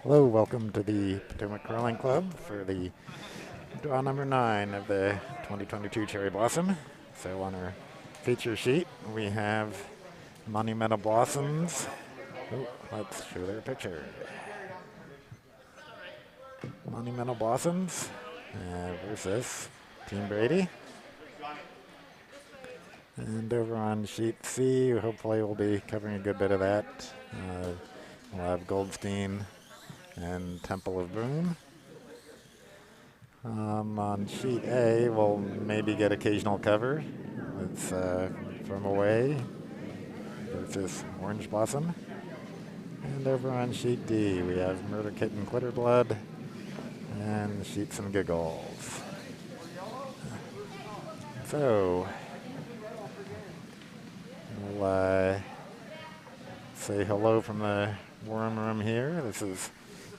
Hello, welcome to the Potomac Curling Club for the draw number 9 of the 2022 Cherry Blossom. So on our feature sheet, we have Monumental Blossoms. Oh, let's show their picture. Monumental Blossoms versus Team Brady. And over on sheet C, hopefully we'll be covering a good bit of that. We'll have Goldstein and Temple of Broom. On sheet A, we'll maybe get occasional cover. It's from away versus Orange Blossom. And over on sheet D, we have Murder Kitten Glitter Blood and Sheets and Giggles. So, we'll say hello from the warm room here. This is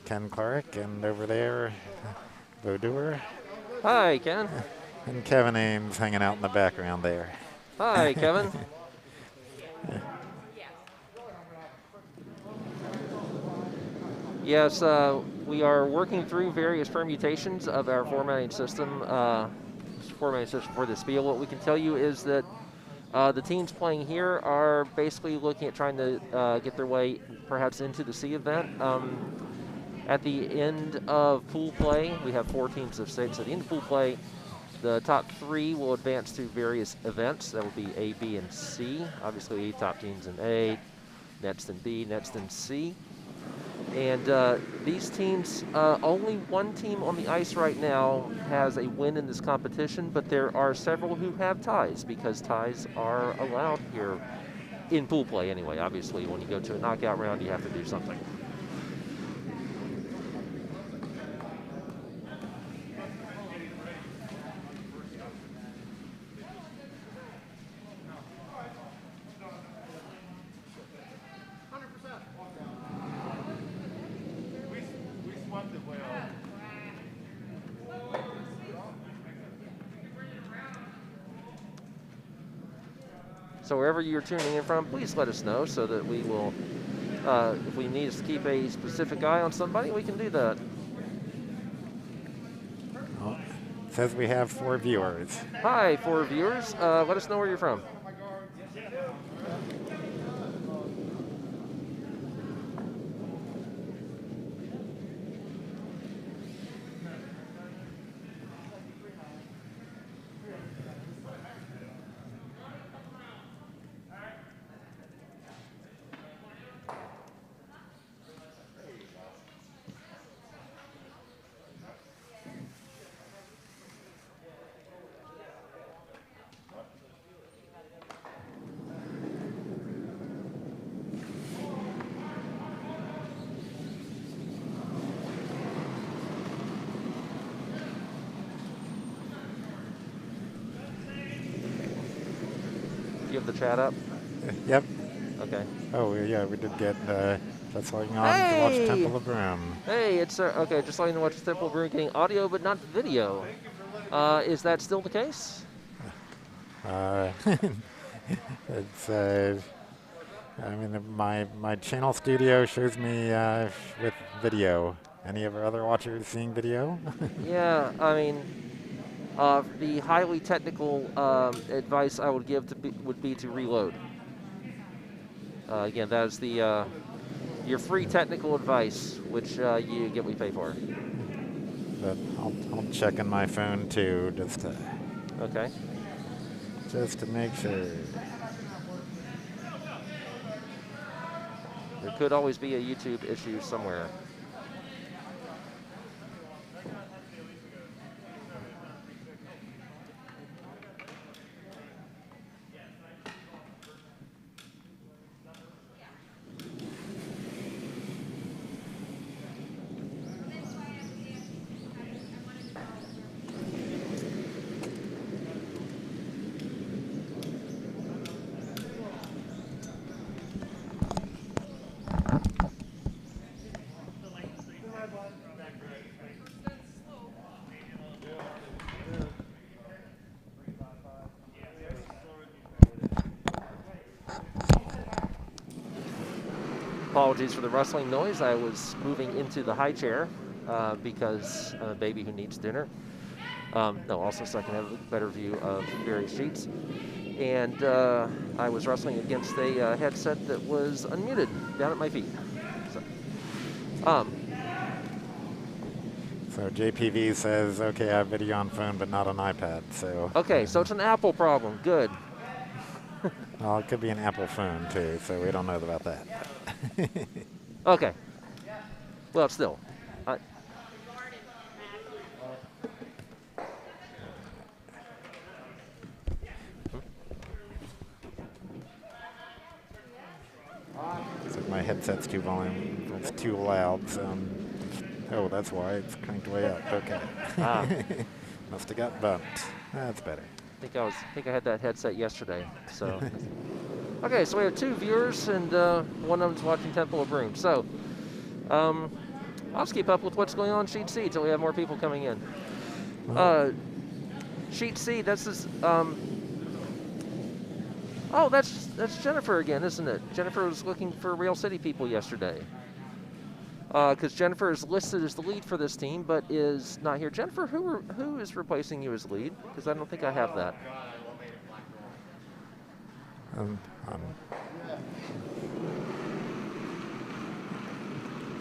Ken Clark, and over there, Vodoer. Hi, Ken. And Kevin Ames hanging out in the background there. Hi, Kevin. Yes, we are working through various permutations of our formatting system for this field. What we can tell you is that the teams playing here are basically looking at trying to get their way perhaps into the C event. At the end of pool play, we have 4 teams of 6. At the end of pool play, the top 3 will advance to various events. That will be A, B, and C. Obviously, top teams in A, next in B, next in C. And these teams, only one team on the ice right now has a win in this competition, but there are several who have ties, because ties are allowed here in pool play anyway. Obviously, when you go to a knockout round, you have to do something. So wherever you're tuning in from, please let us know so that we will, if we need us to keep a specific eye on somebody, we can do that. Well, it says we have 4 viewers. Hi, 4 viewers. Let us know where you're from. You have the chat up? Yep. Okay. Oh, yeah, we did get just logging on to watch Temple of Broom. Hey, it's okay. Just letting you watch Temple of Broom, getting audio but not video. Is that still the case? It's I mean, my channel studio shows me with video. Any of our other watchers seeing video? Yeah, I mean, the highly technical advice I would give would be to reload. Again, that is the your free technical advice, which you get what you pay for. But I'll check on my phone too, just to make sure. There could always be a YouTube issue somewhere. Apologies for the rustling noise. I was moving into the high chair because I'm a baby who needs dinner. No, also so I can have a better view of various sheets. And I was wrestling against a headset that was unmuted down at my feet. So JPV says, okay, I have video on phone, but not on iPad. So okay, so it's an Apple problem. Good. Well, it could be an Apple phone too, so we don't know about that. Okay. Well, still. So my headset's too volume. It's too loud. So oh, that's why it's cranked way up. Okay. Must have got bumped. That's better. I think I had that headset yesterday. So. Okay, so we have 2 viewers, and one of them's watching Temple of Broom. So, I'll just keep up with what's going on Sheet C until we have more people coming in. Sheet C, that's this. Oh, that's Jennifer again, isn't it? Jennifer was looking for Rail City people yesterday. Because Jennifer is listed as the lead for this team, but is not here. Jennifer, who is replacing you as lead? Because I don't think I have that.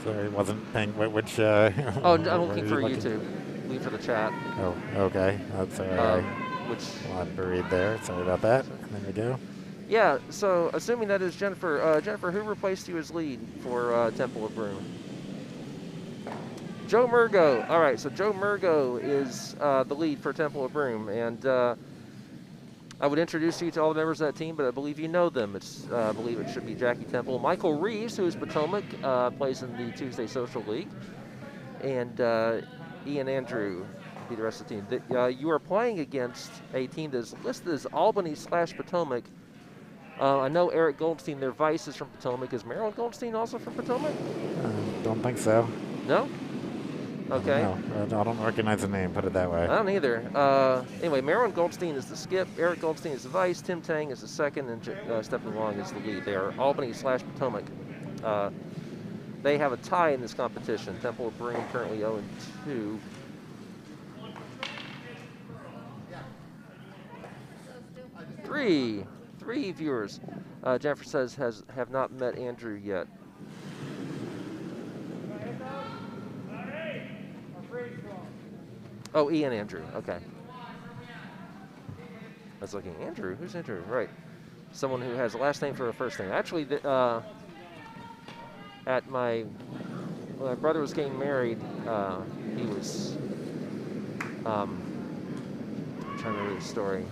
Sorry, wasn't paying which. Oh, I'm looking for YouTube. Leave for the chat. Oh, okay. That's all right. Which Well, I'm buried there. Sorry about that. There we go. Yeah. So, assuming that is Jennifer. Jennifer, who replaced you as lead for Temple of Broom? Joe Murgo. All right. So Joe Murgo is the lead for Temple of Broom, and I would introduce you to all the members of that team, but I believe you know them. I believe it should be Jacki Temple. Michael Reaves, who is Potomac, plays in the Tuesday Social League. And Ian Andrew be the rest of the team. You are playing against a team that is listed as Albany/Potomac. I know Eric Goldstein, their vice, is from Potomac. Is Marilyn Goldstein also from Potomac? Don't think so. No? Okay. No, I don't recognize the name, put it that way. I don't either. Anyway, Marilyn Goldstein is the skip, Eric Goldstein is the vice, Tim Tang is the second, and Stephen Long is the lead. They are Albany/Potomac. They have a tie in this competition. Temple of Broom currently 0-2. Three viewers. Jennifer says have not met Andrew yet. Oh, Ian Andrew. Okay. I was looking. Andrew? Who's Andrew? Right. Someone who has a last name for a first name. Actually, when my brother was getting married, he was. I'm trying to read the story.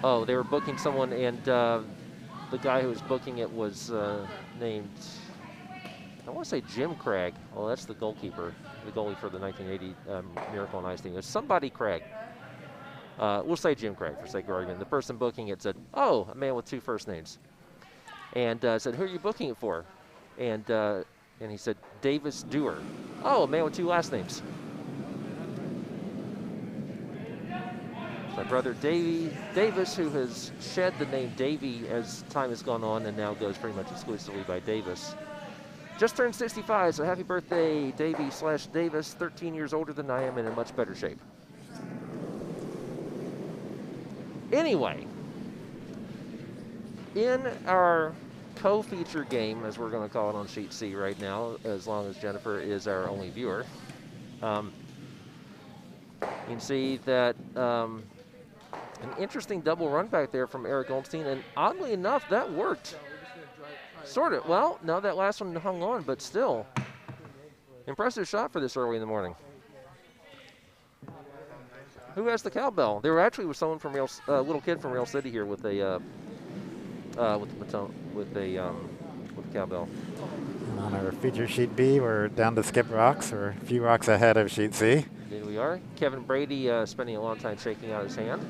Oh, they were booking someone, and the guy who was booking it was named. I want to say Jim Craig. Well, that's the goalkeeper, the goalie for the 1980 Miracle on Ice team. It's somebody Craig. We'll say Jim Craig for sake of argument. The person booking it said, "Oh, a man with 2 first names," and said, "Who are you booking it for?" And he said, "Davis Dewar." Oh, a man with 2 last names. My brother Davis, who has shed the name Davy as time has gone on and now goes pretty much exclusively by Davis. Just turned 65, so happy birthday, Davy/Davis, 13 years older than I am and in much better shape. Anyway, in our co-feature game, as we're going to call it on Sheet C right now, as long as Jennifer is our only viewer, you can see that an interesting double run back there from Eric Goldstein, and oddly enough, that worked. Sort of. Well, no, that last one hung on, but still. Impressive shot for this early in the morning. Who has the cowbell? There actually was someone from little kid from Rail City here with a cowbell. On our feature sheet B, we're down to skip rocks. We're a few rocks ahead of sheet C. Indeed we are. Kevin Brady spending a long time shaking out his hand.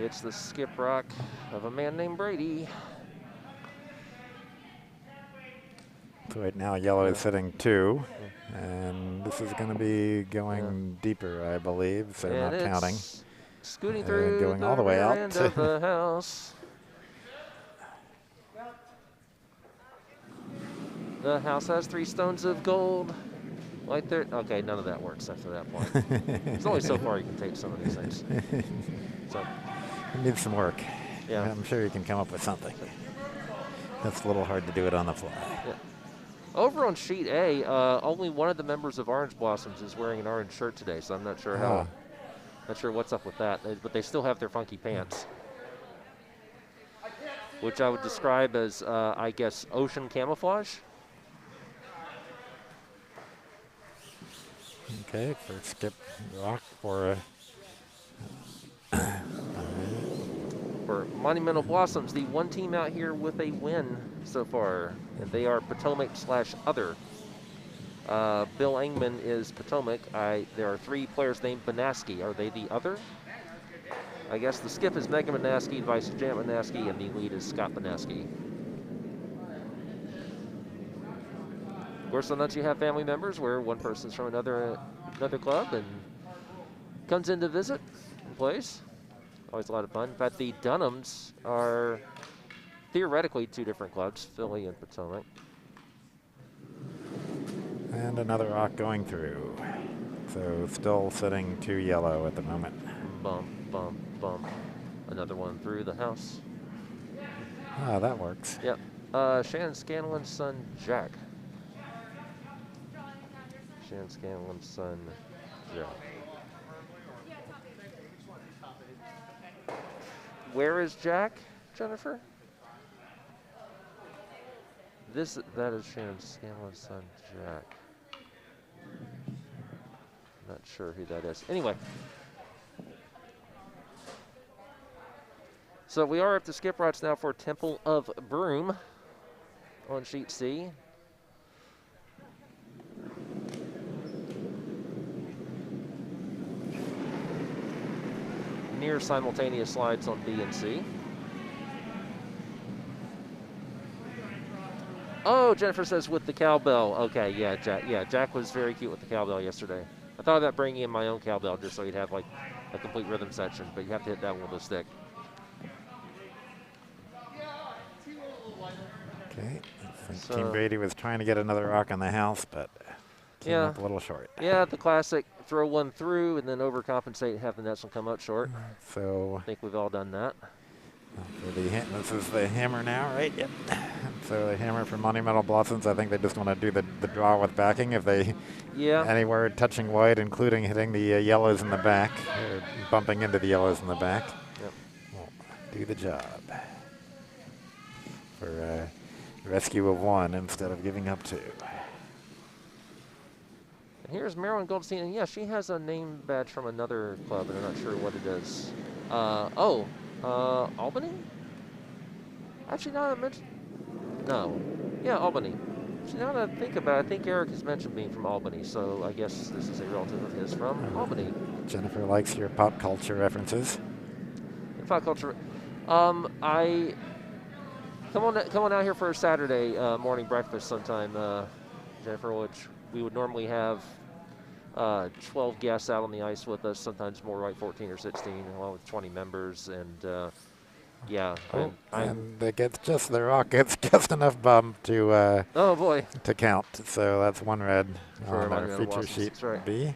It's the skip rock of a man named Brady. So right now yellow is sitting 2, and this is going to be going deeper, I believe, so and not it's counting. Scooting And through going the all the way rear out. end of the house. The house has 3 stones of gold. Like there. Okay, none of that works after that point. There's only so far you can take some of these things. So It needs some work. yeah. I'm sure you can come up with something. That's a little hard to do it on the fly. Yeah. Over on sheet A, only one of the members of Orange Blossoms is wearing an orange shirt today, so I'm not sure not sure what's up with that. But they still have their funky pants, which I would describe as, I guess, ocean camouflage. Okay, first skip rock for For Monumental Blossoms, the one team out here with a win so far, and they are Potomac/Other. Bill Engman is Potomac. There are 3 players named Banaski. Are they the Other? I guess the skip is Megan Banaski, Vice Jam Banaski, and the lead is Scott Banaski. Of course, sometimes you have family members where one person's from another club and comes in to visit and plays. Always a lot of fun. In fact, the Dunhams are theoretically 2 different clubs, Philly and Potomac. and another rock going through. So still sitting 2 yellow at the moment. Bump, bump, bump. Another one through the house. Ah, that works. Yep. Shannon Scanlon's son, Jack. Shannon Scanlon's son, Jack. Where is Jack, Jennifer? That is Shannon Scanlon's son, Jack. Not sure who that is. Anyway. So we are up to skip routes now for Temple of Broom on sheet C. Near simultaneous slides on B and C. Oh, Jennifer says with the cowbell. Okay, yeah, Jack was very cute with the cowbell yesterday. I thought about bringing in my own cowbell just so you'd have like a complete rhythm section, but you have to hit that one with a stick. Okay. I think Team Brady was trying to get another rock on the house, but came up a little short. Yeah, the classic throw one through and then overcompensate and have the next one come up short. So I think we've all done that. This is the hammer now, right? Yep. So the hammer for Monumental Blossoms, I think they just want to do the draw with backing. If they anywhere touching white, including hitting the yellows in the back, or bumping into the yellows in the back, will do the job for rescue of 1 instead of giving up 2. And here's Marilyn Goldstein, and yeah, she has a name badge from another club, and I'm not sure what it is. Albany? Actually, now that I mention, no. Yeah, Albany. Actually, now that I think about it, I think Eric has mentioned being from Albany, so I guess this is a relative of his from Albany. Jennifer likes your pop culture references. Pop culture. I come on out here for a Saturday morning breakfast sometime, Jennifer, which we would normally have 12 guests out on the ice with us, sometimes more like 14 or 16, along with 20 members, and and it gets the rock gets just enough bump to oh boy, to count. So that's 1 red for on our feature sheet B.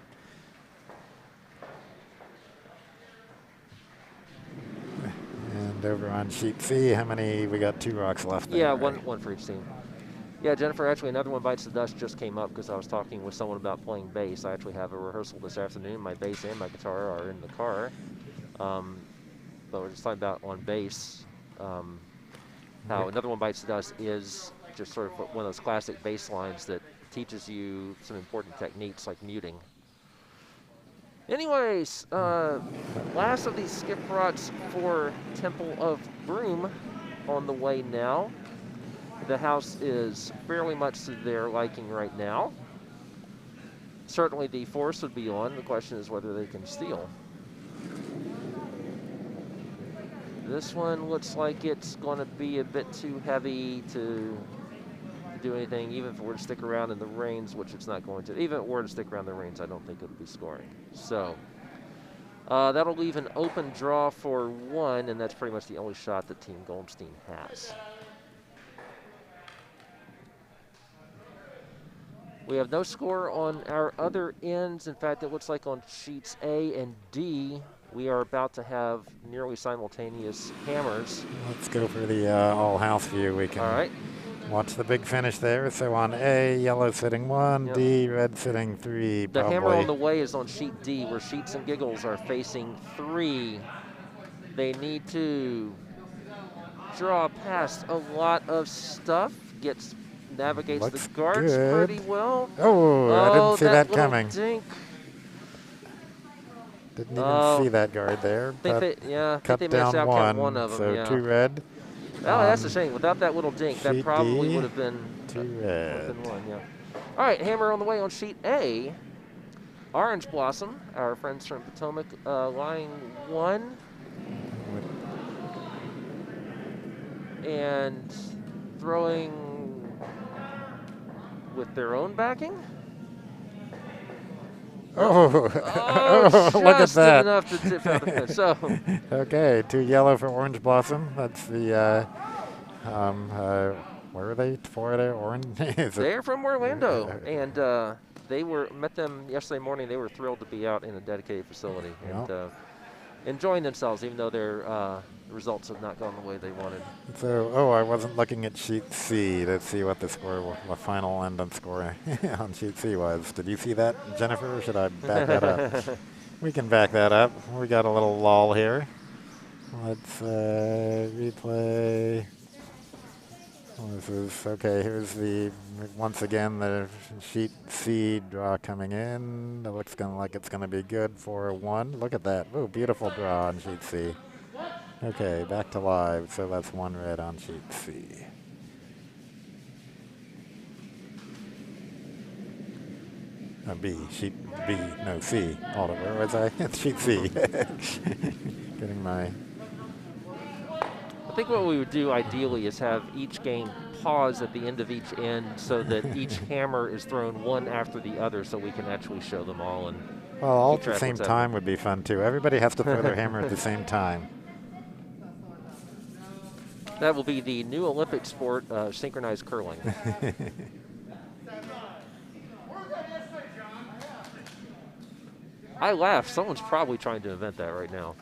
And over on sheet C, how many? We got 2 rocks left. Yeah, there, right? one for each team. Yeah, Jennifer, actually another one bites the dust just came up because I was talking with someone about playing bass. I actually have a rehearsal this afternoon. My bass and my guitar are in the car. But we're just talking about on bass, how another one bites the dust is just sort of one of those classic bass lines that teaches you some important techniques like muting. Anyways, last of these skip routes for Temple of Broom on the way now. The house is fairly much to their liking right now. Certainly the force would be on. The question is whether they can steal. This one looks like it's going to be a bit too heavy to do anything, even if it were to stick around in the reins, which it's not going to. Even if it were to stick around the reins, I don't think it'll be scoring. So that'll leave an open draw for 1, and that's pretty much the only shot that Team Goldstein has. We have no score on our other ends. In fact, it looks like on sheets A and D, we are about to have nearly simultaneous hammers. Let's go for the all-house view. We can watch the big finish there. So on A, yellow sitting 1, D, red sitting 3. The hammer on the way is on sheet D, where Sheets and Giggles are facing 3. They need to draw past a lot of stuff. Navigates Looks the guards good. pretty well. Oh, I didn't see that coming. Dink. Didn't even see that guard there. I think they missed out one of them. So 2 red. Oh, that's a shame. Without that little dink, that probably would have been 2 red. 1, yeah. All right, hammer on the way on sheet A. Orange Blossom, our friends from Potomac, lying 1. And throwing with their own backing. Look at that. Enough to tip out the pitch. So, okay, 2 yellow for Orange Blossom. That's the, where are they? Florida, Orange? They're from Orlando, and met them yesterday morning. They were thrilled to be out in a dedicated facility and enjoying themselves, even though their results have not gone the way they wanted. So, I wasn't looking at sheet C to see what the final end on score on sheet C was. Did you see that, Jennifer, or should I back that up? We can back that up. We got a little lull here. Let's replay. This is, okay, here's once again, the sheet C draw coming in. It looks like it's going to be good for 1. Look at that. Oh, beautiful draw on sheet C. Okay, back to live. So that's 1 red on sheet C. Sheet B, no, C. Where was I? Sheet C. Getting my... I think what we would do ideally is have each game pause at the end of each end so that each hammer is thrown one after the other so we can actually show them all. And well, all at the same time would be fun too. Everybody has to throw their hammer at the same time. That will be the new Olympic sport, synchronized curling. I laugh. Someone's probably trying to invent that right now.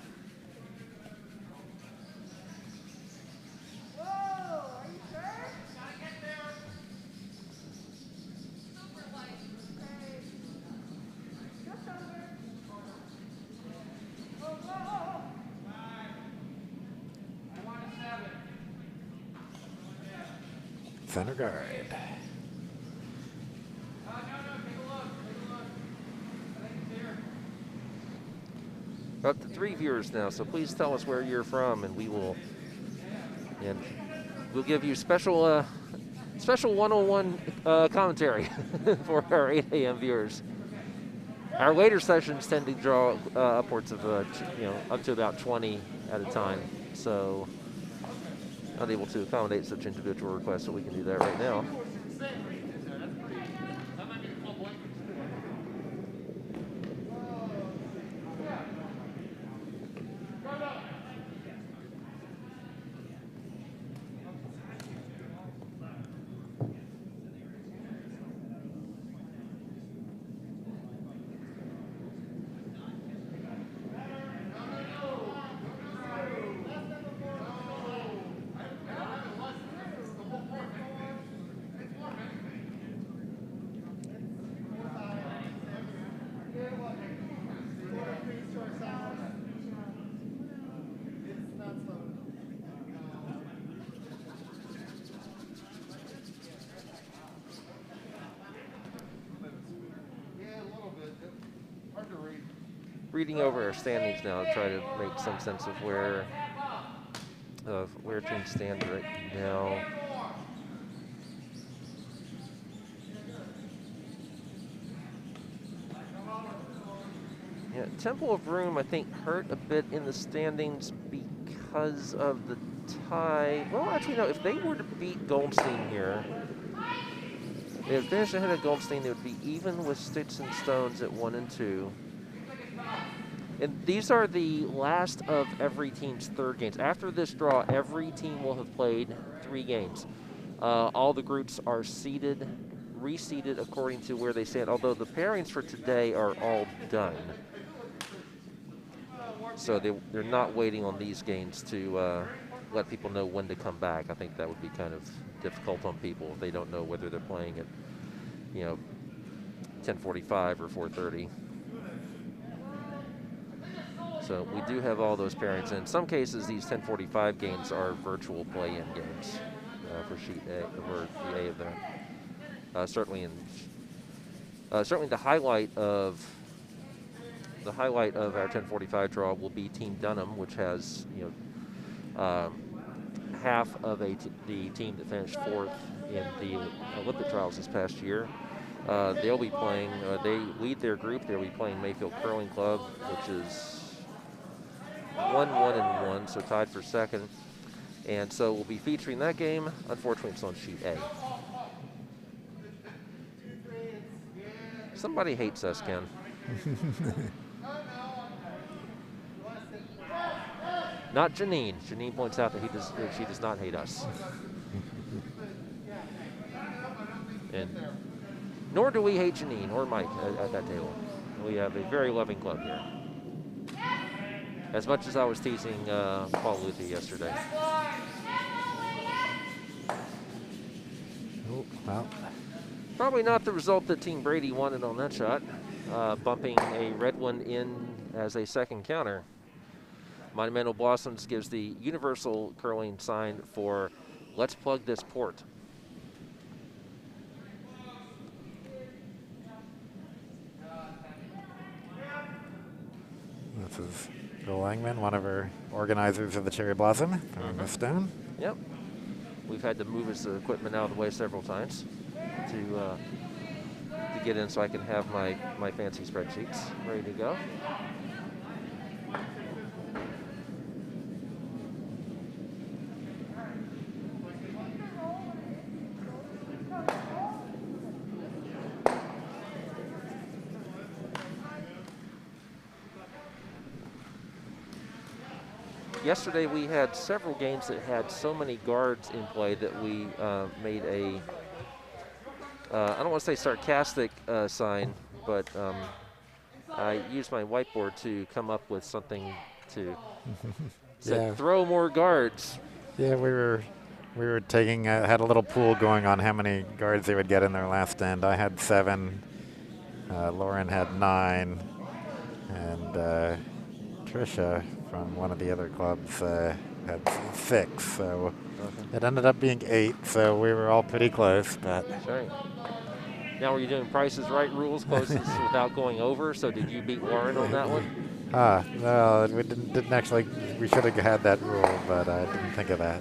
Center guard. We're up to 3 viewers now, so please tell us where you're from, and we'll give you special 101 commentary for our 8 a.m. viewers. Our later sessions tend to draw upwards of up to about 20 at a time, so not able to accommodate such individual requests, so we can do that right now. Reading over our standings now to try to make some sense of where teams stand right now. Yeah, Temple of Broom, I think, hurt a bit in the standings because of the tie. Well, actually, no, if they were to beat Goldstein here, It finished ahead of Goldstein. It would be even with Sticks and Stones at 1 and 2. And these are the last of every team's third games. After this draw, every team will have played 3 games. All the groups are seeded, reseeded according to where they stand, although the pairings for today are all done. So they're not waiting on these games to let people know when to come back. I think that would be kind of difficult on people if they don't know whether they're playing at, 10:45 or 4:30. So we do have all those pairings. And in some cases, these 10:45 games are virtual play-in games for Sheet A, or the A event. Certainly the highlight of our 10:45 draw will be Team Dunham, which has half of the team that finished 4th in the Olympic trials this past year. They'll be playing. They lead their group. They'll be playing Mayfield Curling Club, which is 1-1-1, so tied for 2nd. And so we'll be featuring that game. Unfortunately, it's on Sheet A. Somebody hates us, Ken. Not Janine. Janine points out that she does not hate us. And nor do we hate Janine or Mike at that table. We have a very loving club here. As much as I was teasing Paul Luthi yesterday. Oh, well. Probably not the result that Team Brady wanted on that shot, bumping a red one in as a second counter. Monumental Blossoms gives the universal curling sign for let's plug this port. This is Bill Engman, one of our organizers of the Cherry Blossom from Miss Stone. Yep. We've had to move his equipment out of the way several times to get in so I can have my fancy spreadsheets ready to go. Yesterday we had several games that had so many guards in play that we made a, I don't want to say sarcastic sign, but I used my whiteboard to come up with something to say, throw more guards. Yeah, we were taking, had a little pool going on how many guards they would get in their last end. I had 7, Lauren had 9, and Tricia from one of the other clubs had 6, so it ended up being 8, so we were all pretty close. But right. Now, were you doing Price is Right rules closest without going over? So did you beat Lauren on that one? No, we didn't actually. We should have had that rule, but I didn't think of that.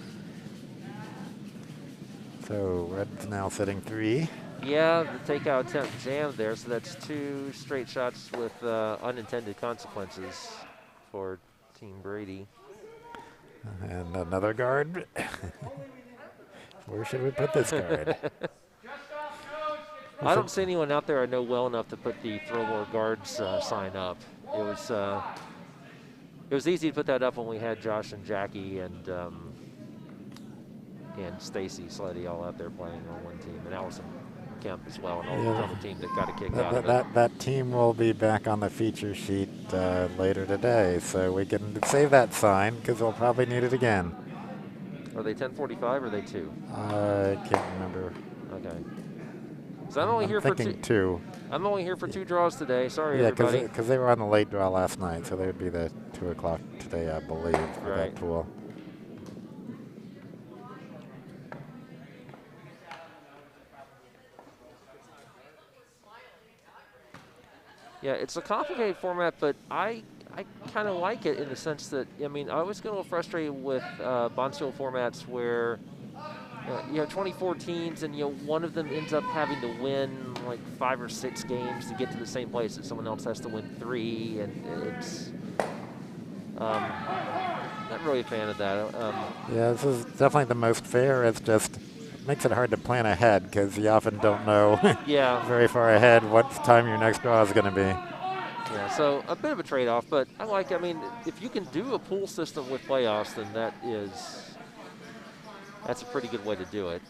So Red's now sitting 3. Yeah, the takeout attempt jammed there, so that's 2 straight shots with unintended consequences for Team Brady. And another guard. Where should we put this guard? I don't see anyone out there I know well enough to put the throw more guards sign up. It was easy to put that up when we had Josh and Jacki and Stacy Sleddy all out there playing on one team, and Allison Kemp as well, and all the team that got a kick out of it. That team will be back on the feature sheet later today, so we can save that sign because we'll probably need it again. Are they 10:45 or are they 2? I can't remember. Okay. So I'm only here for 2. I'm only here for 2 draws today. Sorry, everybody. Because they were on the late draw last night, so they would be the 2 o'clock today, I believe, for that pool. Yeah, it's a complicated format, but I kind of like it in the sense that, I mean, I always get a little frustrated with Bonsiel formats where you have 24 teams and one of them ends up having to win like 5 or 6 games to get to the same place that someone else has to win 3, and it's not really a fan of that. Yeah, this is definitely the most fair. It's just makes it hard to plan ahead because you often don't know Yeah. very far ahead what time your next draw is going to be. Yeah, so a bit of a trade-off, but I mean, if you can do a pool system with playoffs, then that's a pretty good way to do it.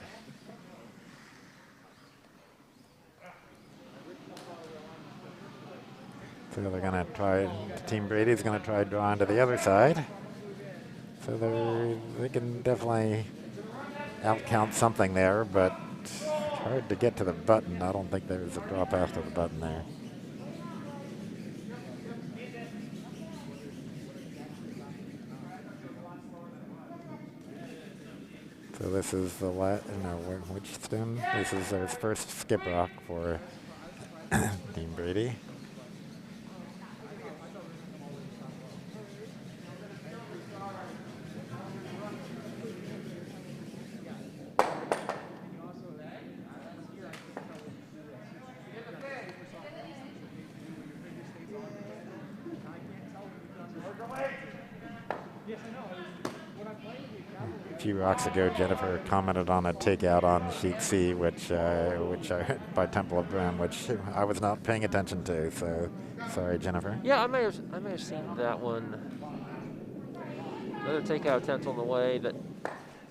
So they're going to try, Team Brady's going to try drawing to the other side. So they can definitely outcount something there, but it's hard to get to the button. I don't think there's a draw path to the button there. So this is the which stem? This is their first skip rock for Team Brady. A few rocks ago, Jennifer commented on a takeout on sheet C, which by Temple of Broom, which I was not paying attention to. So, sorry, Jennifer. Yeah, I may have seen that one. Another takeout attempt on the way.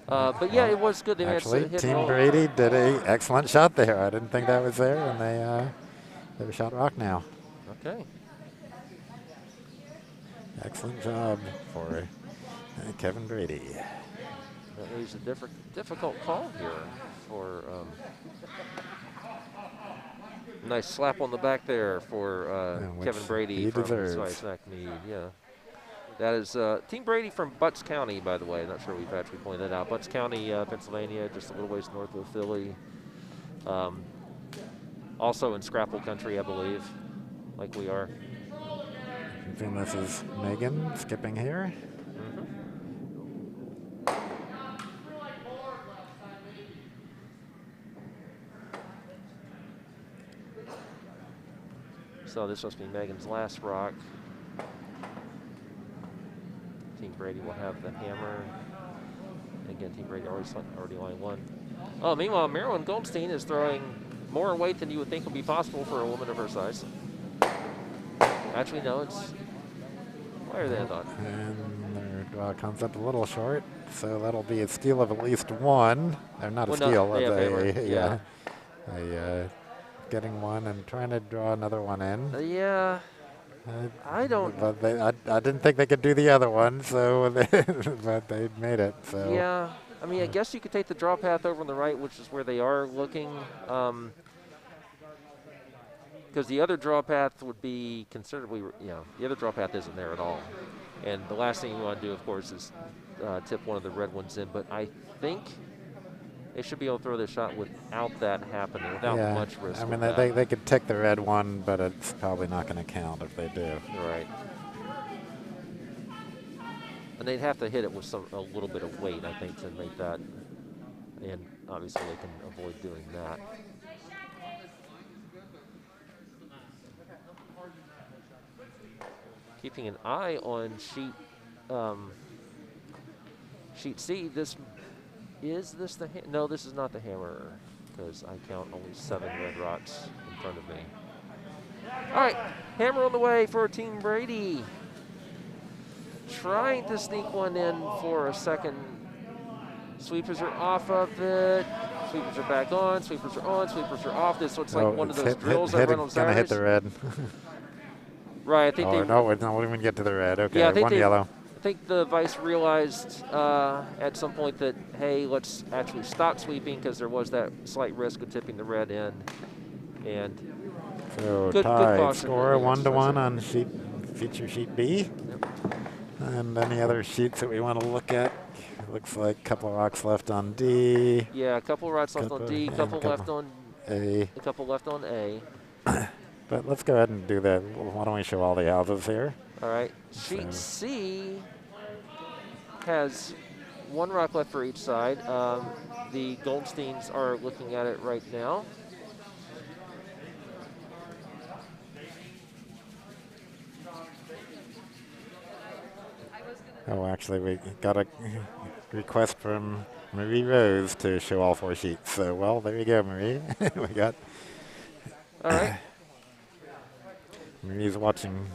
But yeah, it was good. They Actually, hit Team Brady did an excellent shot there. I didn't think that was there, and they shot rock now. Okay. Excellent job for Kevin Brady. That leaves a difficult call here for nice slap on the back there for Kevin Brady from Smack Meade. Yeah, that is Team Brady from Butts County, by the way. Not sure we've actually pointed that out. Butts County, Pennsylvania, just a little ways north of Philly. Also in Scrapple country, I believe, like we are. I think this is Megan skipping here. So this must be Megan's last rock. Team Brady will have the hammer. Again, Team Brady already line one. Oh, meanwhile, Marilyn Goldstein is throwing more weight than you would think would be possible for a woman of her size. Actually, no, it's higher than I thought. And their draw comes up a little short, so that'll be a steal of at least one. Or not a steal, getting one and trying to draw another one in. Yeah. I don't. But I didn't think they could do the other one, so but they made it. So. Yeah. I mean, I guess you could take the draw path over on the right, which is where they are looking. Because the other draw path would be considerably, the other draw path isn't there at all. And the last thing you want to do, of course, is tip one of the red ones in. But I think they should be able to throw this shot without that happening, without much risk. I mean, they could take the red one, but it's probably not going to count if they do. Right. And they'd have to hit it with a little bit of weight, I think, to make that. And obviously they can avoid doing that. Keeping an eye on sheet C. Is this the no? This is not the hammer because I count only 7 red rocks in front of me. All right, hammer on the way for Team Brady. Trying to sneak one in for a second. Sweepers are off of it. Sweepers are back on. Sweepers are on. Sweepers are off. This looks like one of those drills that Reynolds gonna hit the red. Right, I think they. No, it won't even get to the red. Okay, yeah, one yellow. I think the vice realized at some point that, hey, let's actually stop sweeping because there was that slight risk of tipping the red in. And so good caution. Score 1-1 on feature sheet B. Yep. And any other sheets that we want to look at? Looks like a couple of rocks left on D. Yeah, a couple of rocks left on D, a couple left on A. A couple left on A. But let's go ahead and do that. Why don't we show all the houses here? All right. Sheet C has 1 rock left for each side. The Goldsteins are looking at it right now. Oh, actually, we got a request from Marie Rose to show all 4 sheets. So, well, there you go, Marie. We got. All right. Marie's watching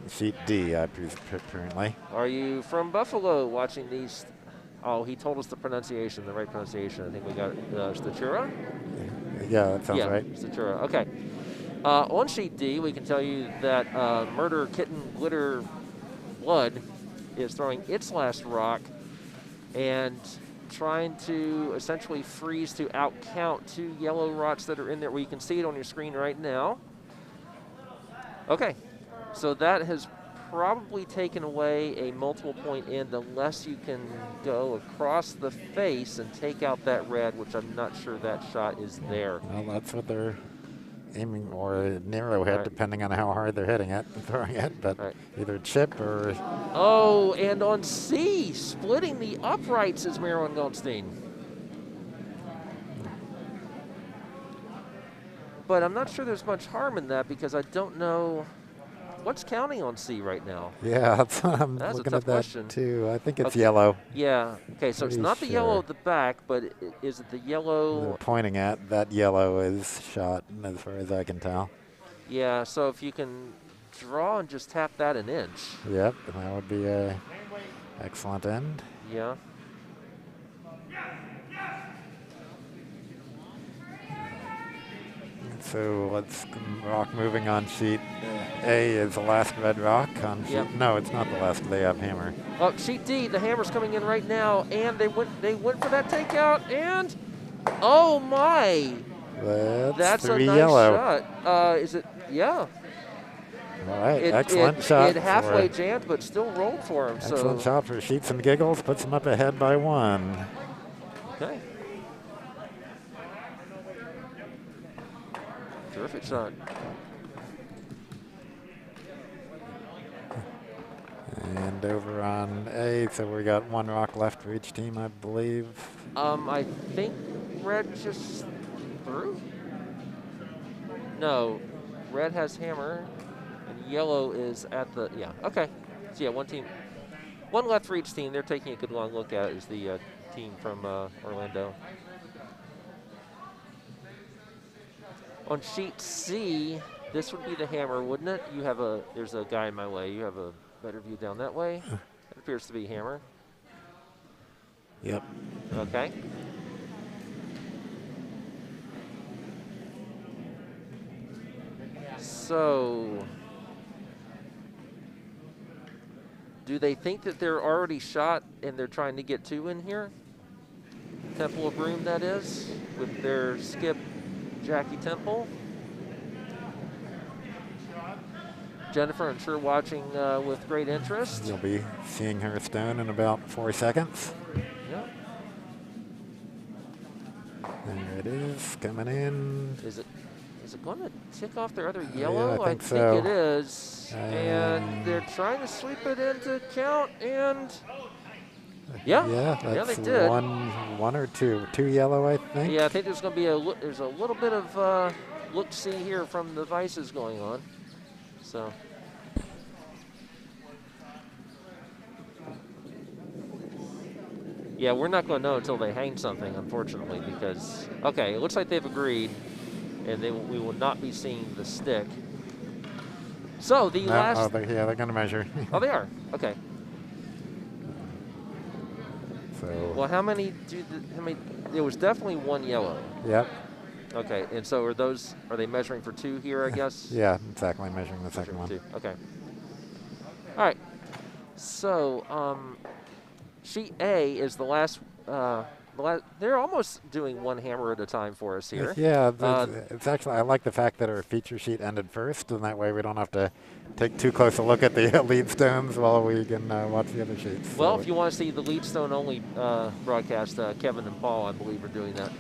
sheet D, apparently. Are you from Buffalo watching these? Oh, he told us the pronunciation, the right pronunciation. I think we got Statura? Yeah, that sounds right. Statura. Okay. On sheet D, we can tell you that Murder Kitten Glitter Blood is throwing its last rock and trying to essentially freeze to outcount 2 yellow rocks that are in there. Well, you can see it on your screen right now. Okay, so that has probably taken away a multiple point end unless you can go across the face and take out that red, which I'm not sure that shot is there. Well, that's what they're aiming, or an arrowhead, depending on how hard they're hitting it, throwing it, but either chip or... Oh, and on C, splitting the uprights is Marilyn Goldstein. But I'm not sure there's much harm in that because I don't know what's counting on C right now. Yeah, I'm that's looking a at tough that question. too. I think it's yellow. Yeah. Okay, so it's not the yellow at the back, but is it the yellow? They're pointing at that yellow is shot, as far as I can tell. Yeah. So if you can draw and just tap that an inch. Yep, that would be a excellent end. Yeah. So let's rock moving on sheet A is the last red rock on sheet. No, it's not the last. They have hammer. Oh, sheet D, the hammer's coming in right now, and they went for that takeout, and oh my! That's 3 a nice yellow. shot. Is it? Yeah. All right, excellent shot. It halfway jammed, but still rolled for him. Excellent shot for Sheets and Giggles. Puts them up ahead by 1. Okay. Terrific shot. And over on A, so we got 1 rock left for each team, I believe. I think red just threw? No, red has hammer, and yellow is at the, okay. So yeah, 1 team, 1 left for each team. They're taking a good long look at it, is the team from Orlando. On sheet C, this would be the hammer, wouldn't it? You have there's a guy in my way. You have a better view down that way. It appears to be hammer. Yep. Okay. So, do they think that they're already shot and they're trying to get 2 in here? Temple of Broom, that is, with their skip Jacki Temple. Jennifer, I'm sure, watching with great interest. You'll be seeing her stone in about 4 seconds. Yep. There it is, coming in. Is it going to tick off their other yellow? Yeah, I think think it is. And they're trying to sweep it into count, and that's they did. One or 2 yellow, I think. Yeah, I think there's going to be there's a little bit of look-see here from the vices going on. So. Yeah, we're not going to know until they hang something, unfortunately, because, okay, it looks like they've agreed, and we will not be seeing the stick. So the last... Oh, they're going to measure. Oh, they are? Okay. So. Well, how many, there was definitely 1 yellow. Yep. Okay, and so are they measuring for 2 here, I guess? Yeah, exactly, measuring the second one. 2. Okay. All right. So, sheet A is the last, they're almost doing 1 hammer at a time for us here. Yeah, it's actually, I like the fact that our feature sheet ended first, and that way we don't have to take too close a look at the lead stones while we can watch the other sheets. Well, so if you want to see the lead stone only broadcast, Kevin and Paul, I believe, are doing that.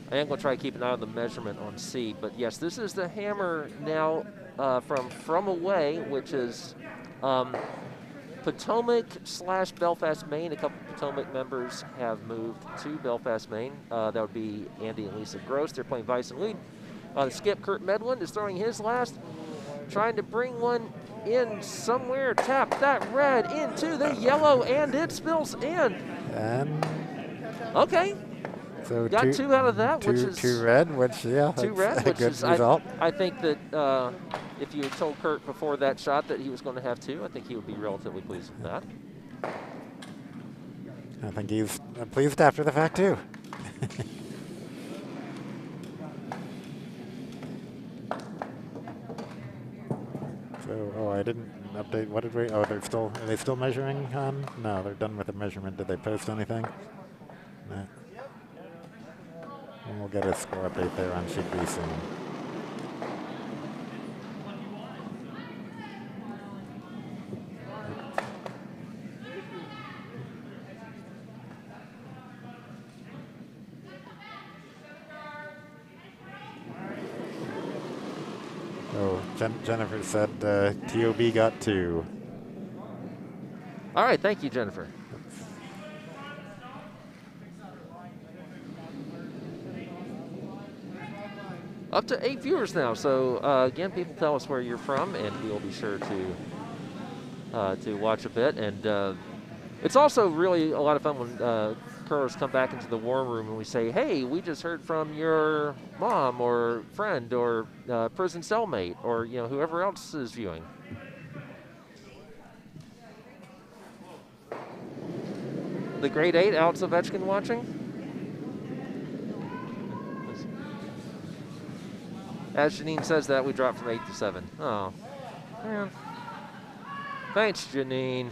I am going to try to keep an eye on the measurement on C, but yes, this is the hammer now from away, which is Potomac/Belfast, Maine. A couple Potomac members have moved to Belfast, Maine. That would be Andy and Lisa Gross. They're playing vice and lead. The skip, Kurt Medlin, is throwing his last, trying to bring one in somewhere. Tap that red into the yellow, and it spills in. And Okay. So Got two out of that, which is two red, which yeah, two that's red, a which good is result. I think that if you had told Kurt before that shot that he was going to have two, I think he would be relatively pleased with that. I think he's pleased after the fact too. So, oh, I didn't update. What did we? Oh, are they still measuring on? No, they're done with the measurement. Did they post anything? No. And we'll get a score update there on sheet B soon. Oh, Jennifer said TOB got 2. All right, thank you, Jennifer. Up to 8 viewers now. So again, people tell us where you're from, and we'll be sure to watch a bit. And it's also really a lot of fun when curlers come back into the war room and we say, "Hey, we just heard from your mom or friend or prison cellmate or whoever else is viewing." The grade 8, Alex Ovechkin watching. As Janine says that, we dropped from 8 to 7. Oh, man. Thanks, Janine.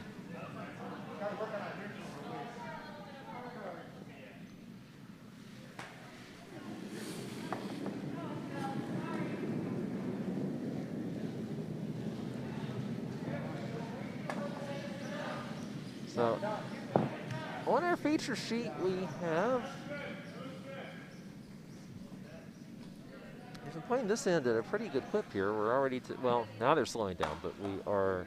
So, on our feature sheet, we have. We've been playing this end at a pretty good clip here. We're already well, now they're slowing down, but we are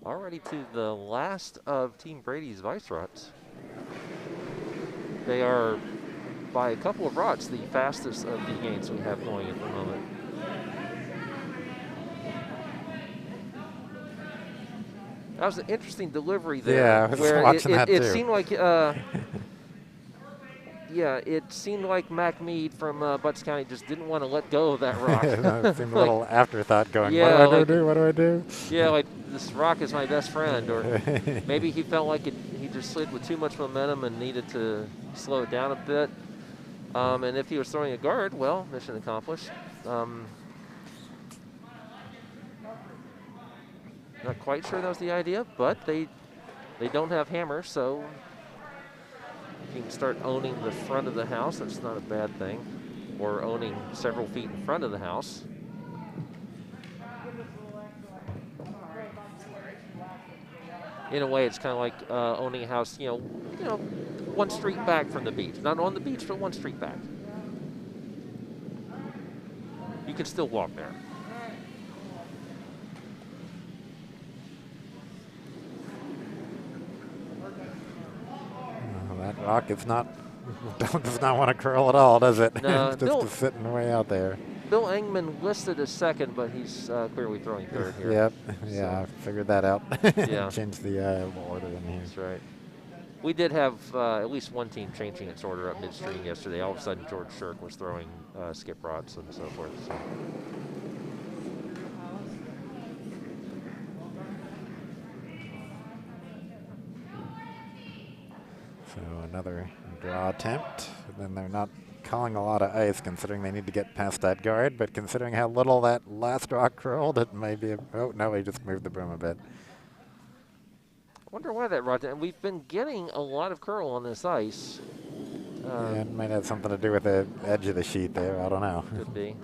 already to the last of Team Brady's Vice rots. They are, by a couple of rots, the fastest of the games we have going at the moment. That was an interesting delivery there. Yeah, I was watching that too. It seemed like, yeah, it seemed like Mac Meade from Butts County just didn't want to let go of that rock. It seemed a little afterthought going, yeah, what do I do? Yeah, like, this rock is my best friend. Or maybe he felt like he just slid with too much momentum and needed to slow it down a bit. And if he was throwing a guard, well, mission accomplished. Not quite sure that was the idea, but they don't have hammers, so you can start owning the front of the house. That's not a bad thing. Or owning several feet in front of the house. In a way, it's kind of like owning a house, one street back from the beach. Not on the beach, but one street back. You can still walk there. That rock is does not want to curl at all, does it? No, It's just sitting way out there. Bill Engman listed as second, but he's clearly throwing third here. Yep. So. Yeah, I figured that out. Yeah. Change the order in here. That's right. We did have at least one team changing its order up midstream yesterday. All of a sudden, George Shirk was throwing skip rods and so forth. So. So another draw attempt. And then they're not calling a lot of ice considering they need to get past that guard, but considering how little that last rock curled, it may be oh no, he just moved the broom a bit. I wonder why that rod, and we've been getting a lot of curl on this ice. Yeah, it might have something to do with the edge of the sheet there, I don't know. Could be.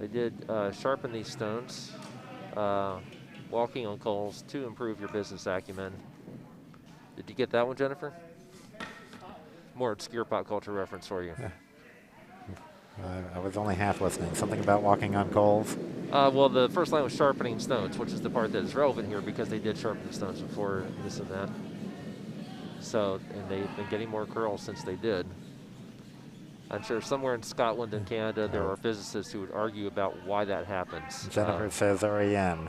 They did sharpen these stones, walking on coals to improve your business acumen. Did you get that one, Jennifer? More obscure pop culture reference for you. I was only half listening. Something about walking on coals? Well, the first line was sharpening stones, which is the part that is relevant here because they did sharpen the stones before this and that. So, and they've been getting more curls since they did. I'm sure somewhere in Scotland and Canada there are physicists who would argue about why that happens. Jennifer says REM.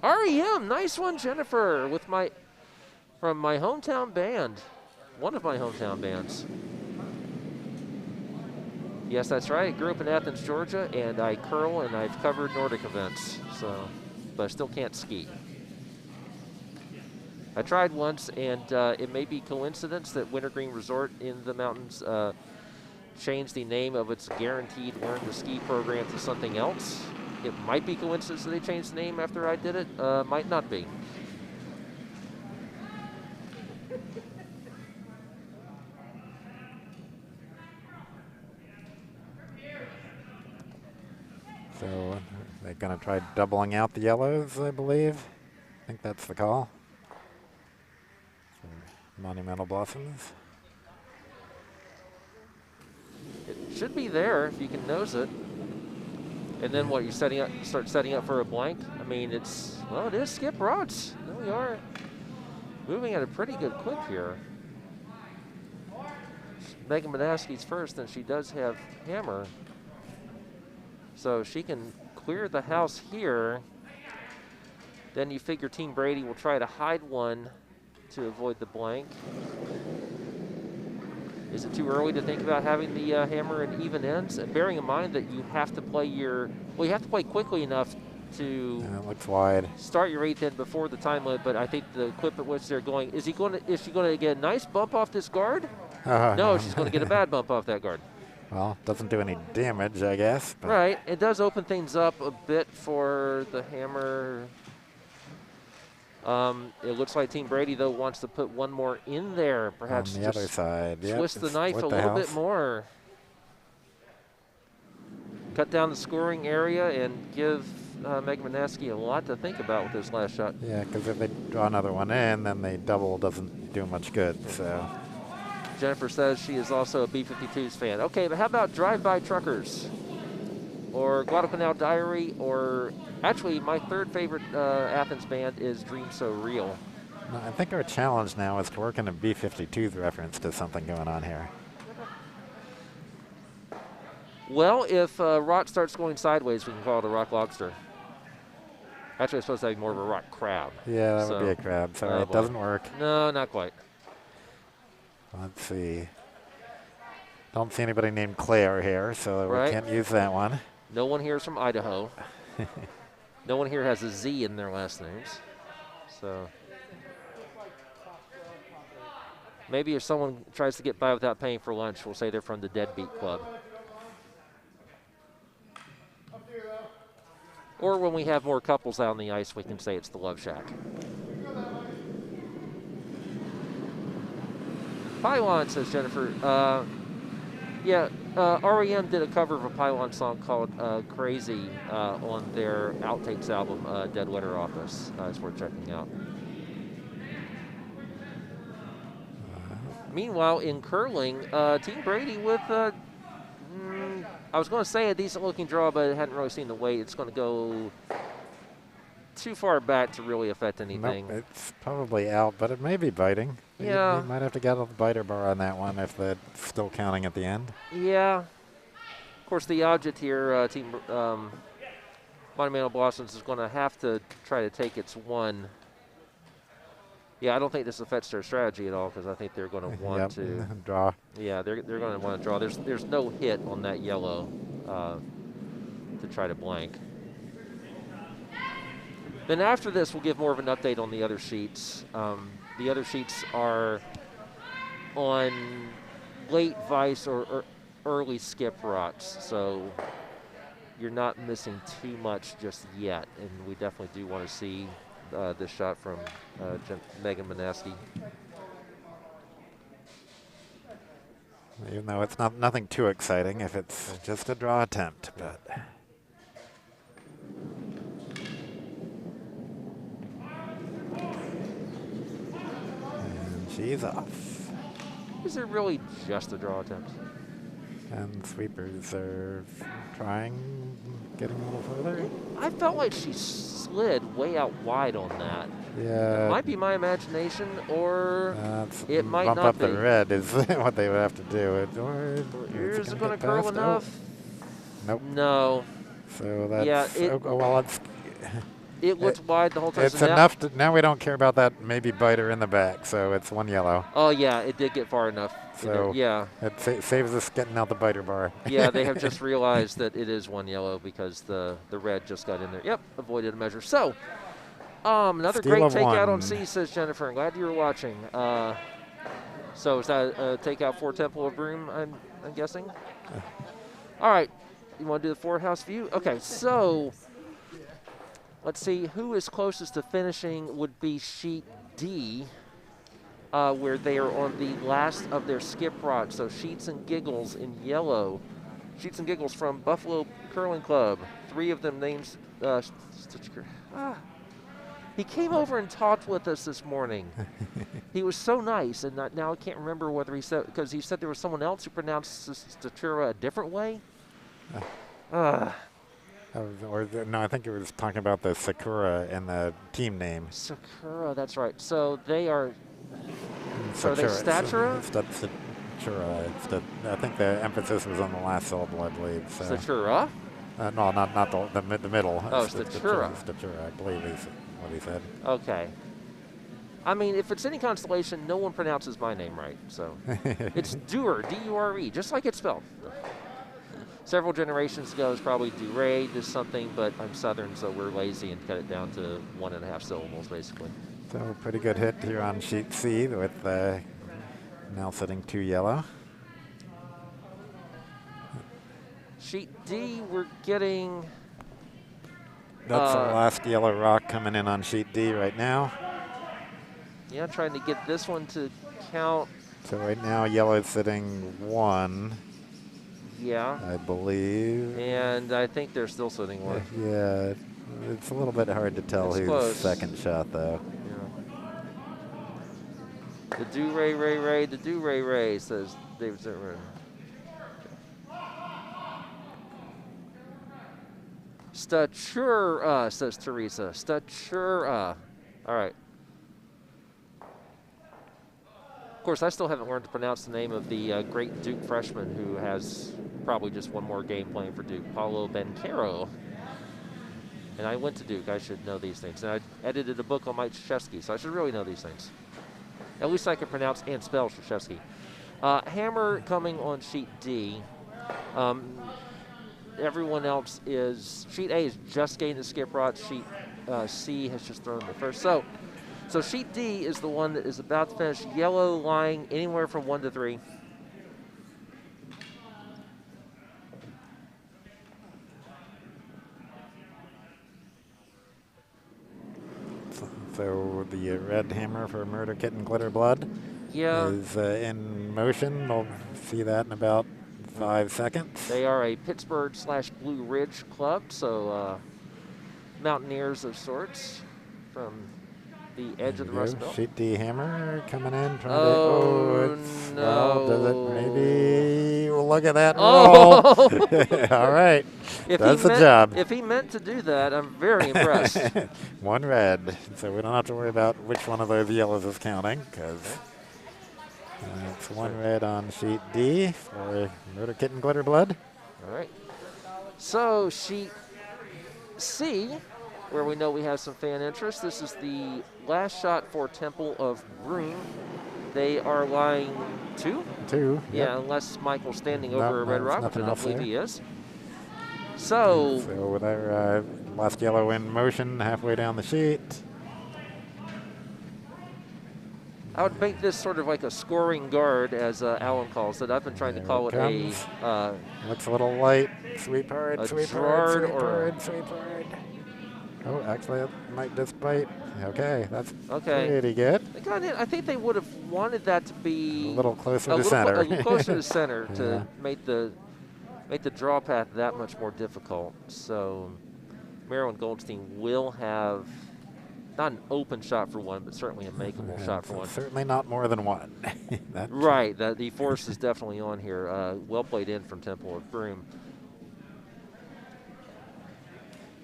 REM, nice one, Jennifer, from my hometown band, one of my hometown bands. Yes, that's right. I grew up in Athens, Georgia, and I curl and I've covered Nordic events, but I still can't ski. I tried once, and it may be coincidence that Wintergreen Resort in the mountains changed the name of its guaranteed learn to ski program to something else. It might be coincidence that they changed the name after I did it. Might not be. So they're going to try doubling out the yellows, I believe. I think that's the call for Monumental Blossoms. It should be there if you can nose it. And then what, you start setting up for a blank? I mean, it is skip rods. There we are. Moving at a pretty good clip here. Megan Banaski's first, and she does have hammer. So she can clear the house here. Then you figure Team Brady will try to hide one to avoid the blank. Is it too early to think about having the hammer and even ends? And bearing in mind that you have to play you have to play quickly enough to it looks wide. Start your 8th end before the time limit, but I think the clip at which they're going, is she going to get a nice bump off this guard? No, she's going to get a bad bump off that guard. Well, doesn't do any damage, I guess. But Right, it does open things up a bit for the hammer. It looks like Team Brady, though, wants to put one more in there. Perhaps on the other side. Twist the knife a little bit more. Cut down the scoring area and give Megan Banaski a lot to think about with this last shot. Yeah, because if they draw another one in, then the double doesn't do much good. So Jennifer says she is also a B-52s fan. Okay, but how about Drive-By Truckers? Or Guadalcanal Diary, or actually my third favorite Athens band is Dream So Real. no, I think our challenge now is to work in a B-52s reference to something going on here. Well, if Rot starts going sideways, we can call it a rock lobster. Actually, it's supposed to be more of a rock crab. Yeah, that would be a crab. Sorry, it doesn't work. No, not quite. Let's see. Don't see anybody named Claire here, so we can't use that one. No one here is from Idaho. No one here has a Z in their last names. So maybe if someone tries to get by without paying for lunch, we'll say they're from the Deadbeat Club. Or when we have more couples out on the ice, we can say it's the Love Shack. Pylon, says Jennifer. REM did a cover of a Pylon song called Crazy on their Outtakes album, Dead Letter Office. It's worth checking out. Meanwhile, in curling, Team Brady with, I was going to say a decent-looking draw, but I hadn't really seen the weight. It's going to go too far back to really affect anything. Nope, it's probably out, but it may be biting. Yeah. You might have to get a biter bar on that one if that's still counting at the end. Yeah. Of course, the object here, Team Monumental Blossoms, is going to have to try to take its one. Yeah, I don't think this affects their strategy at all because I think they're going to want to draw. Yeah, they're going to want to draw. There's no hit on that yellow to try to blank. Then after this, we'll give more of an update on the other sheets. The other sheets are on late vice or early skip rots, so you're not missing too much just yet, and we definitely do want to see this shot from Megan Banaski. Even though it's nothing too exciting if it's just a draw attempt, but. She's off. Is it really just a draw attempt? And sweepers are trying, getting a little further. I felt like she slid way out wide on that. Yeah. It might be my imagination, or it might bump not up be. the red is what they would have to do. Is it going to get curl past? enough? Oh, nope. No. So that's Yeah, well, it looked wide the whole time. it's So enough. Now we don't care about that maybe biter in the back. So it's 1 yellow. Oh yeah, it did get far enough. So yeah. it saves us getting out the biter bar. Yeah, they have just realized that it is 1 yellow because the red just got in there. Yep, avoided a measure. So, another Steal great of takeout one. on C, says Jennifer. I'm glad you were watching. So is that a takeout for Temple of Broom, I'm guessing? All right, you want to do the four-house view? Okay, so let's see. Who is closest to finishing would be sheet D, where they are on the last of their skip rods. So Sheets and Giggles in yellow. Sheets and Giggles from Buffalo Curling Club. 3 of them names. He came over and talked with us this morning. He was so nice, and now I can't remember whether he said, because he said there was someone else who pronounced Statura a different way. No, I think it was talking about the Sakura and the team name. Sakura, that's right. So they are. So are they Statura? Statura. I think the emphasis was on the last syllable, I believe. So. Statura? No, not the middle. Oh, Statura. Statura, I believe is what he said. Okay. I mean, if it's any consolation, no one pronounces my name right. So it's Dure, D-U-R-E, just like it's spelled. Several generations ago, it was probably Dure, just something, but I'm Southern, so we're lazy and cut it down to 1.5 syllables, basically. So pretty good hit here on sheet C with now sitting 2 yellow. Sheet D, we're getting... That's the last yellow rock coming in on sheet D right now. Yeah, trying to get this one to count. So right now, yellow is sitting 1. Yeah. I believe. And I think they're still sitting 1. Yeah, it's a little bit hard to tell who's close. second shot, though. Yeah. The do-ray, the do-ray, says David Zimmerman. Statura, says Teresa. Statura. All right. Of course, I still haven't learned to pronounce the name of the great Duke freshman who has probably just one more game playing for Duke, Paulo Bencaro. And I went to Duke. I should know these things. And I edited a book on Mike Krzyzewski, so I should really know these things. At least I can pronounce and spell Krzyzewski. Hammer coming on sheet D. Everyone else is, sheet A is just getting the skip rod. Sheet C has just thrown the first. So sheet D is the one that is about to finish. Yellow lying anywhere from 1 to 3. So the red hammer for Murder Kitten Glitter Blood is in motion. We'll see that in about 5 seconds. They are a Pittsburgh/Blue Ridge club, so mountaineers of sorts from the edge of the Rust Belt. Sheet D hammer coming in. No. Well, does it maybe? Well, look at that roll. All right. That's the job. If he meant to do that, I'm very impressed. 1 red. So we don't have to worry about which one of those yellows is counting because it's 1 red on sheet D for Murder Kitten Glitter Blood. All right. So sheet C, where we know we have some fan interest. This is the last shot for Temple of Broom. They are lying 2? 2. Yeah, unless Michael's standing over a red rock, which I don't believe he is. So with our last yellow in motion halfway down the sheet. I would make this sort of like a scoring guard, as Alan calls it. I've been trying to call it a... looks a little light. Sweep hard, sweep hard, sweep hard, sweep hard. Oh, actually, it might just bite. Okay, that's pretty good. I think they would have wanted that to be a little closer to center. A little closer to center to make the draw path that much more difficult. So Marilyn Goldstein will have not an open shot for 1, but certainly a makeable shot for 1. Certainly not more than 1. Right, the force is definitely on here. Well played in from Temple of Broom.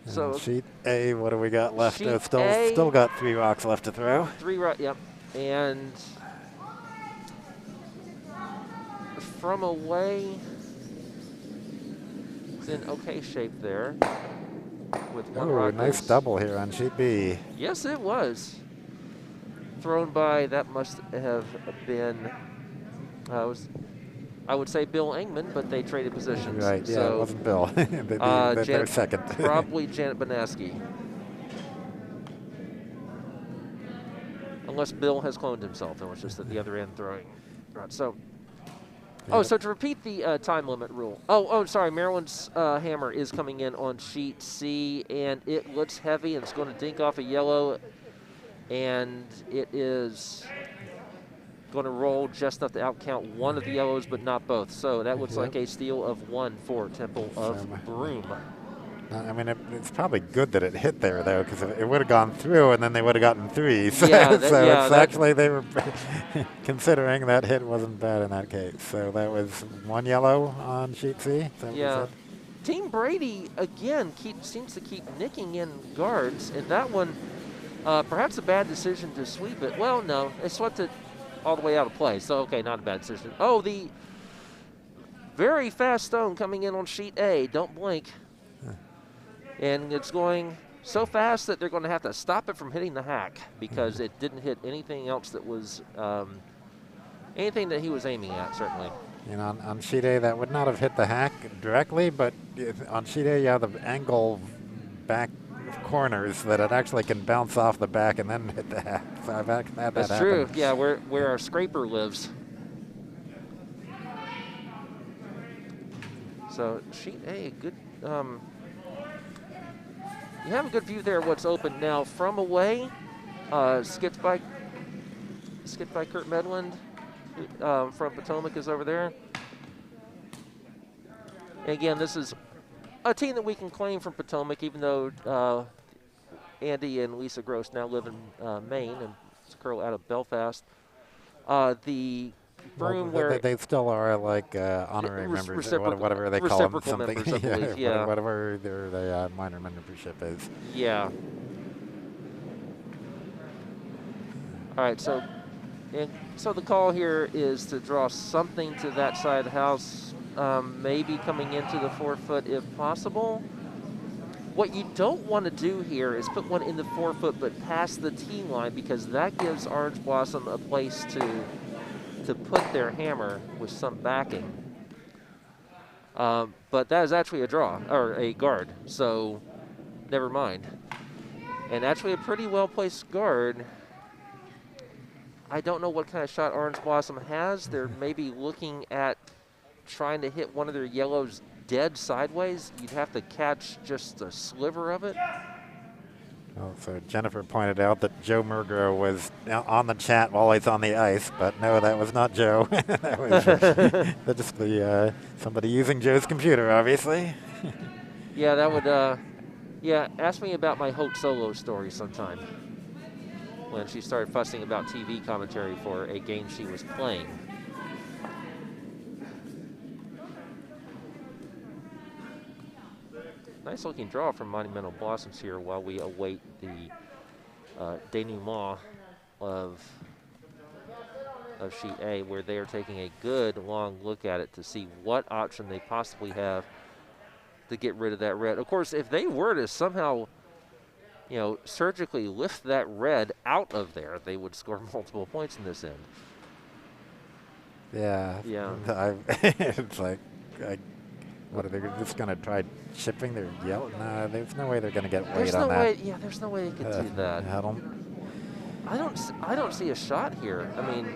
So sheet A, what do we got left? Sheet Still got 3 rocks left to throw. 3 rocks, yep. And from away, it's in okay shape there. With 1 rock. Nice double here on sheet B. Yes, it was. Thrown by, that must have been, I would say Bill Engman, but they traded positions. Right, yeah, so, it wasn't Bill. They're second. Probably Janet Banaski. Unless Bill has cloned himself and was just at the other end throwing. Right, so, so to repeat the time limit rule. Sorry, Marilyn's hammer is coming in on sheet C, and it looks heavy, and it's going to dink off a yellow, and it is going to roll just enough to outcount one of the yellows, but not both. So that looks like a steal of 1 for Temple of Broom. I mean, it's probably good that it hit there, though, because it would have gone through, and then they would have gotten 3. So, actually, they were considering that hit wasn't bad in that case. So that was 1 yellow on sheet C. Yeah. Team Brady, again, seems to keep nicking in guards, and that one, perhaps a bad decision to sweep it. Well, no, they swept it all the way out of play, so okay, not a bad decision. Oh, the very fast stone coming in on sheet A. Don't blink. And it's going so fast that they're going to have to stop it from hitting the hack because it didn't hit anything else that was anything that he was aiming at, certainly. You know, on sheet A, that would not have hit the hack directly, but on sheet A, you have the angle back corners that it actually can bounce off the back and then hit the hack. So I've had that happen. That's true. Yeah, where our scraper lives. So sheet A, good. You have a good view there of what's open now. From away, skipped by Kurt Medland from Potomac is over there. And again, this is a team that we can claim from Potomac, even though Andy and Lisa Gross now live in Maine and curl out of Belfast. The Broom, where they still are like honorary members, or whatever they call them, something. Members, I believe, yeah. Whatever their minor membership is. Yeah. All right, so the call here is to draw something to that side of the house, maybe coming into the 4-foot if possible. What you don't want to do here is put one in the 4-foot but past the tee line, because that gives Orange Blossom a place to put their hammer with some backing. But that is actually a draw, or a guard, so never mind. And actually a pretty well-placed guard. I don't know what kind of shot Orange Blossom has. They're maybe looking at trying to hit one of their yellows dead sideways. You'd have to catch just a sliver of it. Oh, so Jennifer pointed out that Joe Murgo was on the chat while he's on the ice, but no, that was not Joe. That was just somebody using Joe's computer, obviously. Yeah, that would, ask me about my Hope Solo story sometime, when she started fussing about TV commentary for a game she was playing. Nice looking draw from Monumental Blossoms here while we await the denouement of sheet A, where they are taking a good long look at it to see what option they possibly have to get rid of that red. Of course, if they were to somehow, surgically lift that red out of there, they would score multiple points in this end. Yeah. Yeah. It's like, what are they just going to try chipping their yellow? No, there's no way they're going to get weight on that. Yeah, there's no way they could do that. I don't see a shot here. I mean,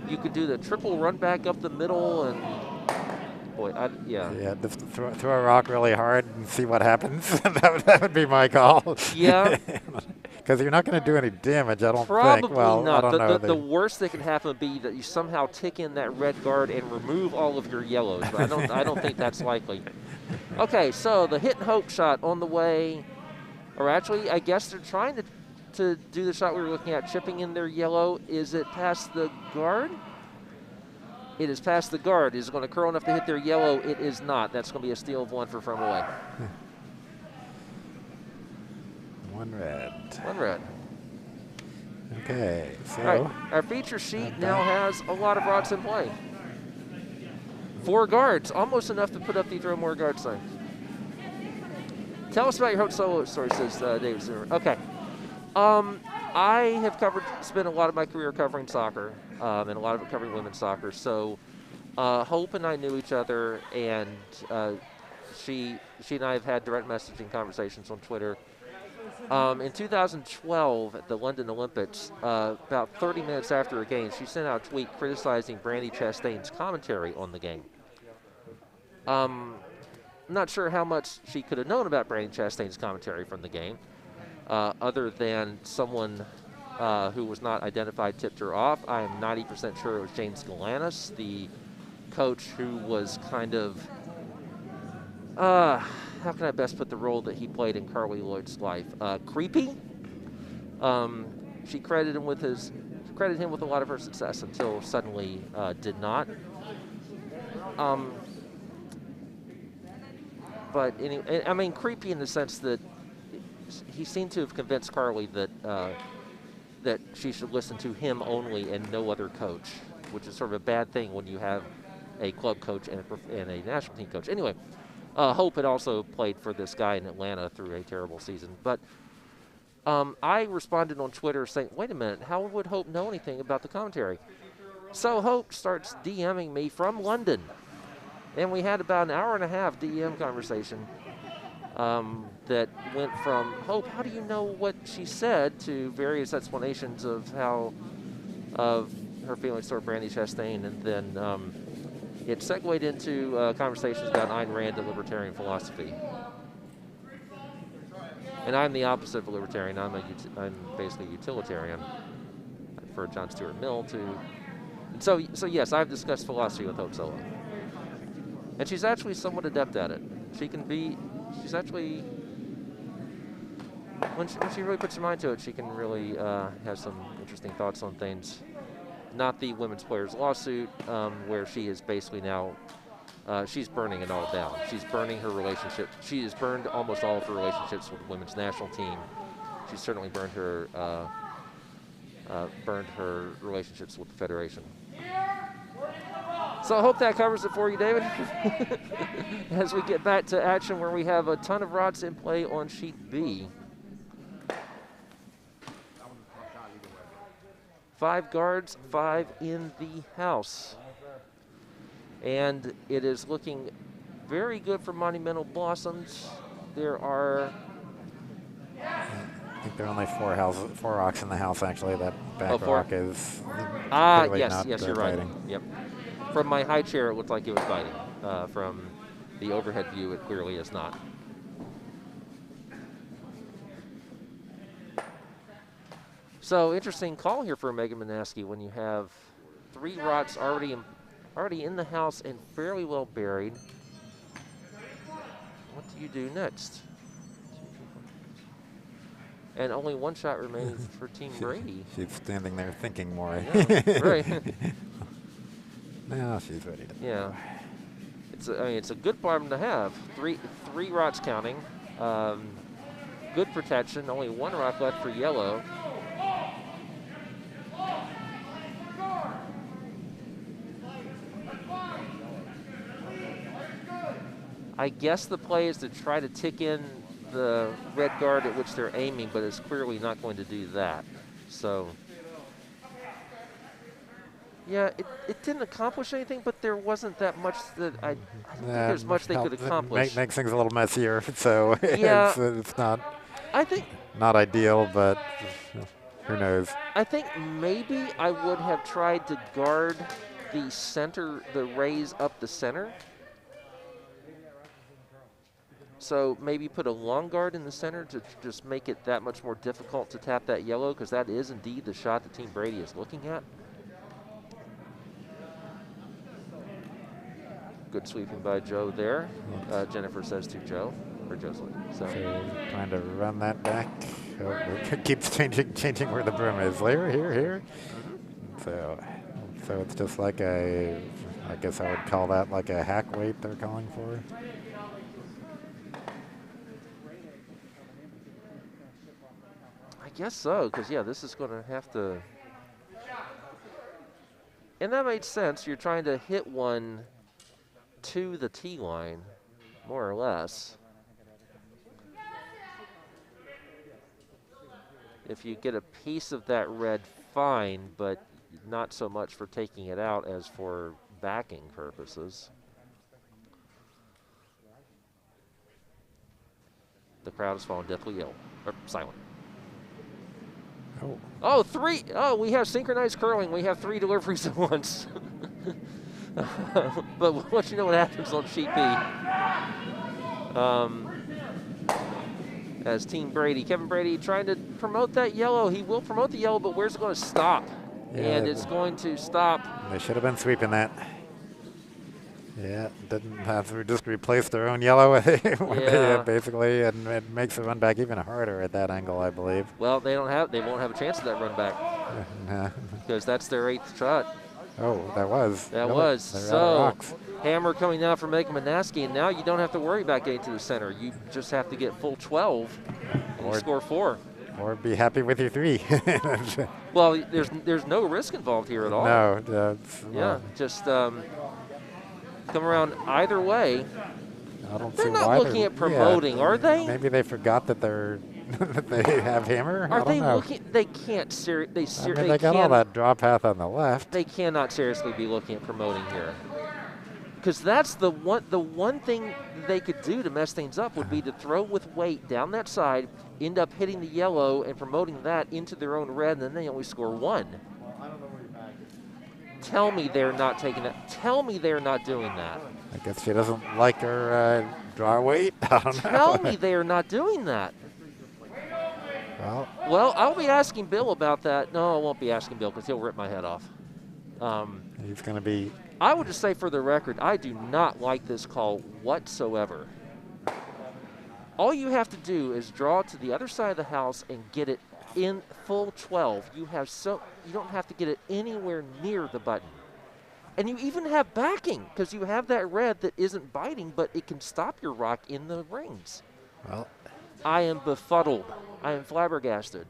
you could do the triple run back up the middle, and boy, Yeah, just throw a rock really hard and see what happens. that would be my call. Yeah. Because you're not going to do any damage, I don't Probably think. Well, not. I don't know. The worst that could happen would be that you somehow tick in that red guard and remove all of your yellows. But I don't think that's likely. Okay, so the hit and hope shot on the way, or actually, I guess they're trying to do the shot we were looking at, chipping in their yellow. Is it past the guard? It is past the guard. Is it going to curl enough to hit their yellow? It is not. That's going to be a steal of 1 for from away. One red. One red. Okay, so. All right, our feature sheet now has a lot of rods in play. 4 guards, almost enough to put up the throw more guard sign. Tell us about your Hope Solo story, says David Zimmer. Okay. I have spent a lot of my career covering soccer, and a lot of it covering women's soccer. So Hope and I knew each other, and she and I have had direct messaging conversations on Twitter. In 2012 at the London Olympics, about 30 minutes after a game, she sent out a tweet criticizing Brady Chastain's commentary on the game. I'm not sure how much she could have known about Brady Chastain's commentary from the game, other than someone who was not identified tipped her off. I am 90% sure it was James Galanis, the coach who was kind of, how can I best put the role that he played in Carly Lloyd's life? Creepy. She credited him with a lot of her success until suddenly did not. But anyway, I mean, creepy in the sense that he seemed to have convinced Carly that that she should listen to him only and no other coach, which is sort of a bad thing when you have a club coach and a national team coach. Anyway, Hope had also played for this guy in Atlanta through a terrible season. But I responded on Twitter saying, wait a minute, how would Hope know anything about the commentary? So Hope starts DMing me from London. And we had about an hour and a half DM conversation that went from, Hope, how do you know what she said, to various explanations of her feelings toward Brady Chastain. And then it segued into conversations about Ayn Rand and libertarian philosophy. And I'm the opposite of a libertarian. I'm basically a utilitarian. I prefer John Stuart Mill to. And so yes, I've discussed philosophy with Hope Solo. And she's actually somewhat adept at it. She's actually, when she really puts her mind to it, she can really have some interesting thoughts on things. Not the women's players lawsuit, where she is basically now, she's burning it all down. She's burning her relationship. She has burned almost all of her relationships with the women's national team. She's certainly burned her relationships with the Federation. So I hope that covers it for you, David. As we get back to action where we have a ton of rods in play on sheet B. 5 guards, 5 in the house. And it is looking very good for Monumental Blossoms. There are... I think there are only 4 rocks in the house, actually. That back rock is yes, you're right. biting. Yep. From my high chair, it looked like it was biting. From the overhead view, it clearly is not. So interesting call here for Megan Banaski when you have 3 rots already in the house and fairly well buried. What do you do next? And only 1 shot remaining for Team Brady. She's standing there thinking more. Yeah, right. Now she's ready to. Yeah. It's a good problem to have. Three rots counting. Good protection. Only 1 rock left for yellow. I guess the play is to try to tick in the red guard at which they're aiming, but it's clearly not going to do that. So, yeah, it didn't accomplish anything, but there wasn't that much that I don't think there's much they could accomplish. Makes things a little messier, so yeah, it's not. I think not ideal, but who knows? I think maybe I would have tried to guard the center, the rays up the center. So maybe put a long guard in the center to just make it that much more difficult to tap that yellow, because that is indeed the shot that Team Brady is looking at. Good sweeping by Joe there. Jennifer says to Joe, or Jocelyn. So trying to run that back. Oh, it keeps changing where the broom is. Here. So it's just like I guess I would call that like a hack weight they're calling for. guess so, because, yeah, this is going to have to. And that made sense. You're trying to hit one to the tee line, more or less. If you get a piece of that red, fine, but not so much for taking it out as for backing purposes. The crowd is falling deathly ill, or silent. Oh. Oh, 3. Oh, we have synchronized curling. We have 3 deliveries at once. But we'll let you know what happens on sheet B. As Team Brady, Kevin Brady trying to promote that yellow. He will promote the yellow, but where's it going to stop? Yeah, and it's going to stop. They should have been sweeping that. Yeah, didn't have to just replace their own yellow basically, and it makes the run back even harder at that angle, I believe. Well, they won't have a chance of that run back because that's their 8th shot. Oh, that was. That was. So, hammer coming down from Banaski, and now you don't have to worry about getting to the center. You just have to get full 12 and you score 4. Or be happy with your 3. Well, there's no risk involved here at all. No. Yeah, just come around either way. I don't they're see not why looking at promoting, are they? Maybe they forgot that they're that they have hammer. Are they know. looking? They can't They got all that draw path on the left. They cannot seriously be looking at promoting here, because that's the one thing they could do to mess things up would be to throw with weight down that side, end up hitting the yellow and promoting that into their own red, and then they only score 1. Tell me they're not taking that. Tell me they're not doing that. I guess she doesn't like her draw weight. I don't know. Tell me they are not doing that. Well, I'll be asking Bill about that. No, I won't be asking Bill because he'll rip my head off. He's going to be. I would just say for the record, I do not like this call whatsoever. All you have to do is draw to the other side of the house and get it in full 12. You don't have to get it anywhere near the button. And you even have backing because you have that red that isn't biting, but it can stop your rock in the rings. Well, I am befuddled. I am flabbergasted.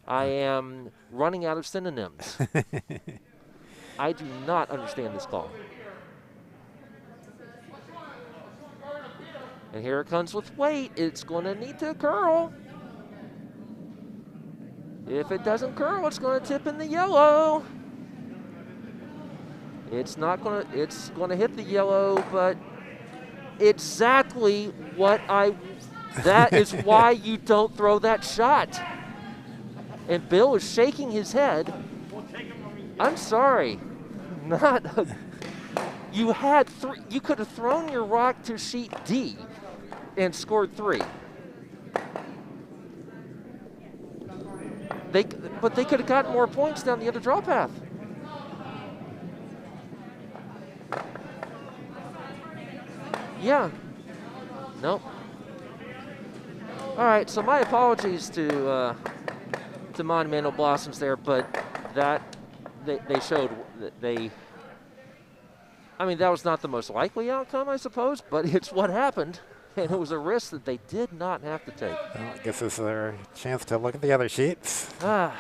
I am running out of synonyms. I do not understand this call. And here it comes with weight. It's going to need to curl. If it doesn't curl, it's going to tip in the yellow. It's not going to. It's going to hit the yellow, but exactly what I. That is why you don't throw that shot. And Bill is shaking his head. I'm sorry, not. You had 3. You could have thrown your rock to sheet D, and scored 3. But they could have gotten more points down the other draw path. Yeah. Nope. All right, so my apologies to Monumental Blossoms there, but that they showed that they. I mean, that was not the most likely outcome, I suppose, but it's what happened, and it was a risk that they did not have to take. Well, I guess this is their chance to look at the other sheets. I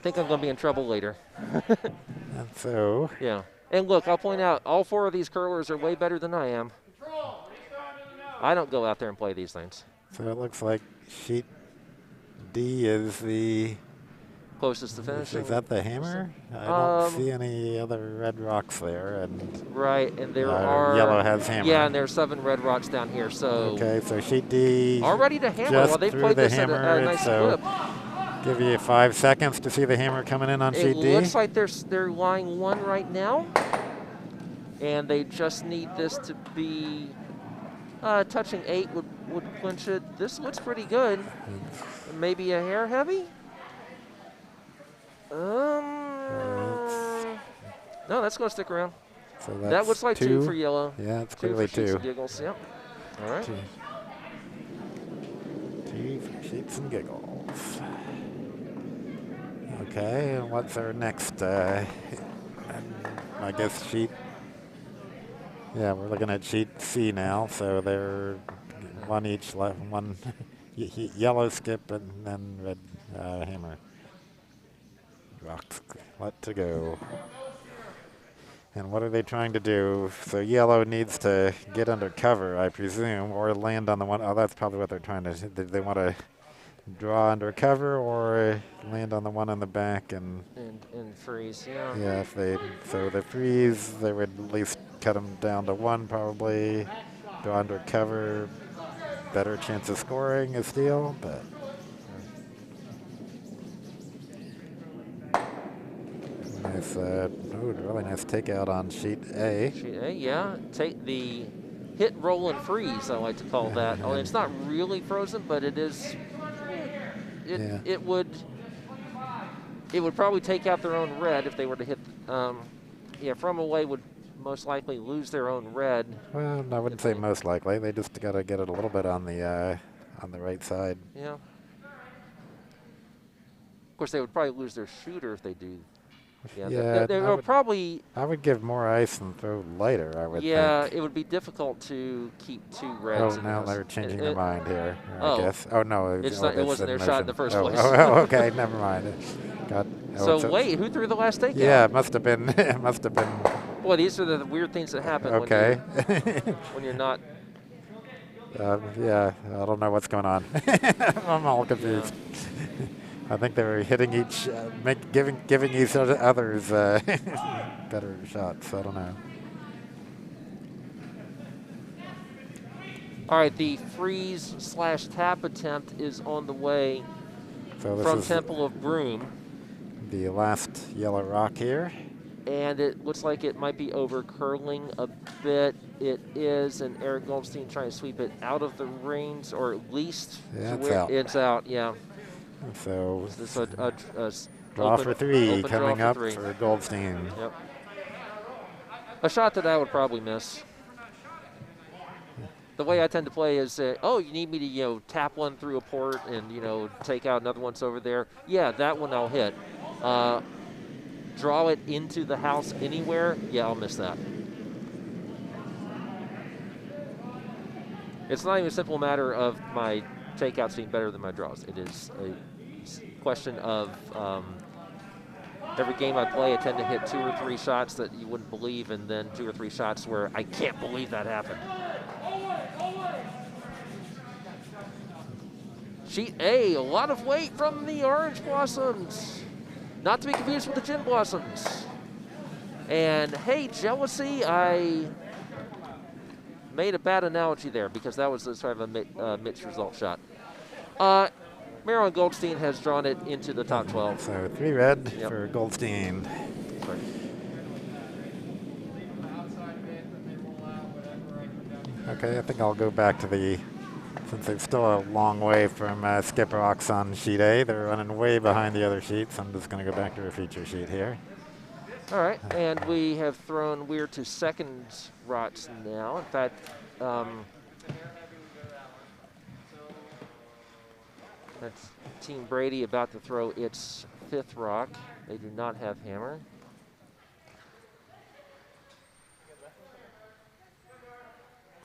think I'm going to be in trouble later. And so. Yeah. And look, I'll point out, all 4 of these curlers are way better than I am. I don't go out there and play these things. So it looks like sheet D is the closest to finishing. Is that the hammer? I don't see any other red rocks there. And right, and there are yellow has hammer. Yeah, and there's 7 red rocks down here. So okay, so sheet D all ready to hammer. Well, they played this at a nice clip. Give you 5 seconds to see the hammer coming in on sheet D. It looks like they're lying 1 right now, and they just need this to be touching 8 would clinch it. This looks pretty good. Maybe a hair heavy. No, that's going to stick around. So that looks like 2 for yellow. Yeah, it's clearly 2. 2 for sheets and giggles. Yep. All right. 2 for sheets and giggles. Okay, and what's our next? I guess sheet. Yeah, we're looking at sheet C now. So they're 1 each left, 1 yellow skip and then red hammer. Rocks let to go. And what are they trying to do? So yellow needs to get under cover, I presume, or land on the one. Oh, that's probably what they're trying to do. They want to draw under cover or land on the one in the back and freeze, yeah. Yeah, if they so the freeze, they would at least cut them down to one probably. Draw under cover, better chance of scoring a steal, but. Nice, really nice takeout on sheet A. Sheet A, yeah. Take the hit, roll, and freeze, I like to call that. Oh, it's not really frozen, but it is. It would probably take out their own red if they were to hit. From away would most likely lose their own red. Well, I wouldn't say most likely. They just got to get it a little bit on the right side. Yeah. Of course, they would probably lose their shooter if they do. Yeah, they would probably. I would give more ice and throw lighter, I would think. Yeah, it would be difficult to keep two reds. Oh, now they're changing their mind here, I guess. Oh, no. It wasn't their shot in the first place. Okay, never mind. Wait, who threw the last takeout? Yeah, it must have been. Boy, these are the weird things that happen when you're not. Yeah, I don't know what's going on. I'm all confused. Yeah. I think they were hitting each, giving each others better shots. I don't know. All right, the freeze/tap attempt is on the way from Temple of Broom. The last yellow rock here. And it looks like it might be over curling a bit. It is, and Eric Goldstein trying to sweep it out of the range, or at least it's out. Yeah. So this is a draw for three coming up for Goldstein. Yep. A shot that I would probably miss. The way I tend to play is, you need me to tap one through a port and take out another one's over there. Yeah, that one I'll hit. Draw it into the house anywhere. Yeah, I'll miss that. It's not even a simple matter of my takeouts being better than my draws. It is a question of every game I play, I tend to hit 2 or 3 shots that you wouldn't believe, and then 2 or 3 shots where I can't believe that happened. Sheet A, a lot of weight from the orange blossoms. Not to be confused with the gin blossoms. And hey, jealousy, I made a bad analogy there because that was sort of a mixed result shot. Marilyn Goldstein has drawn it into the top 12. So 3 red for Goldstein. Sorry. Okay, I think I'll go back to since they're still a long way from skip rocks on sheet A. They're running way behind the other sheets. I'm just going to go back to a feature sheet here. All right, and we have thrown Weir to second rots now. In fact, that's Team Brady about to throw its 5th rock. They do not have hammer.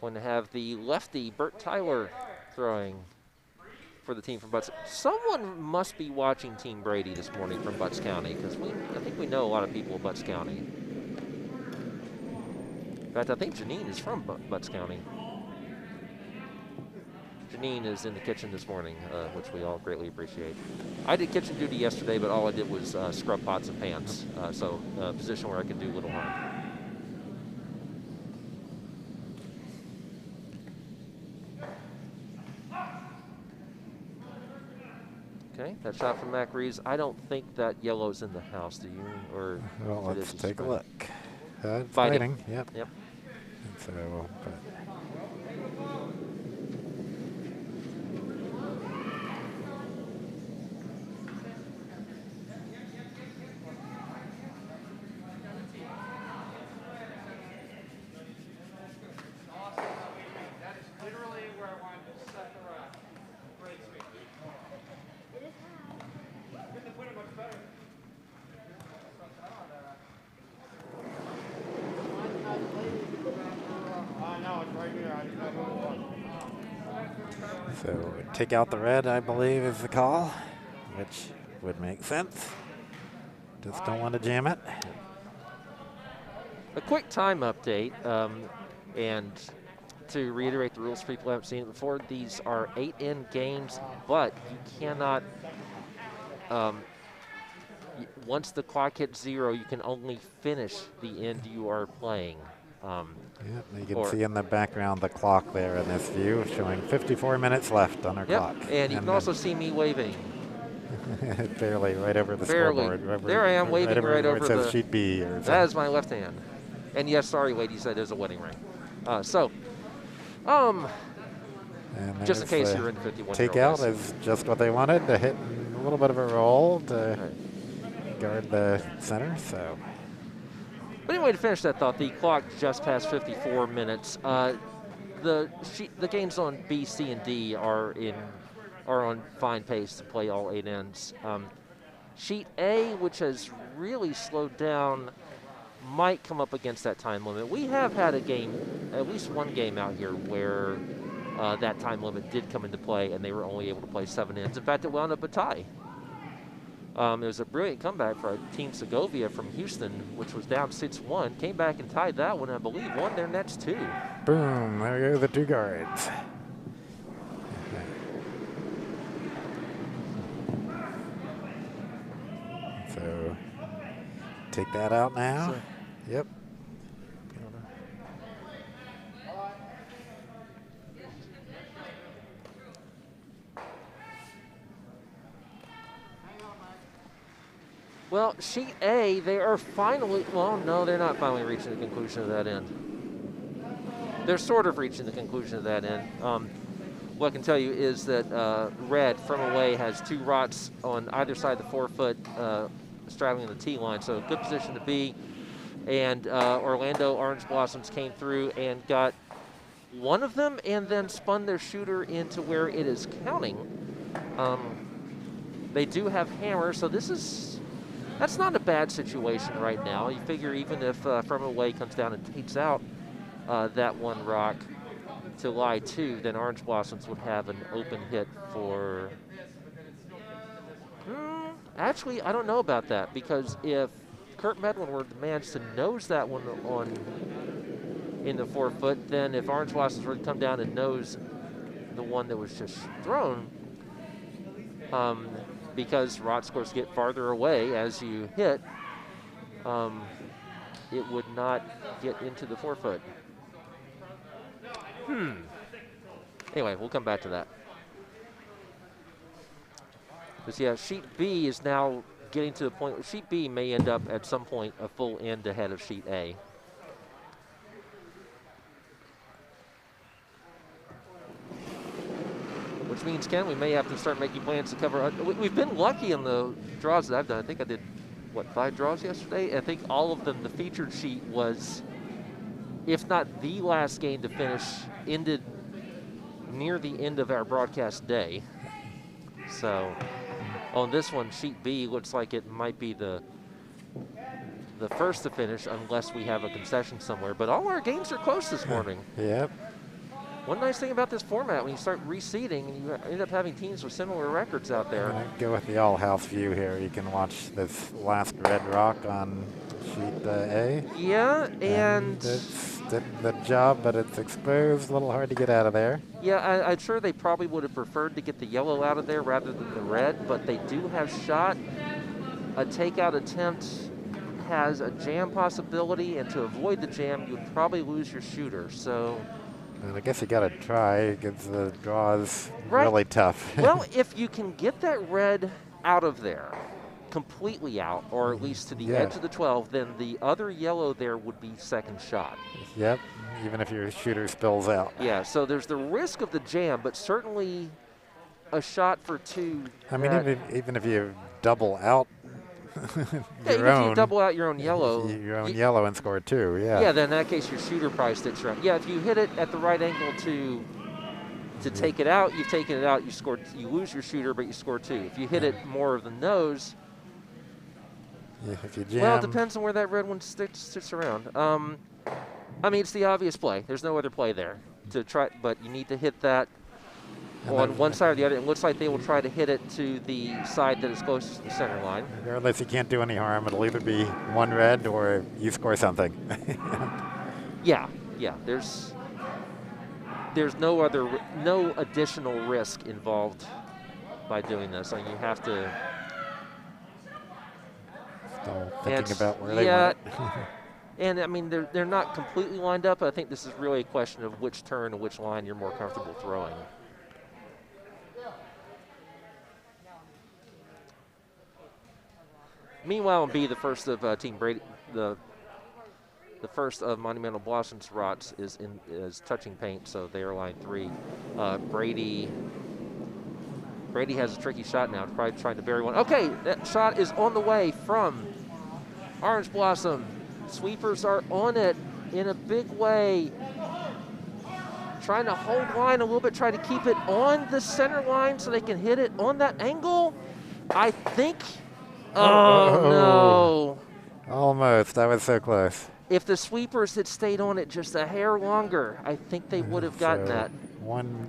Going to have the lefty, Bert Tyler, throwing for the team from Butts. Someone must be watching Team Brady this morning from Butts County, because I think we know a lot of people in Butts County. In fact, I think Janine is from Butts County. Janine is in the kitchen this morning, which we all greatly appreciate. I did kitchen duty yesterday, but all I did was scrub pots and pans, so a position where I could do little harm. Okay, that shot from Mac Reaves. I don't think that yellow's in the house, do you? Or well, let's take a look. Fighting. Yep. Yep. So, So take out the red, I believe, is the call, which would make sense. Just don't want to jam it. A quick time update, and to reiterate the rules for people who haven't seen it before, these are 8-end games, but you cannot, once the clock hits 0, you can only finish the end you are playing. You can see in the background the clock there in this view, showing 54 minutes left on our clock. And you can also see me waving. Barely, right over the scoreboard. There I am waving right over it says sheet B. Or that is my left hand. And yes, sorry, ladies, that is a wedding ring. Just in case you're in 51. Take out is just what they wanted, to hit a little bit of a roll to guard the center. So. But anyway, to finish that thought, the clock just passed 54 minutes. The games on B, C, and D are on fine pace to play all 8 ends. Sheet A, which has really slowed down, might come up against that time limit. We have had a game, at least one game out here, where that time limit did come into play, and they were only able to play 7 ends. In fact, it wound up a tie. It was a brilliant comeback for Team Segovia from Houston, which was down 6-1. Came back and tied that one, I believe, won their next 2. Boom, there go the 2 guards. So, take that out now. Yep. Well, sheet A, they are finally, well, no, they're not finally reaching the conclusion of that end. They're sort of reaching the conclusion of that end. What I can tell you is that red from away has 2 rots on either side of the 4-foot straddling the tee line, so good position to be. And Orlando Orange Blossoms came through and got one of them and then spun their shooter into where it is counting. They do have hammer, so that's not a bad situation right now. You figure even if from away comes down and takes out that 1 rock to lie 2, then Orange Blossoms would have an open hit for... Actually, I don't know about that, because if Kurt Medlin were to manage to nose that one in the 4-foot, then if Orange Blossoms were to come down and nose the one that was just thrown, because rot scores get farther away as you hit, it would not get into the 4-foot. Anyway, we'll come back to that. Because, yeah, sheet B is now getting to the point where sheet B may end up at some point a full end ahead of sheet A. Which means, Ken, we may have to start making plans to cover. We've been lucky in the draws that I've done. I think I did, 5 draws yesterday? I think all of them, the featured sheet was, if not the last game to finish, ended near the end of our broadcast day. So on this one, sheet B looks like it might be the first to finish unless we have a concession somewhere. But all our games are close this morning. Yep. One nice thing about this format, when you start reseeding, and you end up having teams with similar records out there. Go with the all-house view here. You can watch this last red rock on sheet A. Yeah, and it's did the job, but it's exposed. A little hard to get out of there. Yeah, I'm sure they probably would have preferred to get the yellow out of there rather than the red, but they do have shot. A takeout attempt has a jam possibility, and to avoid the jam, you would probably lose your shooter. So. And I guess you got to try because the draws really tough. Well, if you can get that red out of there, completely out, or at least to the edge of the 12, then the other yellow there would be second shot. Yep, even if your shooter spills out. Yeah, so there's the risk of the jam, but certainly a shot for 2. I mean, even if you double out even if you double out your own yellow. Your own yellow and score 2, yeah. Yeah, then in that case, your shooter probably sticks around. Yeah, if you hit it at the right angle to take it out, you've taken it out, you lose your shooter, but you score 2. If you hit it more of the nose, if you jam. Well, it depends on where that red one sticks around. I mean, it's the obvious play. There's no other play there to try, but you need to hit that on one side or the other. It looks like they will try to hit it to the side that is closest to the center line. Regardless, you can't do any harm. It'll either be one red or you score something. Yeah. There's no additional risk involved by doing this. I mean, you have to. Still thinking about where they want it. And I mean, they're not completely lined up. I think this is really a question of which turn and which line you're more comfortable throwing. Meanwhile, on B, the first of Team Brady, the first of Monumental Blossom's rots is touching paint, so they are line 3. Brady has a tricky shot now, probably trying to bury one. Okay, that shot is on the way from Orange Blossom. Sweepers are on it in a big way. Trying to hold line a little bit, try to keep it on the center line so they can hit it on that angle. I think. Oh, no. Almost. That was so close. If the sweepers had stayed on it just a hair longer, I think they would have gotten that.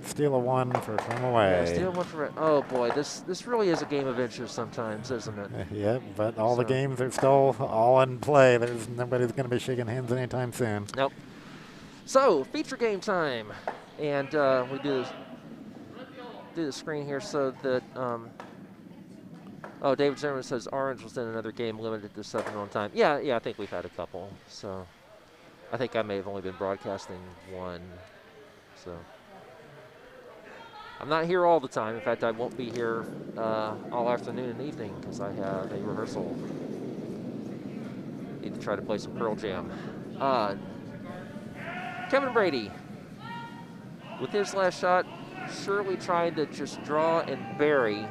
Steal a one from away. Yeah, steal one from. Oh boy, this really is a game of inches sometimes, isn't it? Yep, but all the games are still all in play. There's nobody's going to be shaking hands anytime soon. Nope. So feature game time, and we do the screen here so that. Oh, David Zimmerman says Orange was in another game limited to 7 on time. Yeah, I think we've had a couple. So I think I may have only been broadcasting one. So I'm not here all the time. In fact, I won't be here all afternoon and evening because I have a rehearsal. Need to try to play some Pearl Jam. Kevin Brady, with his last shot, surely trying to just draw and bury.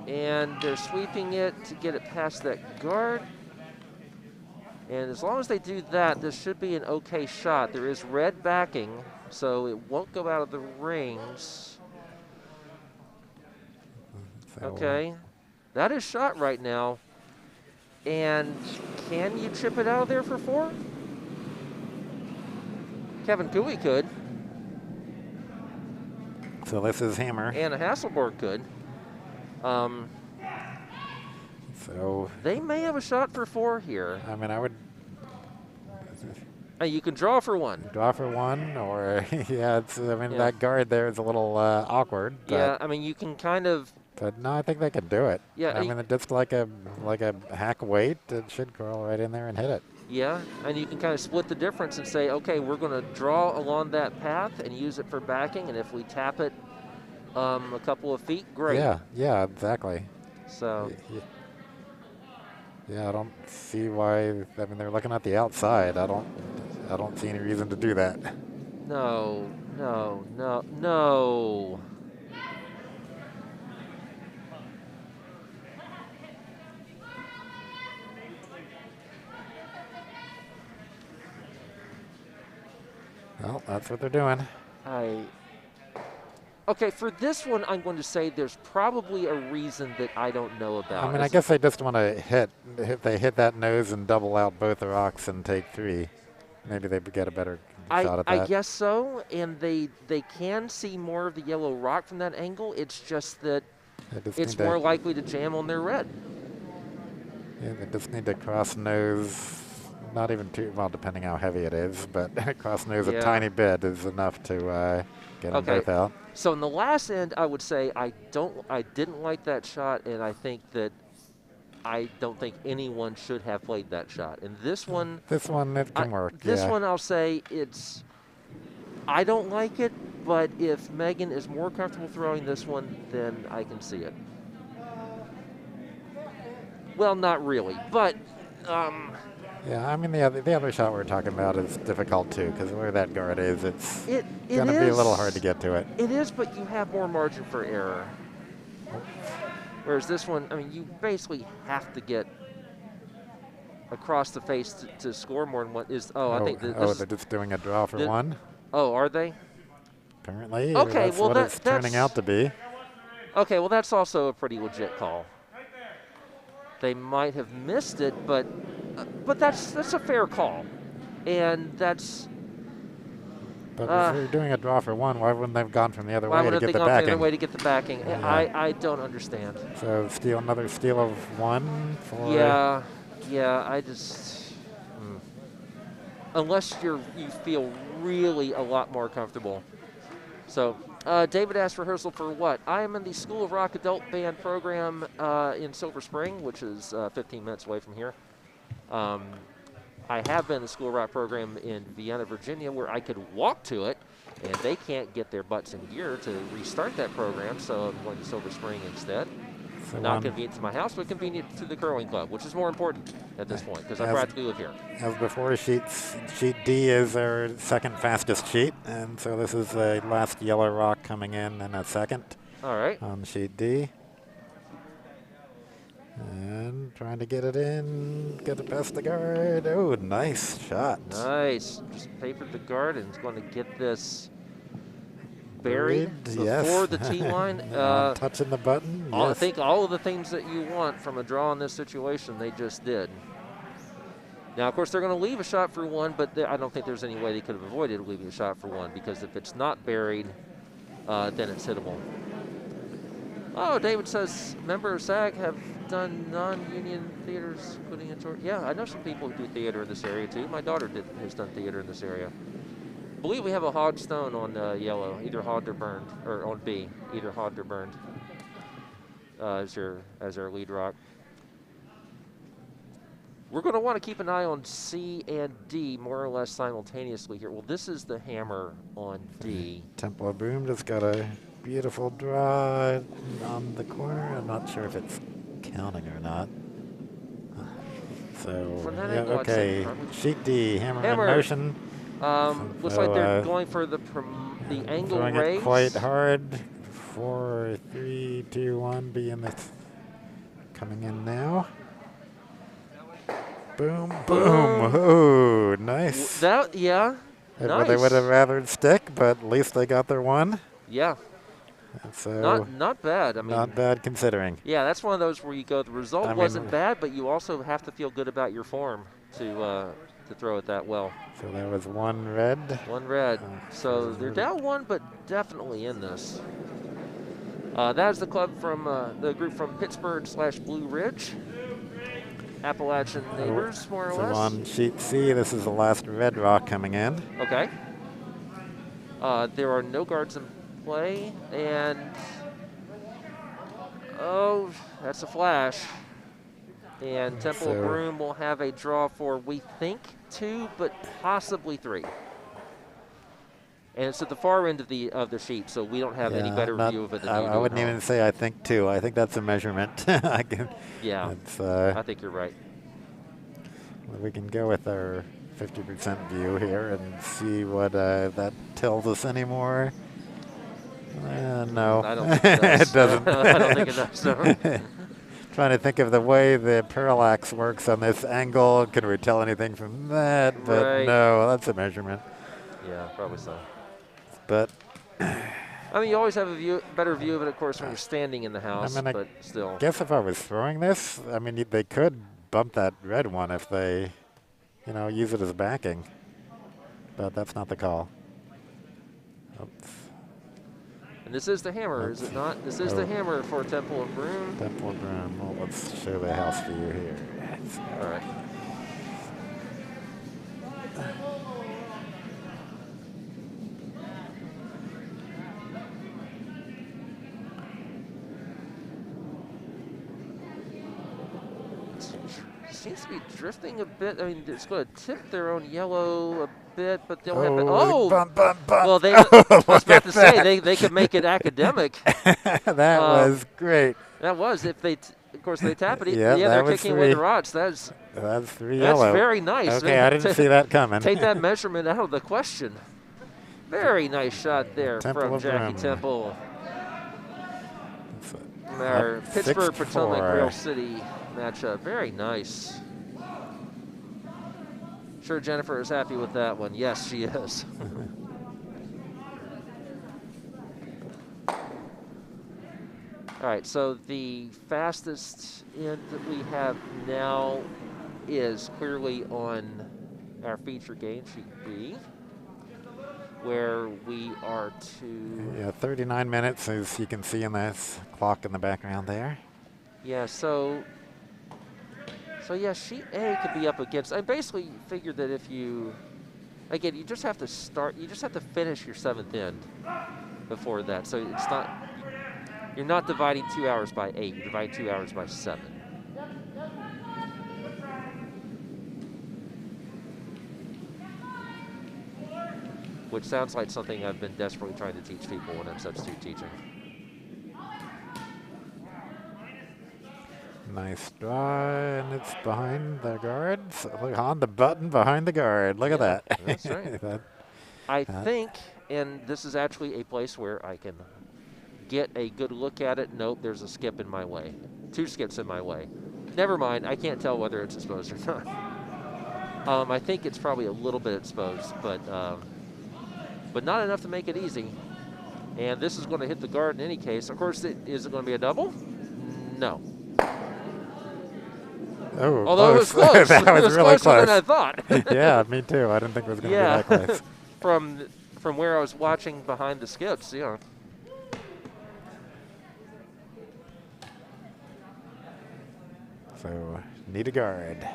And they're sweeping it to get it past that guard. And as long as they do that, this should be an okay shot. There is red backing, so it won't go out of the rings. Okay. That is shot right now. And can you chip it out of there for 4? Kevin Cooley could. So this is hammer. And a Hasselborg could. So they may have a shot for 4 here. I mean, I would. You can draw for 1. Draw for 1, or yeah, that guard there is a little awkward. Yeah, I mean, you can kind of. But no, I think they could do it. Yeah, I mean, just like a hack weight, it should crawl right in there and hit it. Yeah, and you can kind of split the difference and say, okay, we're going to draw along that path and use it for backing, and if we tap it a couple of feet, great. Yeah, exactly. So. Yeah, I don't see why. I mean, they're looking at the outside. I don't see any reason to do that. No. Well, that's what they're doing. Okay, for this one, I'm going to say there's probably a reason that I don't know about. I mean, I guess they just want to hit. If they hit that nose and double out both the rocks and take 3, maybe they get a better shot at that. I guess so, and they can see more of the yellow rock from that angle. It's just that it's more likely to jam on their red. Yeah, they just need to cross nose. Not even too well, depending how heavy it is, but cross nose a tiny bit is enough to get them both out. So in the last end, I would say I didn't like that shot, and I don't think anyone should have played that shot. And this one, it can work. This one, I'll say I don't like it, but if Megan is more comfortable throwing this one, then I can see it. Well, not really, but. Yeah, I mean, the other shot we're talking about is difficult, too, because where that guard is, it's going to be a little hard to get to it. It is, but you have more margin for error. Whereas this one, I mean, you basically have to get across the face to score more than one. I think they're just doing a draw for 1? Oh, are they? Apparently. Okay, that's what it's turning out to be. Okay, well, that's also a pretty legit call. They might have missed it, but that's a fair call, and that's But if they're doing a draw for 1, why wouldn't they have gone from the other Why way to wouldn't get they the go the other backing? way to get the backing? Yeah. I don't understand. So another steal of 1 for... Yeah, I just... Unless you feel really a lot more comfortable. So, David asked rehearsal for what? I am in the School of Rock Adult Band program in Silver Spring, which is 15 minutes away from here. I have been in the School of Rock program in Vienna, Virginia, where I could walk to it, and they can't get their butts in gear to restart that program, so I'm going to Silver Spring instead. So Not convenient to my house, but convenient to the curling club, which is more important at this point, because I practically live here. As before, sheet D is our second fastest sheet, and so this is the last yellow rock coming in a second. All right. On sheet D. And trying to get it in, get it past the guard. Oh, nice shot. Nice. Just papered the guard and is going to get this buried yes. before the tee line. Touching the button. I Yes. think all of the things that you want from a draw in this situation, they just did. Now, of course, they're going to leave a shot for 1, but I don't think there's any way they could have avoided leaving a shot for 1, because if it's not buried, then it's hittable. Oh, David says, member of SAG have done non-union theaters, including in Georgia. Yeah, I know some people who do theater in this area, too. My daughter has done theater in this area. I believe we have a Hogged Stone on yellow, either hogged or burned, or on B, either hogged or burned as our lead rock. We're going to want to keep an eye on C and D more or less simultaneously here. Well, this is the hammer on D. Temple of Broom just got a beautiful draw on the corner. I'm not sure if it's counting or not. So, yeah, okay. Sheet D, hammer in motion. Looks like they're going for the angle throwing raise. It quite hard. 4, 3, 2, 1. Be in the coming in now. Boom, boom. Oh, nice. Yeah. Nice. They would have rather stick, but at least they got their 1. Yeah. So not bad. I mean, not bad considering. Yeah, that's one of those where you go, the result wasn't bad, but you also have to feel good about your form to throw it that well. So there was 1 red. 1 red. So they're down 1, but definitely in this. That is the club from the group from Pittsburgh/Blue Ridge. Appalachian neighbors, more or less. So on sheet C, this is the last red rock coming in. Okay. There are no guards in play, and oh, that's a flash. And Temple of Broom will have a draw for, we think, 2, but possibly 3. And it's at the far end of the sheet, so we don't have any better view of it than you do. I wouldn't even say I think 2. I think that's a measurement. I think you're right. Well, we can go with our 50% view here and see what that tells us anymore. No. I don't think it does. It doesn't. I don't think it does. No. Trying to think of the way the parallax works on this angle. Can we tell anything from that? But no, that's a measurement. Yeah, probably so. But I mean, you always have a better view of it, of course, when you're standing in the house. But still. I guess if I was throwing this, I mean, they could bump that red one if they, use it as backing. But that's not the call. Oops. And this is the hammer, is it not? This is the hammer for Temple of Broom. Temple of Broom. Well, let's show the house view here. All right. Seems to be drifting a bit. I mean, it's going to tip their own yellow a bit, but they'll have it. Oh! Bump. Well, I was about to say, they could make it academic. That was great. That was. If they, of course, they tap it. Yeah, they're kicking away the rods. That's 3 yellow. That's very nice. Okay, I didn't see that coming. Take that measurement out of the question. Very nice shot there from Jacki Temple. Our Pittsburgh Potomac Rail City matchup. Very nice. Sure Jennifer is happy with that one. Yes, she is. All right, so the fastest end that we have now is clearly on our feature game, sheet B. where we are to. Yeah, 39 minutes, as you can see in this clock in the background there. Yeah, so yeah, sheet A could be up against. I basically figured that if you, again, you just have to start. You just have to finish your 7th end before that. So it's not. You're not dividing 2 hours by 8. You're dividing 2 hours by 7. Which sounds like something I've been desperately trying to teach people when I'm substitute teaching. Nice draw, and it's behind the guard. So look on the button behind the guard. Look at that. That's right. I think, and this is actually a place where I can get a good look at it. Nope, there's a skip in my way. 2 skips in my way. Never mind, I can't tell whether it's exposed or not. I think it's probably a little bit exposed, but not enough to make it easy. And this is going to hit the guard in any case. Of course, is it going to be a double? No. Oh, although close. It was close. That was it was really closer close. than I thought. Yeah, me too. I didn't think it was going to be that close. From where I was watching behind the skips, yeah. So, need a guard.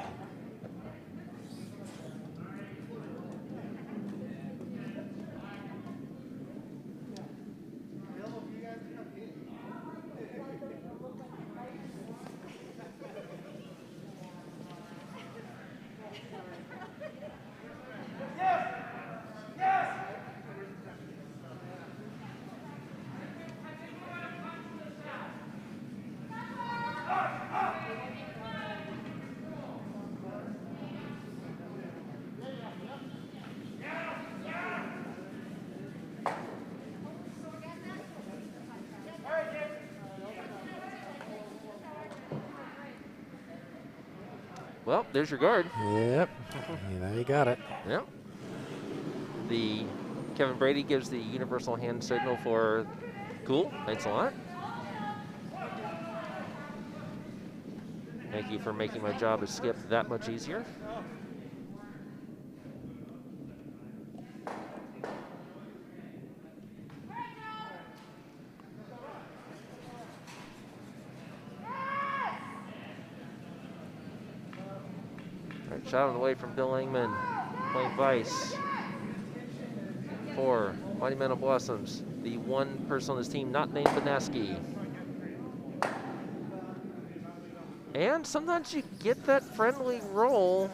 Well, there's your guard. Yep. You got it. Yep. The Kevin Brady gives the universal hand signal for cool. Thanks a lot. Thank you for making my job as skip that much easier. Shot on the way from Bill Engman, playing Vice for Monumental Blossoms. The one person on this team not named Banaski. And sometimes you get that friendly roll.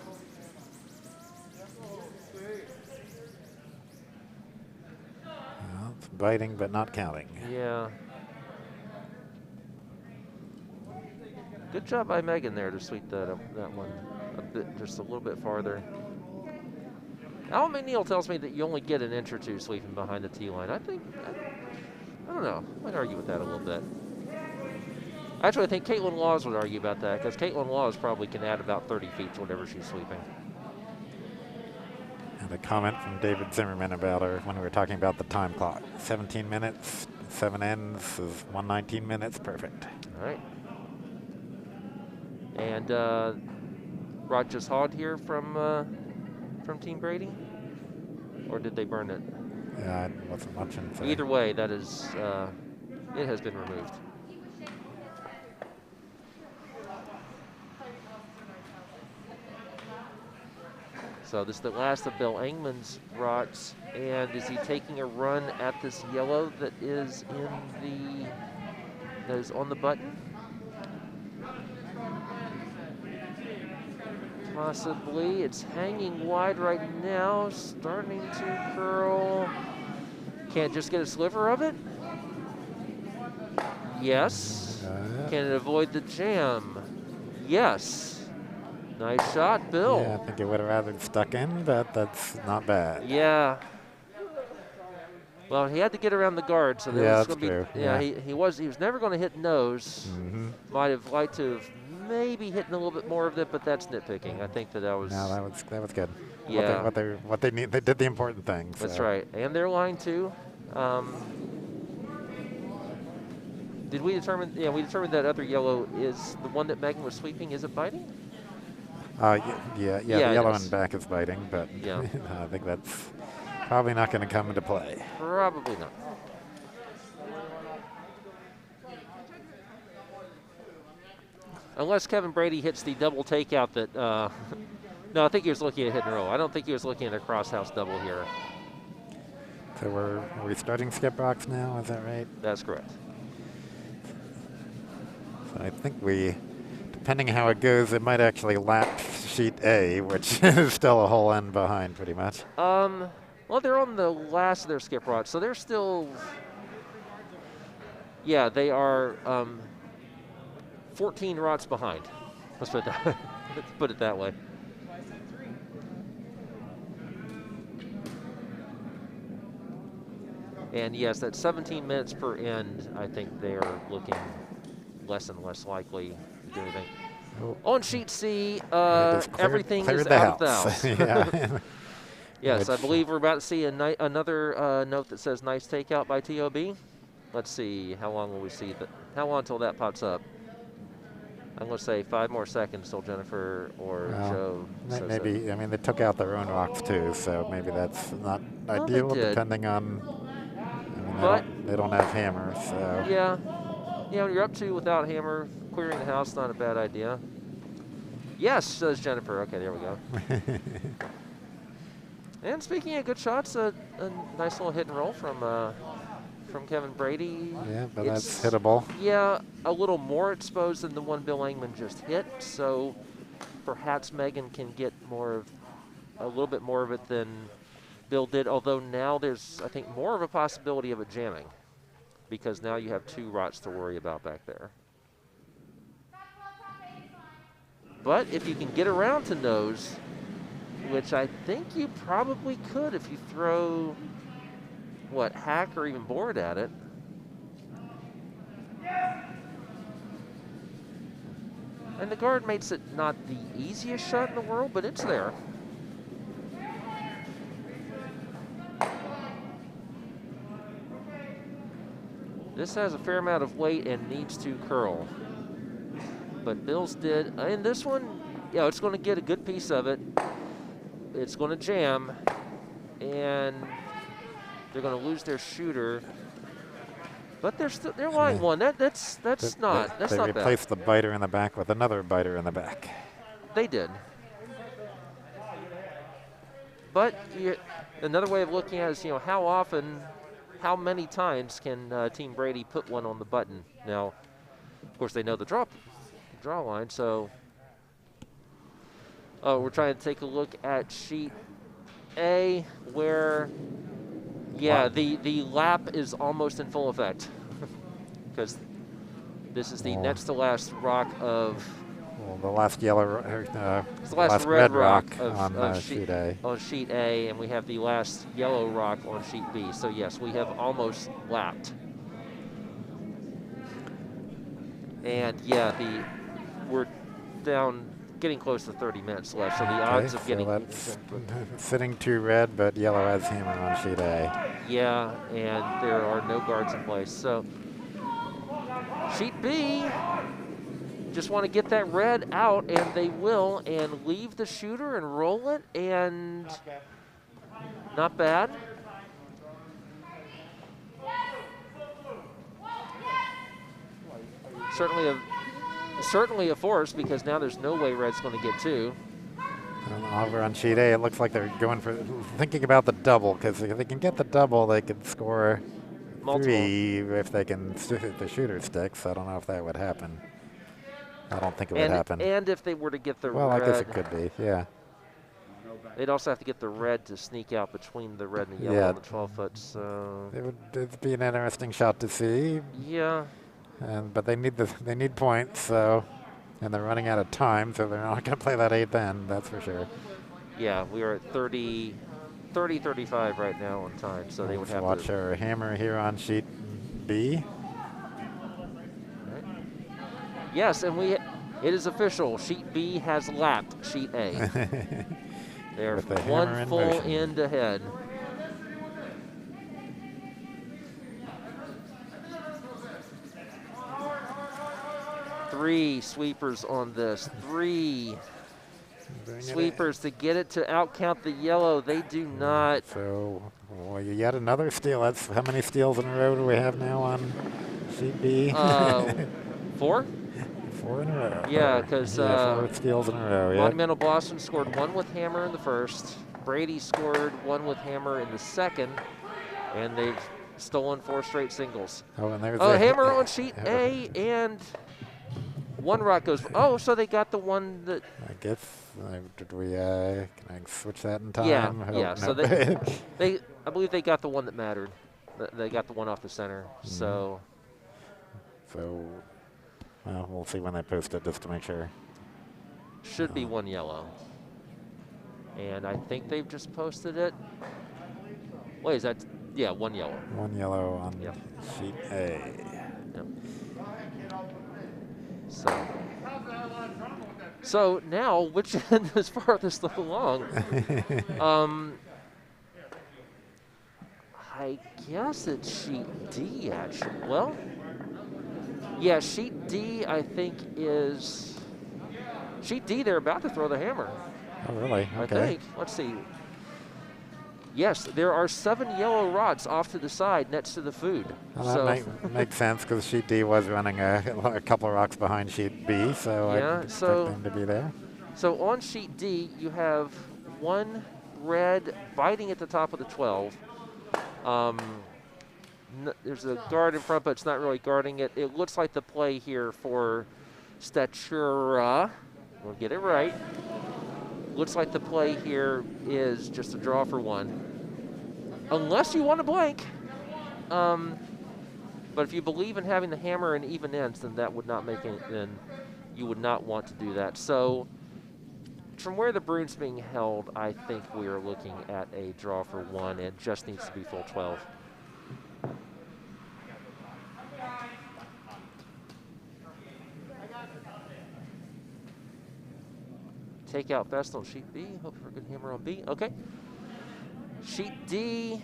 Well, it's biting but not counting. Yeah. Good job by Megan there to sweep that one a bit, just a little bit farther. Alan McNeil tells me that you only get an inch or 2 sweeping behind the tee line. I don't know. I might argue with that a little bit. Actually, I think Caitlin Laws would argue about that, because Caitlin Laws probably can add about 30 feet to whatever she's sweeping. And a comment from David Zimmerman about her when we were talking about the time clock. 17 minutes, 7 ends is 119 minutes, perfect. All right. And Rod just hauled here from Team Brady, or did they burn it? Yeah, I wasn't watching. So. Either way, that is, it has been removed. So this is the last of Bill Engman's rots, and is he taking a run at this yellow that is on the button? Possibly. It's hanging wide right now, starting to curl. Can't just get a sliver of it? Yes. Can it avoid the jam? Yes. Nice shot, Bill. Yeah, I think it would have rather stuck in, but that's not bad. Yeah. Well, he had to get around the guard, so yeah, was that's going to be. true. Yeah, he was never going to hit nose. Mm-hmm. Might have liked to have maybe hitting a little bit more of it, but that's nitpicking. I think that was. No, that was good. Yeah. What they need, they did the important things. That's right, and their line too. Did we determine? Yeah, we determined that other yellow is the one that Megan was sweeping. Is it biting? Yeah, the yellow and back is biting, but yeah. I think that's Probably not going to come into play. Probably not. Unless Kevin Brady hits the double takeout that, no, I think he was looking at hit and roll. I don't think he was looking at a crosshouse double here. So are we starting skip rocks now? Is that right? That's correct. So I think depending how it goes, it might actually lap sheet A, which is still a whole end behind pretty much. Well, they're on the last of their skip rocks, so they're still, yeah, they are 14 rods behind. Let's put it that way. And yes, that 17 minutes per end, I think they are looking less and less likely to do anything. Oh. On sheet C, everything cleared is the out house. of the house. Yeah. Yes, I believe we're about to see another note that says nice takeout by TOB. Let's see, how long will we see that? How long until that pops up? I'm going to say 5 more seconds till Jennifer or Joe says maybe, it. I mean, they took out their own rocks too, so maybe that's not ideal depending on, they don't have hammers, so. Yeah, when you're up 2 without hammer, clearing the house, not a bad idea. Yes, says Jennifer. Okay, there we go. And speaking of good shots, a nice little hit and roll from Kevin Brady. Yeah, but that's hittable. Yeah, a little more exposed than the one Bill Engman just hit, so perhaps Megan can get a little bit more of it than Bill did, although now there's, I think, more of a possibility of it jamming because now you have 2 rots to worry about back there. But if you can get around to nose, which I think you probably could if you throw, hack or even board at it. And the guard makes it not the easiest shot in the world, but it's there. This has a fair amount of weight and needs to curl. But Bill's did, and this one, it's going to get a good piece of it. It's going to jam, and they're going to lose their shooter. But they're line one. That's not bad. They replaced the biter in the back with another biter in the back. They did. But another way of looking at it is, how many times can Team Brady put one on the button? Now, of course, they know the draw line, so. We're trying to take a look at sheet A, where, the lap is almost in full effect because this is the next to last rock of. Well, the last yellow, the last red rock on sheet A. On sheet A, and we have the last yellow rock on sheet B. So yes, we have almost lapped. And we're down. Getting close to 30 minutes left, so the odds of getting. Sitting 2 red, but yellow has hammer on sheet A. Yeah, and there are no guards in place. So sheet B, just want to get that red out, and they will, and leave the shooter and roll it, and not bad. Certainly a force because now there's no way red's going to get 2. And over on sheet A, it looks like they're thinking about the double because if they can get the double, they could score multiple. 3 if they can hit the shooter sticks. I don't know if that would happen. I don't think it would happen. And if they were to get the red. Well, I guess it could be, yeah. They'd also have to get the red to sneak out between the red and the yellow on the 12-foot. So it'd be an interesting shot to see. Yeah. But they need points, so, and they're running out of time, so they're not going to play that 8th end, that's for sure. Yeah, we are at 30-35 right now on time, so they would have to watch our hammer here on sheet B. Right. Yes, and it is official. Sheet B has lapped sheet A. They're one full end ahead. Three sweepers on this. 3. Sweepers to get it to outcount the yellow. They do not. So, well, yet another steal. That's how many steals in a row do we have now on sheet B? 4? 4 in a row. Yeah, because 4 steals in a row. Yeah. Monumental Boston scored 1 with hammer in the first. Brady scored 1 with hammer in the second, and they've stolen 4 straight singles. Oh, and there's hammer on sheet A, and 1 rock goes. Oh, so they got the one that. I guess. Did we? Can I switch that in time? Yeah, Oh, yeah. no. So I believe they got the one that mattered. They got the one off the center. So. Well, we'll see when they post it just to make sure. Should be 1 yellow. And I think they've just posted it. Wait, is that? Yeah, 1 yellow. 1 yellow on sheet A. Yep. So now, which end is farthest along? I guess it's sheet D, actually. Well, yeah, sheet D, I think, is... Sheet D, they're about to throw the hammer. Oh, really? Okay. I think. Let's see. Yes, there are 7 yellow rods off to the side next to the food. Well, that makes sense because sheet D was running a couple of rocks behind sheet B, so I expect them to be there. So on sheet D, you have 1 red biting at the top of the 12. There's a guard in front, but it's not really guarding it. It looks like the play here for Statura. We'll get it right. Looks like the play here is just a draw for 1. Unless you want to blank. But if you believe in having the hammer and even ends, then that would not make it, then you would not want to do that. So from where the broom's being held, I think we are looking at a draw for 1 and just needs to be full 12. Take out best on sheet B. Hope for a good hammer on B. Okay. Sheet D.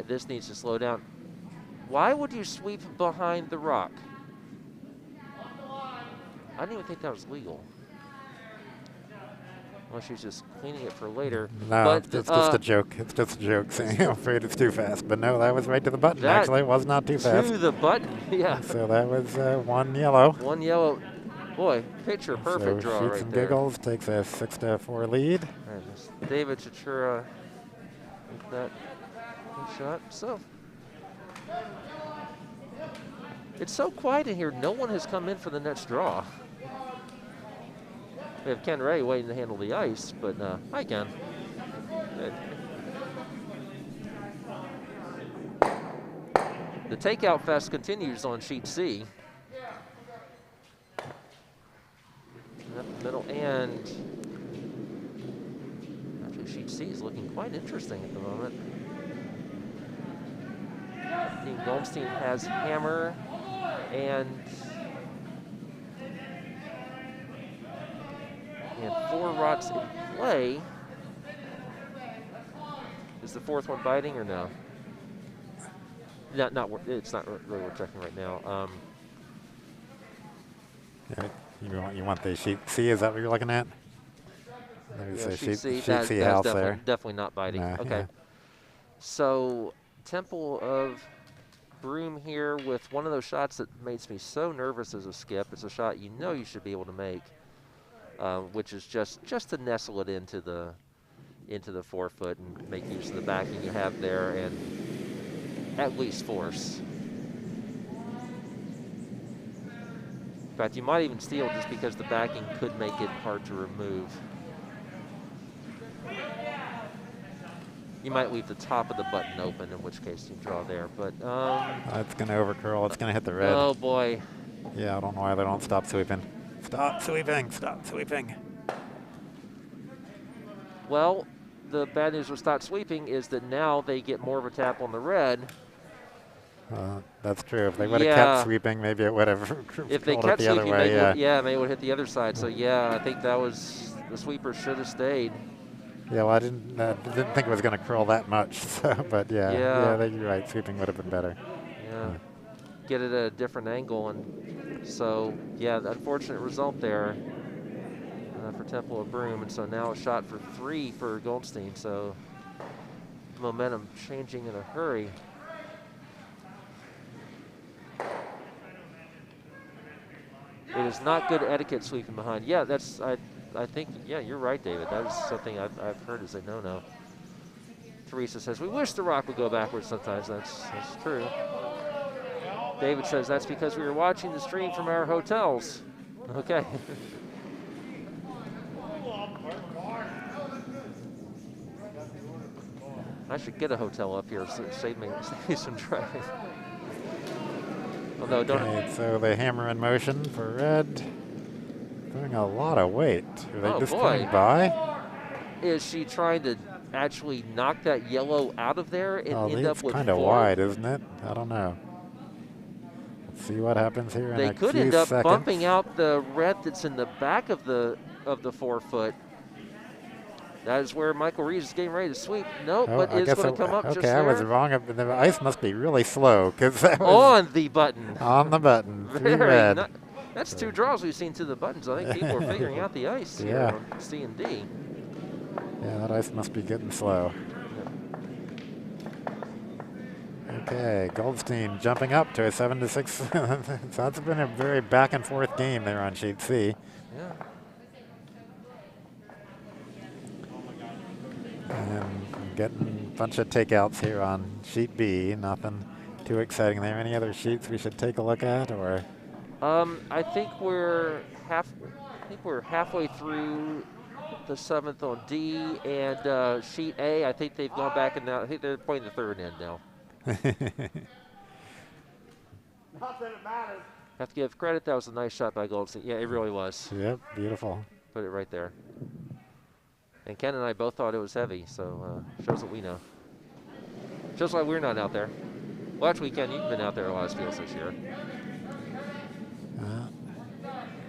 This needs to slow down. Why would you sweep behind the rock? I didn't even think that was legal. Well, she's just cleaning it for later. No, but, it's just a joke. It's just a joke saying I'm afraid it's too fast. But no, that was right to the button, actually. It was not too fast. To the button, yeah. So that was 1 yellow. 1 yellow. Boy, picture perfect draw right and there. Giggles takes a 6-4 lead. And David Chatura with that good shot. So it's so quiet in here. No one has come in for the next draw. We have Ken Ray waiting to handle the ice, but hi Ken. Good. The takeout fest continues on sheet C. Up the middle, and actually sheet C is looking quite interesting at the moment. Marilyn Goldstein has hammer and 4 rods in play. Is the 4th one biting or no? It's not really worth checking right now. Yeah, you want the sheet C? Is that what you're looking at? There's a sheet C house there. Definitely not biting. Nah, okay. Yeah. So Temple of Broom here with one of those shots that makes me so nervous as a skip. It's a shot you know you should be able to make, which is just to nestle it into the 4-foot and make use of the backing you have there and at least force. In fact, you might even steal just because the backing could make it hard to remove. You might leave the top of the button open, in which case you draw there. But it's going to overcurl. It's going to hit the red. Oh boy. Yeah, I don't know why they don't stop sweeping. Stop sweeping! Stop sweeping! Well, the bad news with stop sweeping is that now they get more of a tap on the red. That's true. If they would have kept sweeping, maybe it would have if they kept the other sweeping, way. maybe it would hit the other side. So yeah, I think that was the sweeper should have stayed. Yeah, well, I didn't think it was going to curl that much. So, but yeah, you're right. Sweeping would have been better. Yeah, get it at a different angle, and so yeah, the unfortunate result there. for Temple of Broom, and so now a shot for 3 for Goldstein. So momentum changing in a hurry. It is not good etiquette sweeping behind. Yeah, that's I think, yeah, you're right, David. That is something I've heard as a no-no. Teresa says, we wish the rock would go backwards sometimes. That's true. David says, that's because we were watching the stream from our hotels. Okay. I should get a hotel up here, so save me some driving. Although, okay, so the hammer in motion for red. Doing a lot of weight. Are they just going by? Is she trying to actually knock that yellow out of there and end up with 4? It's kind of wide, isn't it? I don't know. Let's see what happens here in a few seconds. They could end up bumping out the red that's in the back of the 4-foot. That is where Michael Reaves is getting ready to sweep. Nope, but is going to come up just there. Okay, I was wrong. The ice must be really slow because that was on the button. On the button. Very red. That's 2 draws we've seen to the buttons. I think people are figuring out the ice here on C and D. Yeah, that ice must be getting slow. Okay, Goldstein jumping up to a 7-6. So that's been a very back and forth game there on sheet C. Yeah. And getting a bunch of takeouts here on sheet B. Nothing too exciting there. Any other sheets we should take a look at, or? I think we're halfway through the 7th on D, and sheet A. I think they've gone back and now I think they're playing the 3rd end now. Not that it matters. Have to give credit. That was a nice shot by Goldstein. Yeah, it really was. Yep, beautiful. Put it right there. And Ken and I both thought it was heavy, so shows what we know. Shows why we're not out there. Well, actually, Ken, you've been out there a lot of fields this year.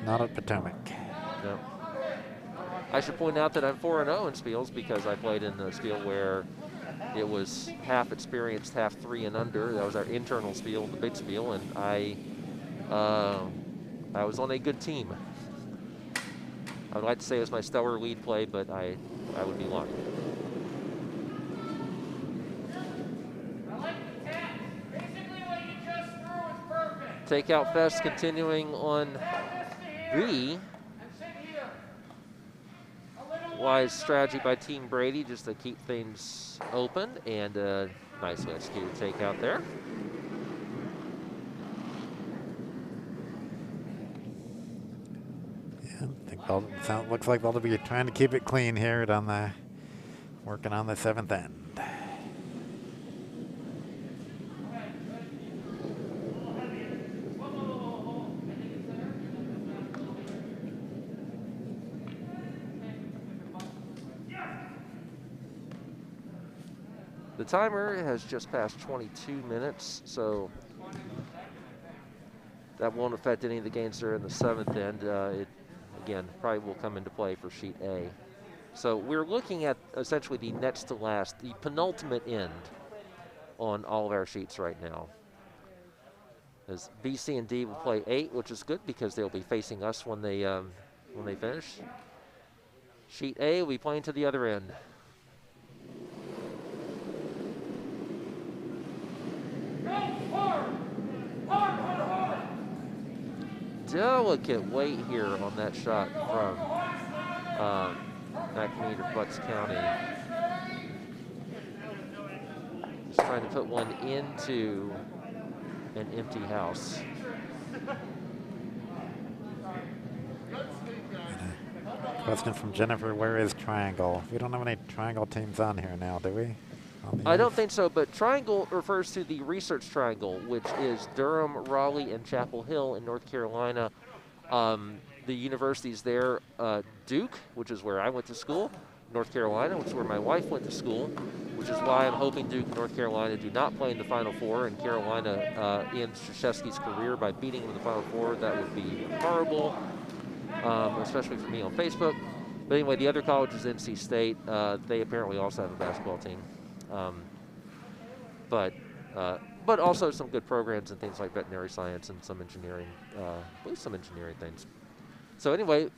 Not at Potomac. No. I should point out that I'm 4-0 in Spiels because I played in the Spiel where it was half experienced, half 3 and under. That was our internal Spiel, the big Spiel, and I was on a good team. I would like to say it was my stellar lead play, but I would be lying. Takeout fest continuing on B. Wise strategy by Team Brady just to keep things open, and nicely executed takeout there. Yeah, I think looks like they'll be trying to keep it clean here on working on the 7th end. The timer has just passed 22 minutes, so that won't affect any of the games that are in the 7th end. It, again, probably will come into play for sheet A. So we're looking at essentially the next to last, the penultimate end on all of our sheets right now. As B, C, and D will play 8, which is good because they'll be facing us when they finish. Sheet A will be playing to the other end. Delicate weight here on that shot from Meade or Butts County. Just trying to put one into an empty house. Question from Jennifer, where is Triangle? We don't have any Triangle teams on here now, do we? I don't think so, but Triangle refers to the Research Triangle, which is Durham, Raleigh, and Chapel Hill in North Carolina. The universities there, Duke, which is where I went to school, North Carolina, which is where my wife went to school, which is why I'm hoping Duke and North Carolina do not play in the Final Four, and Carolina ends Krzyzewski's career by beating him in the Final Four. That would be horrible, especially for me on Facebook. But anyway, the other college is NC State. They apparently also have a basketball team. But also some good programs and things like veterinary science and some engineering, at least some engineering things. So anyway,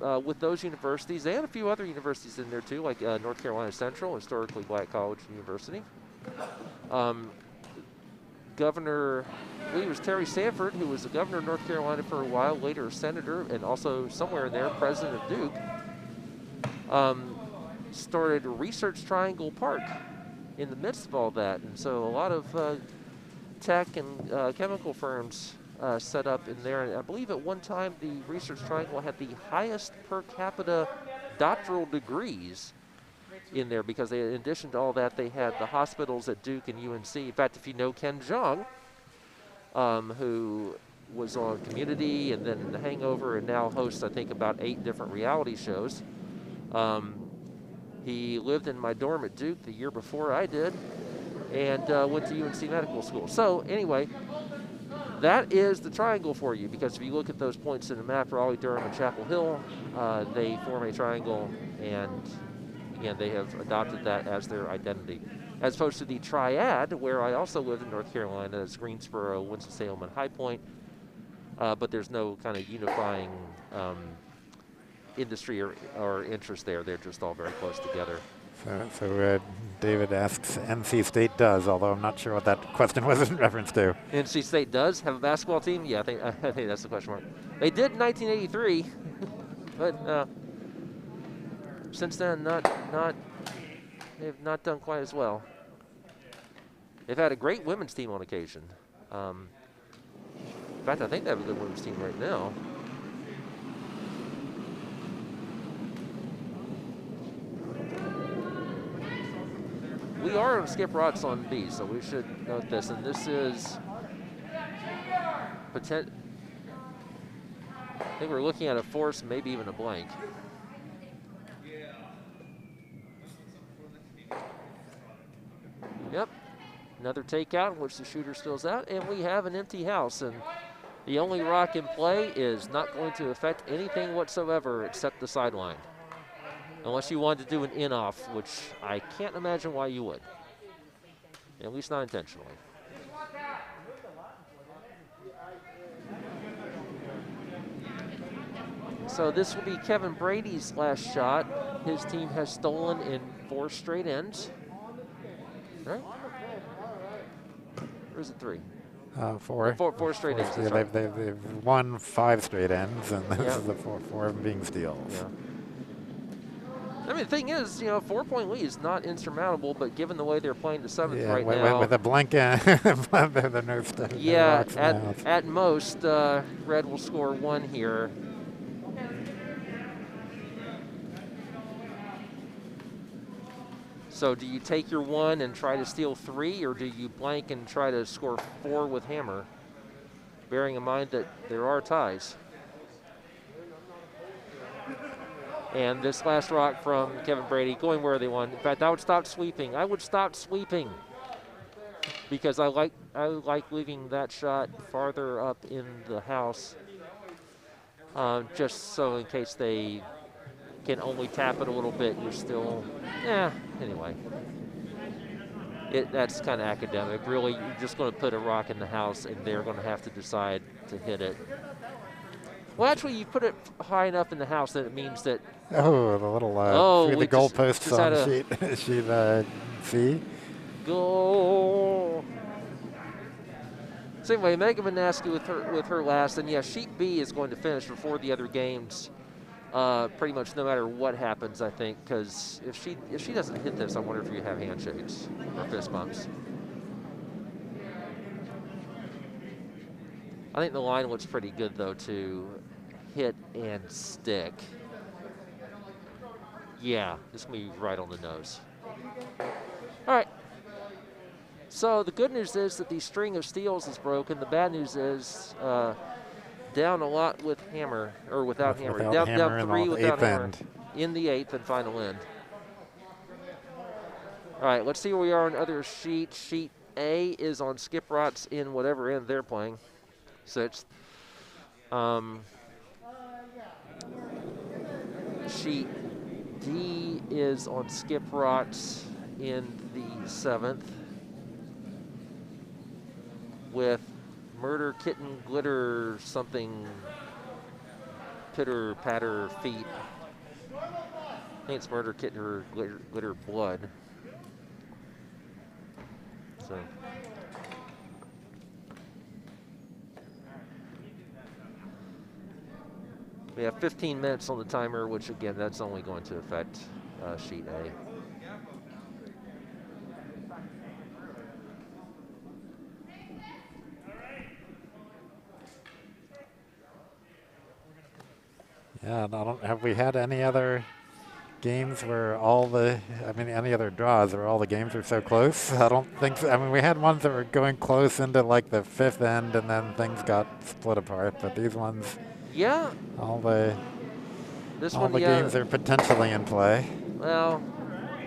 with those universities and a few other universities in there too, like North Carolina Central, historically black college and university. Governor, I believe it was Terry Sanford, who was the governor of North Carolina for a while, later a senator, and also somewhere in there, president of Duke, started Research Triangle Park in the midst of all that. And so a lot of tech and chemical firms set up in there. And I believe at one time the Research Triangle had the highest per capita doctoral degrees in there, because they, in addition to all that, they had the hospitals at Duke and UNC. In fact, if you know Ken Jeong, who was on Community and then The Hangover and now hosts, I think, about 8 different reality shows. He lived in my dorm at Duke the year before I did and went to UNC Medical School. So anyway, that is the triangle for you, because if you look at those points in the map, Raleigh, Durham, and Chapel Hill, they form a triangle, and again, they have adopted that as their identity. As opposed to the triad, where I also lived in North Carolina, it's Greensboro, Winston-Salem, and High Point, but there's no kind of unifying industry or interest there. They're just all very close together. So David asks, NC State does, although I'm not sure what that question was in reference to. NC State does have a basketball team? Yeah, I think that's the question mark. They did in 1983, but since then, they've not done quite as well. They've had a great women's team on occasion. In fact, I think they have a good women's team right now. We are on skip routes on B, so we should note this. And this is I think we're looking at a force, maybe even a blank. Yep, another takeout in which the shooter still's out, and we have an empty house. And the only rock in play is not going to affect anything whatsoever except the sideline. Unless you wanted to do an in-off, which I can't imagine why you would. At least not intentionally. So this will be Kevin Brady's last shot. His team has stolen in 4 straight ends. Right? Or is it 3? 4. 4 straight ends. Yeah, Right. they've won 5 straight ends, and this is the 4 of them being steals. Yeah. I mean, the thing is, 4-point lead is not insurmountable, but given the way they're playing the 7th right now. With a blank end, At most, Red will score 1 here. So do you take your 1 and try to steal 3, or do you blank and try to score 4 with hammer, bearing in mind that there are ties? And this last rock from Kevin Brady, going where they want. In fact, I would stop sweeping. I would stop sweeping because I like leaving that shot farther up in the house, just so in case they can only tap it a little bit, you're still, anyway. That's kind of academic. Really, you're just going to put a rock in the house, and they're going to have to decide to hit it. Well, actually, you put it high enough in the house that it means that. Oh, the little through the goalposts on sheet C. Goal. So anyway, Megan Banaski with her last, and yeah, sheet B is going to finish before the other games. Pretty much no matter what happens, I think, because if she doesn't hit this, I wonder if you have handshakes or fist bumps. I think the line looks pretty good, though, to hit and stick. Yeah, this will be right on the nose. All right. So the good news is that the string of steals is broken. The bad news is down a lot with hammer, or without hammer. Down 3 without hammer in the 8th and final end. All right, let's see where we are on other sheets. Sheet A is on skip rots in whatever end they're playing. 6th. Sheet D is on skip rots in the 7th with Murder Kitten Glitter something pitter-patter feet. I think it's Murder Kitten or Glitter Blood. So. We have 15 minutes on the timer, which again, that's only going to affect sheet A. Yeah, have we had any other games where any other draws where all the games are so close? I don't think so. I mean, we had ones that were going close into like the fifth end and then things got split apart, but these ones, yeah, all the yeah, games are potentially in play. Well,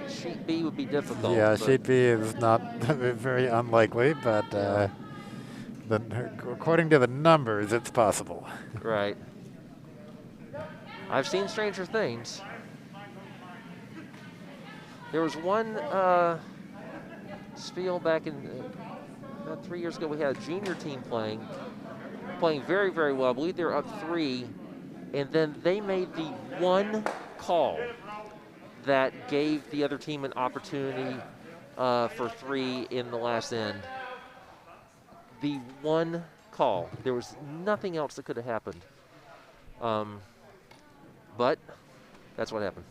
sheet B would be difficult. Yeah, sheet B is not very unlikely, but according to the numbers, it's possible. Right. I've seen stranger things. There was one spiel back in about 3 years ago. We had a junior team playing very, very well. I believe they were up 3, and then they made the one call that gave the other team an opportunity for 3 in the last end. The one call. There was nothing else that could have happened. But that's what happened.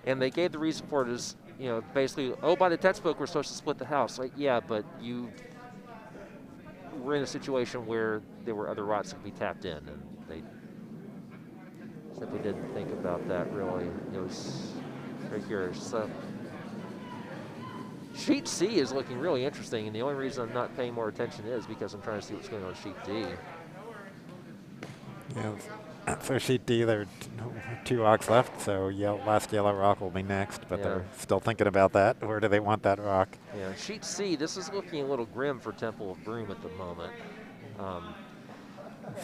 And they gave the reason for it is, basically, by the textbook, we're supposed to split the house. Like, yeah, but we're in a situation where there were other routes that could be tapped in, and they simply didn't think about that, really. It was very curious. So, sheet C is looking really interesting, and the only reason I'm not paying more attention is because I'm trying to see what's going on in sheet D. Yeah, so sheet D, there are 2 rocks left, so last yellow rock will be next, but they're still thinking about that. Where do they want that rock? Yeah, sheet C, this is looking a little grim for Temple of Broom at the moment.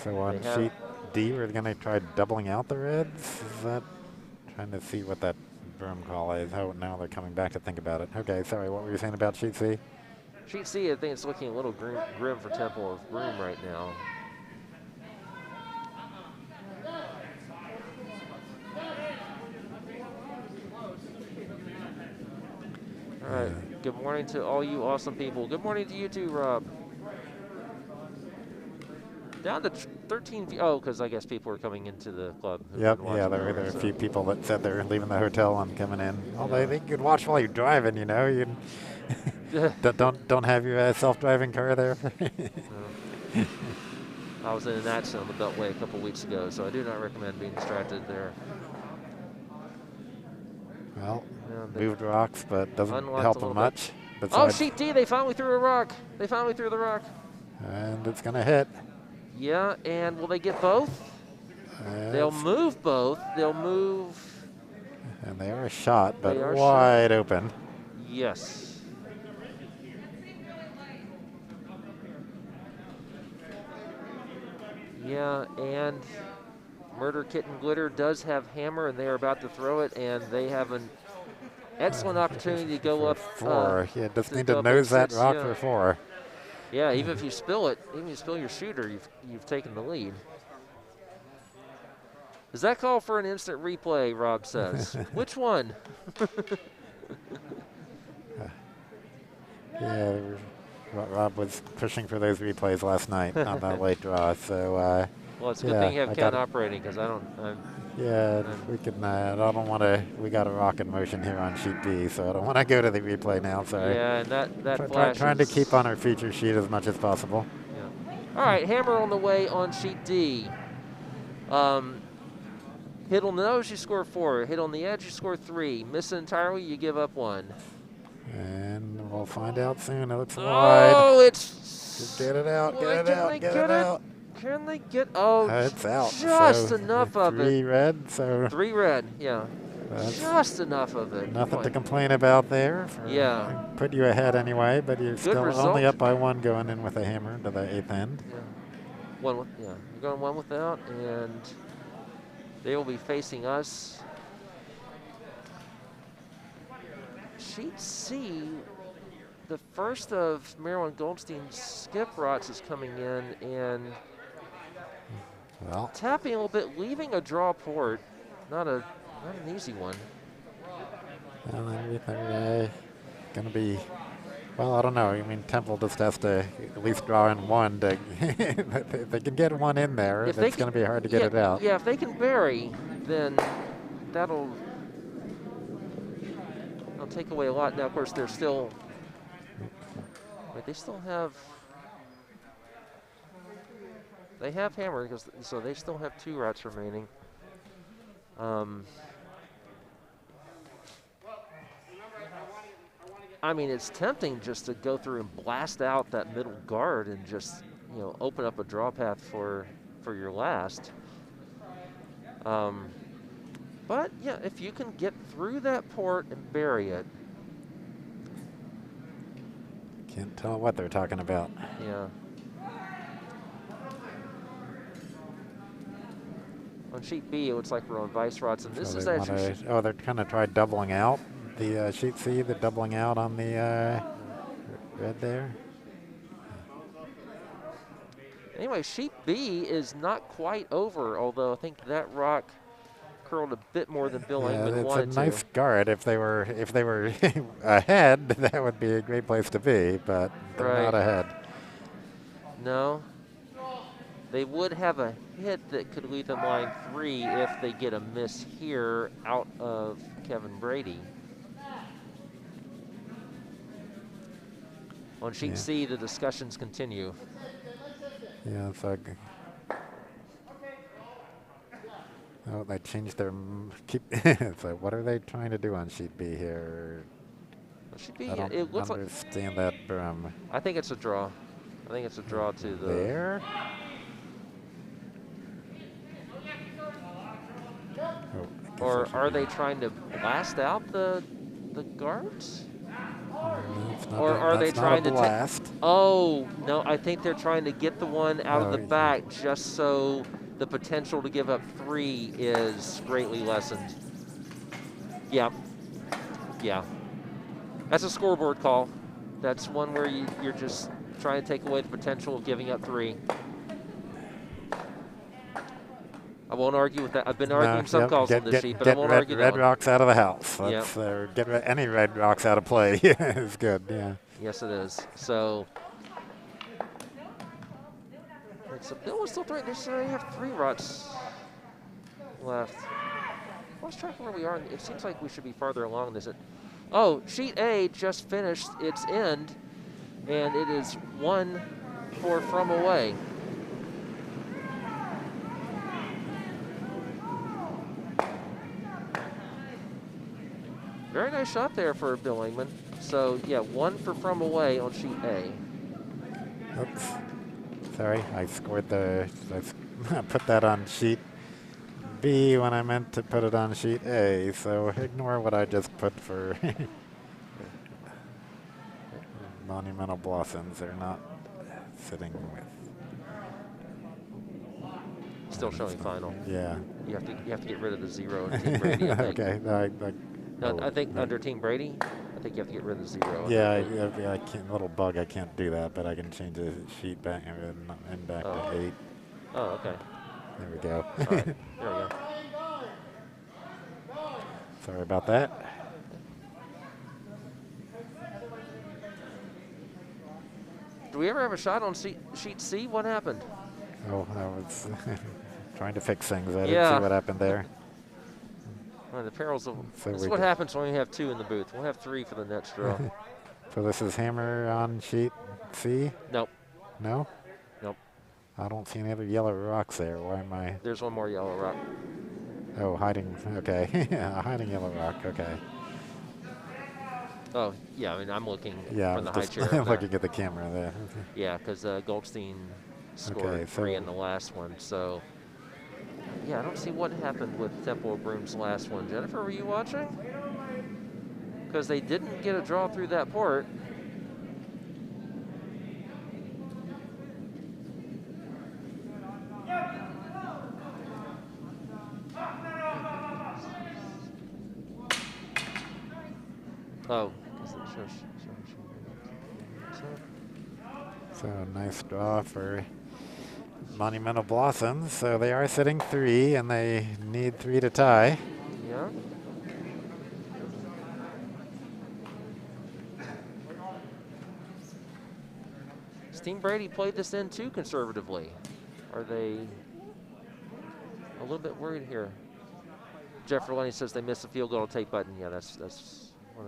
So on sheet D, we're going to try doubling out the reds? Is that trying to see what that Broom call is? Oh, now they're coming back to think about it. Okay, sorry, what were you saying about sheet C? Sheet C, I think it's looking a little grim for Temple of Broom right now. All right, good morning to all you awesome people. Good morning to you too, Rob. Down to 13, because I guess people are coming into the club. Yep, yeah, there are a few people that said they're leaving the hotel and coming in. Although they could watch while you're driving, You don't have your self-driving car there. I was in an accident on the Beltway a couple weeks ago, so I do not recommend being distracted there. Well, moved rocks, but doesn't help them much. Oh, sheet D, they finally threw a rock. They finally threw the rock. And it's going to hit. Yeah, and will they get both? They'll move both. They'll move. And they are shot, but wide open. Yes. Yeah, and Murder Kitten Glitter does have hammer, and they are about to throw it, and they have an excellent opportunity to go up 4. Just need to nose that rock for 4. Yeah, even if you spill it, even if you spill your shooter, you've taken the lead. Does that call for an instant replay, Rob says? Which one? Yeah, Rob was pushing for those replays last night on that late draw. So, well, it's a good thing you have Ken operating, because I don't. We can. I don't want to. We got a rock in motion here on sheet B, so I don't want to go to the replay now. Sorry. Yeah, and that flash. Trying to keep on our feature sheet as much as possible. Yeah. All right, hammer on the way on sheet D. Hit on the nose, you score 4. Hit on the edge, you score 3. Miss it entirely, you give up 1. And we'll find out soon. It looks wide. Oh, it's. Just get it out. Get it out. Get it out. Can they get? Oh, it's out. Just enough of it. 3 red. So 3 red. Yeah. Just enough of it. Nothing to complain about there. Yeah. Put you ahead anyway, but you're still result. only up by 1 going in with a hammer to the 8th end. Yeah. You're going 1 without, and they will be facing us. Sheet C, the first of Marilyn Goldstein's skip rots is coming in, and Well, tapping a little bit, leaving a draw port. Not an easy one. well, they're going to be, well, I don't know. I mean, Temple just has to at least draw in one. To if they can get one in there, If it's going to be hard to get it out. Yeah, if they can bury, then that'll take away a lot. Now, of course, they're still, wait, they still have, they have hammer, so they still have 2 rats remaining. I mean, it's tempting just to go through and blast out that middle guard and just, you know, open up a draw path for your last. But yeah, if you can get through that port and bury it. Can't tell what they're talking about. Yeah. On sheet B, it looks like we're on Vice Rods, and this So is they actually. wanna, they're kind of tried doubling out the sheet C. They're doubling out on the red there. Anyway, sheet B is not quite over, although I think that rock curled a bit more than Bill Engman wanted it's to. a nice guard. If they were ahead, that would be a great place to be. But they're not ahead. No. They would have a hit that could leave them line 3 if they get a miss here out of Kevin Brady. On sheet C, the discussions continue. Yeah, it's like, oh, they changed their it's like, what are they trying to do on sheet B here? Sheet B, I don't it looks understand that Broom. I think it's a draw. I think it's a draw to the. There? Oh, or are they trying to blast out the guards? Or are they trying to blast? Oh, no, I think they're trying to get the one out of the back just so the potential to give up 3 is greatly lessened. Yeah. Yeah. That's a scoreboard call. That's one where you're just trying to take away the potential of giving up 3. I won't argue with that. I've been arguing some calls on this sheet, but I won't argue that Red one. rocks out of the house. That's, get any red rocks out of play is good, yeah. Yes, it is. So Bill was still throwing. They have 3 rots left. I lost track of where we are. It seems like we should be farther along this. Oh, sheet A just finished its end, and it is 1 for from away. Very nice shot there for Bill Engman. So, yeah, 1 for from away on sheet A. Oops. Sorry, I scored I put that on sheet B when I meant to put it on sheet A, so ignore what I just put for Monumental Blossoms. They're not sitting with. Still showing final. Yeah. You have to get rid of the 0 in Team Brady, I think. Okay. I think under Team Brady, I think you have to get rid of the 0. Yeah, I can't. Little bug, I can't do that, but I can change the sheet back and back to 8. Oh, okay. There we go. All right, there we go. Sorry about that. Do we ever have a shot on sheet C? What happened? Oh, I was trying to fix things. I didn't see what happened there. Well, the perils of. So this is what happens when we have 2 in the booth. We'll have 3 for the next draw. So this is hammer on sheet C? Nope. No? Nope. I don't see any other yellow rocks there. Why am I? There's 1 more yellow rock. Oh, hiding. Okay. Hiding yellow rock. Okay. Oh, yeah, I mean, I'm looking from the high just chair. looking at the camera there. Yeah, because Goldstein scored 3 in the last one. So, yeah, I don't see what happened with Temple of Broom's last one. Jennifer, were you watching? Because they didn't get a draw through that port. Oh. So nice draw for Monumental Blossoms, so they are sitting 3, and they need 3 to tie. Yeah. Has Team Brady played this in too conservatively? Are they a little bit worried here? Jeff Lenny says they missed the field goal tape button. Yeah, that's what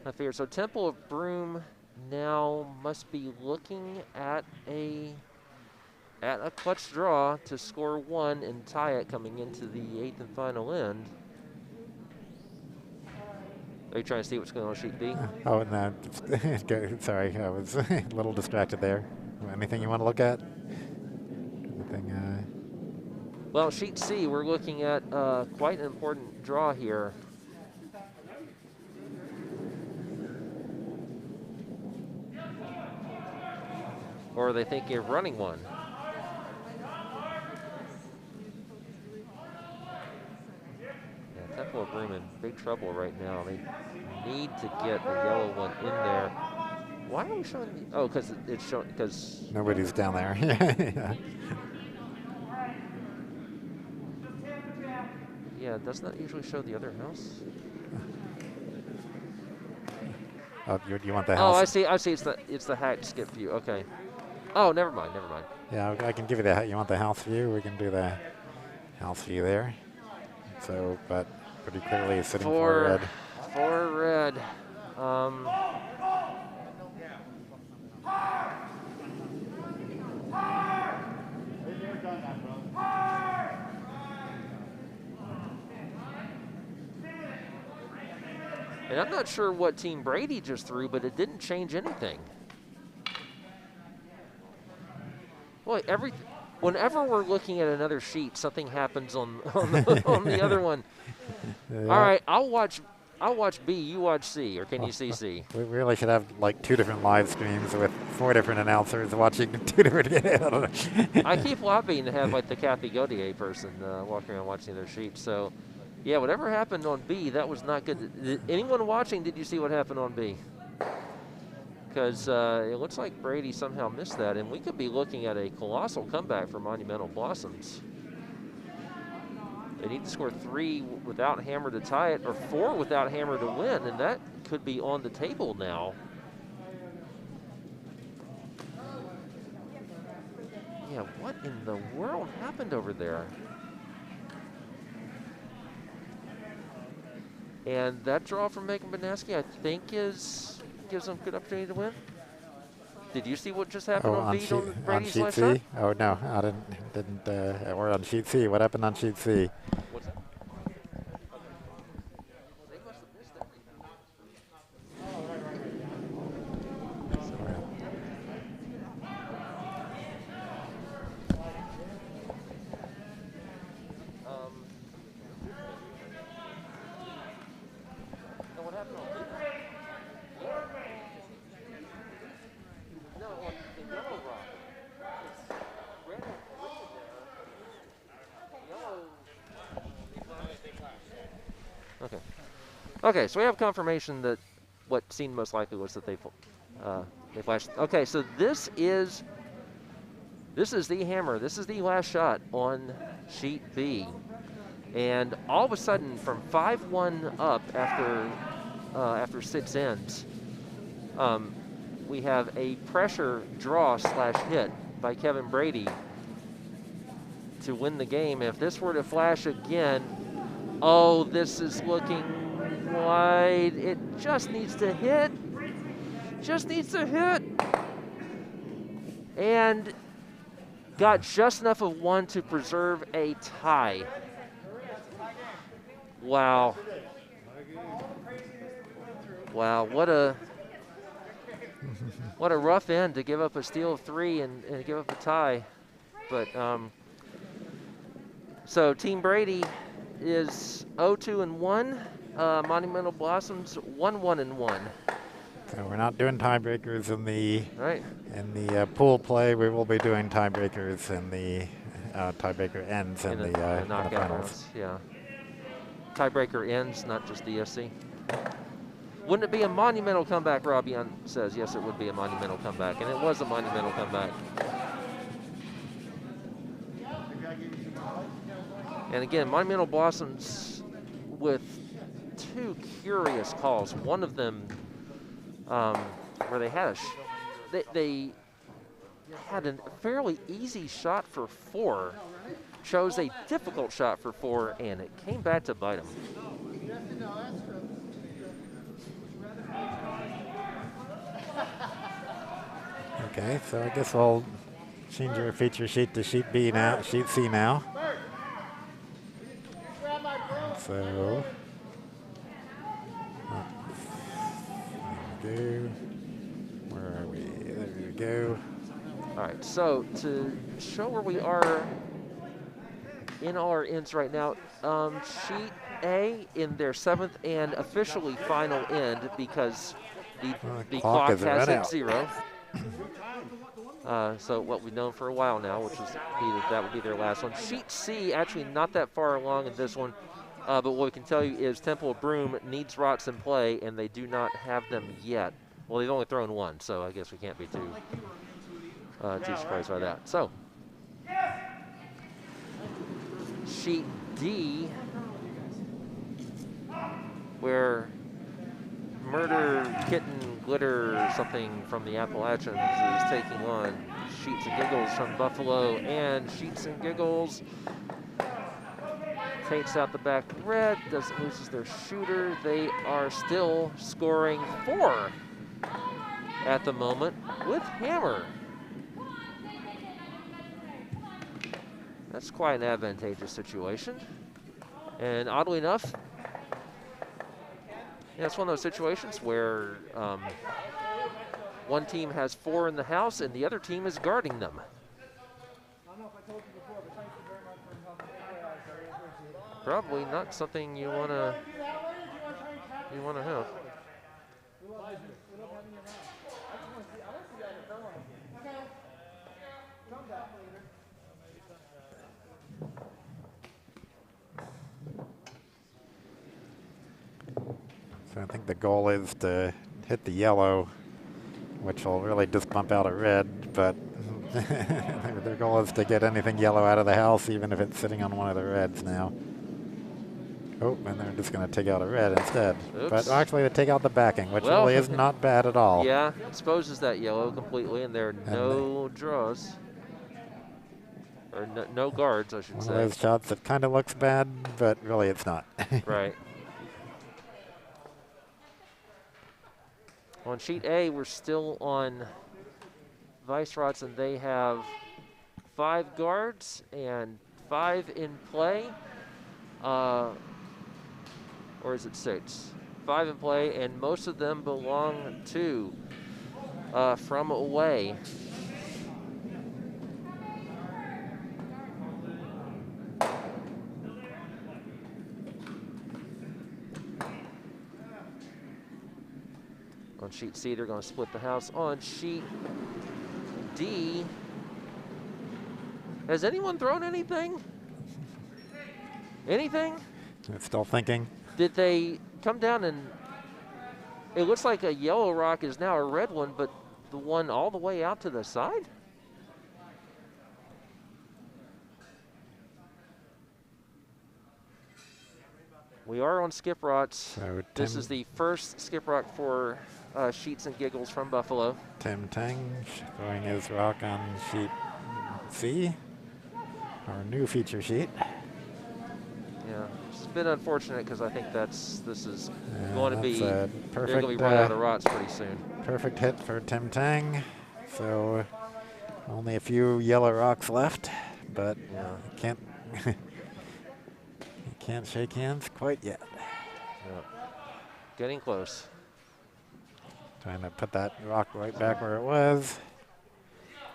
I figured. So Temple of Broom now must be looking at a clutch draw to score 1 and tie it coming into the 8th and final end. Are you trying to see what's going on sheet B? Oh, no. Sorry, I was a little distracted there. Anything you want to look at? Anything? Well, sheet C, we're looking at quite an important draw here. Or are they thinking of running one? Yeah, Temple of Broom in big trouble right now. They need to get the yellow one in there. Why are we showing the, oh, because it's showing, because nobody's down there. Yeah. Yeah, doesn't that usually show the other house? Oh, you want the house? Oh, I see. It's the hack skip view. Okay. Oh, never mind. Yeah, I can give you the. You want the house view? We can do the house view there. So, but pretty clearly it's sitting for red. For red. And I'm not sure what Team Brady just threw, but it didn't change anything. Boy, whenever we're looking at another sheet, something happens on the other one. Yeah. All right, I'll watch B, you watch C, or can you see C? We really should have like 2 different live streams with 4 different announcers watching 2 different. I don't know. I keep lobbying to have like the Kathy Gaudier person walking around watching their sheet. So, yeah, whatever happened on B, that was not good. Did anyone watching, did you see what happened on B? Because it looks like Brady somehow missed that, and we could be looking at a colossal comeback for Monumental Blossoms. They need to score 3 without hammer to tie it, or 4 without hammer to win, and that could be on the table now. Yeah, what in the world happened over there? And that draw from Megan Banaski, I think, gives them a good opportunity to win. Did you see what just happened on Meade on Brady's last shot? Oh no, I didn't. We're on sheet C. What happened on sheet C? What's that? They must have missed everything. And what happened on Meade? No, on the yellow rock. It's red and green there. Yellow. Okay. Okay, so we have confirmation that what seemed most likely was that they flashed. Okay, so this is the hammer. This is the last shot on sheet B. And all of a sudden, from 5-1 up after 6 ends, we have a pressure draw / hit by Kevin Brady to win the game. If this were to flash again, oh, this is looking wide. It just needs to hit. Just needs to hit. And got just enough of 1 to preserve a tie. Wow. Wow, what a rough end to give up a steal of 3 and give up a tie. But so Team Brady is 0-2-1. Monumental Blossoms 1-1-1. So we're not doing tiebreakers in the right. In the pool play. We will be doing tiebreakers in the tiebreaker ends in the knockout finals. rounds. Yeah. Tiebreaker ends, not just DSC. Wouldn't it be a monumental comeback? Robbie says yes, it would be a monumental comeback, and it was a monumental comeback. And again, Monumental blossoms with two curious calls. One of them where they had they had a fairly easy shot for 4, chose a difficult shot for 4, and it came back to bite them. Okay, so I guess we'll change our feature sheet to sheet B now, sheet C now. So, there we go. Where are we? There we go. All right, so to show where we are in all our ends right now, sheet A in their 7th and officially final end because the clock has hit 0. So what we've known for a while now, which is that would be their last one. Sheet C, actually not that far along in this one, but what we can tell you is Temple of Broom needs rocks in play, and they do not have them yet. Well, they've only thrown 1, so I guess we can't be too surprised by that. So, sheet D, where Murder, Kitten, Glitter, something from the Appalachians is taking on Sheets and Giggles from Buffalo, and Sheets and Giggles takes out the back red, loses their shooter. They are still scoring 4 at the moment with Hammer. That's quite an advantageous situation. And oddly enough, it's one of those situations where one team has 4 in the house and the other team is guarding them. Probably not something you want to have. So I think the goal is to hit the yellow, which will really just bump out a red, but their goal is to get anything yellow out of the house, even if it's sitting on one of the reds now. Oh, and they're just going to take out a red instead. Oops. But actually, they take out the backing, which really is not bad at all. Yeah, exposes that yellow completely, and there are no draws. Or no guards, I should say. One of those shots that kind of looks bad, but really it's not. Right. On sheet A, we're still on Vice Rods, and they have 5 guards and 5 in play. Or is it 6? 5 in play, and most of them belong to from away. On sheet C, they're going to split the house. On sheet D, has anyone thrown anything? Anything? I'm still thinking. Did they come down and it looks like a yellow rock is now a red one, but the one all the way out to the side? We are on skip rocks. So This is the first skip rock for Sheets and Giggles from Buffalo. Tim Tang throwing his rock on sheet C, our new feature sheet. Yeah, it's been unfortunate because I think this is going to be, they're going to be running out of rocks pretty soon. Perfect hit for Tim Tang. So only a few yellow rocks left, but can't can't shake hands quite yet. Yep. Getting close. Trying to put that rock right back where it was.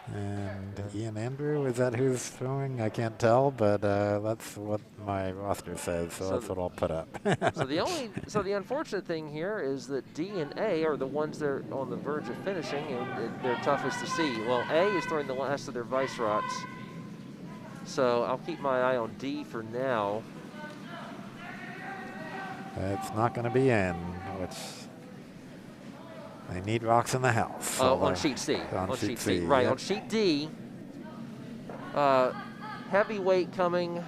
And Ian Andrew, is that who's throwing? I can't tell, but that's what my roster says, so that's what I'll put up. So the unfortunate thing here is that D and A are the ones that are on the verge of finishing, and they're toughest to see. Well, A is throwing the last of their Vice Rots, so I'll keep my eye on D for now. It's not going to be in, which they need rocks in the house. Oh, on sheet C. On sheet C. Right, yep. on sheet D, heavyweight coming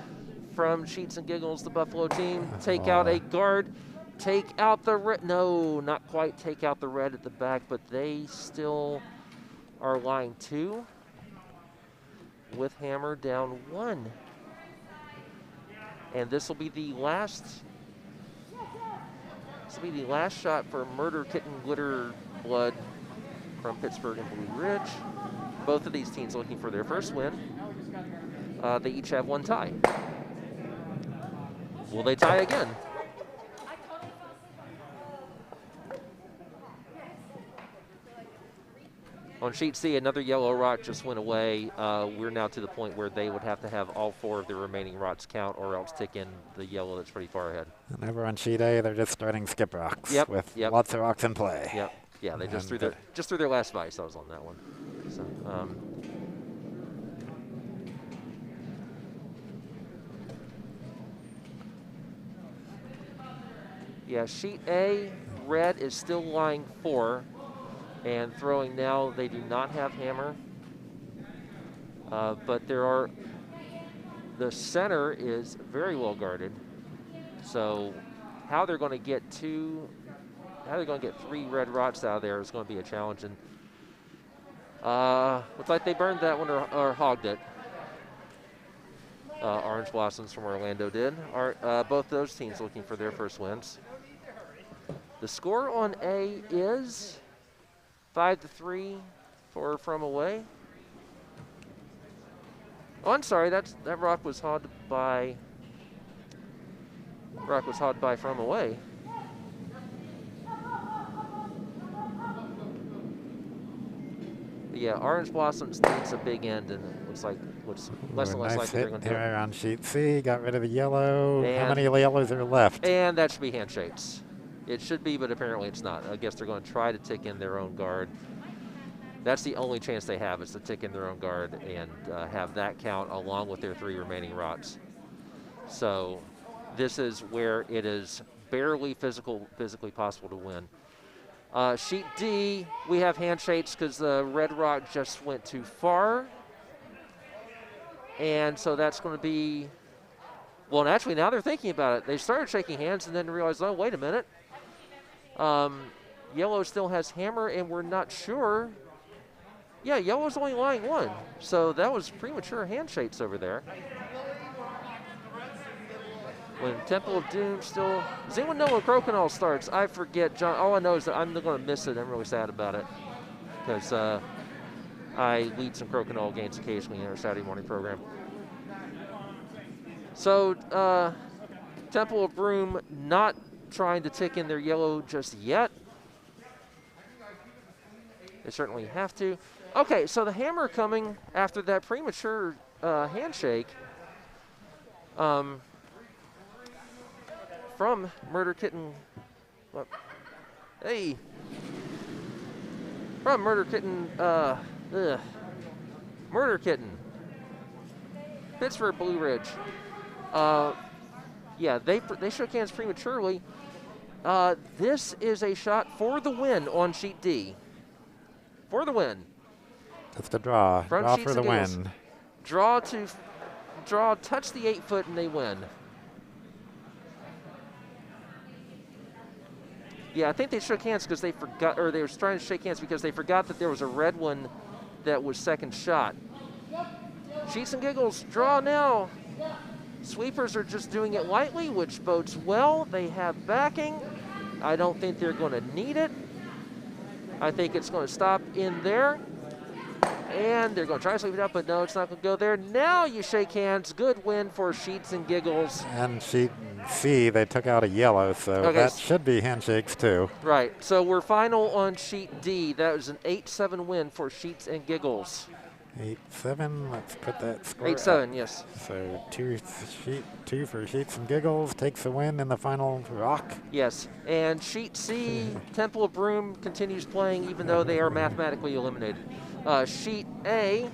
from Sheets and Giggles, the Buffalo team. Take out a guard. Take out the red. No, not quite take out the red at the back, but they still are lying 2 with hammer down 1. And this will be the last. This will be the last shot for Murder Kitten Glitter Blood from Pittsburgh and Blue Ridge. Both of these teams looking for their first win. They each have 1 tie. Will they tie again? On sheet C, another yellow rock just went away. We're now to the point where they would have to have all 4 of the remaining rocks count or else tick in the yellow that's pretty far ahead. And over on sheet A, they're just starting skip rocks with Yep. lots of rocks in play. Yep. Yeah, they just threw their last vice. I was on that one. So, yeah, sheet A, red is still lying 4. And throwing now, they do not have hammer. But the center is very well guarded. So how they're going to get 3 red rods out of there is going to be a challenge. And looks like they burned that one or hogged it. Orange Blossoms from Orlando did. Both those teams looking for their first wins. The score on A is 5-3 for From Away. Oh, I'm sorry. That rock was hogged by From Away. But yeah, Orange Blossoms needs a big end, and it looks like less and less likely they're going to do it. Here on sheet C, got rid of the yellow. And how many yellows are left? And that should be handshakes. It should be, but apparently it's not. I guess they're going to try to tick in their own guard. That's the only chance they have is to tick in their own guard and have that count along with their 3 remaining rods. So this is where it is barely physically possible to win. Sheet D, we have handshakes because the red rock just went too far. And so that's going to be, well, naturally, now they're thinking about it. They started shaking hands and then realized, oh, wait a minute. Yellow still has hammer, and we're not sure. Yeah, yellow's only lying 1. So that was premature handshakes over there. When Temple of Doom still, does anyone know when Crokinole starts? I forget, John. All I know is that I'm going to miss it. I'm really sad about it because I lead some Crokinole games occasionally in our Saturday morning program. So Temple of Broom not trying to tick in their yellow just yet. They certainly have to. Okay, so the hammer coming after that premature handshake from Murder Kitten. Hey. From Murder Kitten. Murder Kitten. Pittsburgh Blue Ridge. Yeah, they shook hands prematurely. This is a shot for the win on sheet D. For the win. That's the draw. From draw Sheets for the and Giggles. win. Draw, touch the 8-foot, and they win. Yeah, I think they shook hands because they forgot, or they were trying to shake hands because they forgot that there was a red one that was second shot. Sheets and Giggles, draw now. Sweepers are just doing it lightly, which bodes well. They have backing. I don't think they're going to need it. I think it's going to stop in there. And they're going to try to sweep it up, but no, it's not going to go there. Now you shake hands. Good win for Sheets and Giggles. And sheet C, they took out a yellow, so that should be handshakes too. Right. So we're final on sheet D. That was an 8-7 win for Sheets and Giggles. 8-7. Let's put that score 8-7, yes. So two for Sheets and Giggles takes the win in the final rock. Yes. And sheet C, Temple of Broom continues playing even though they are mathematically eliminated. Sheet A,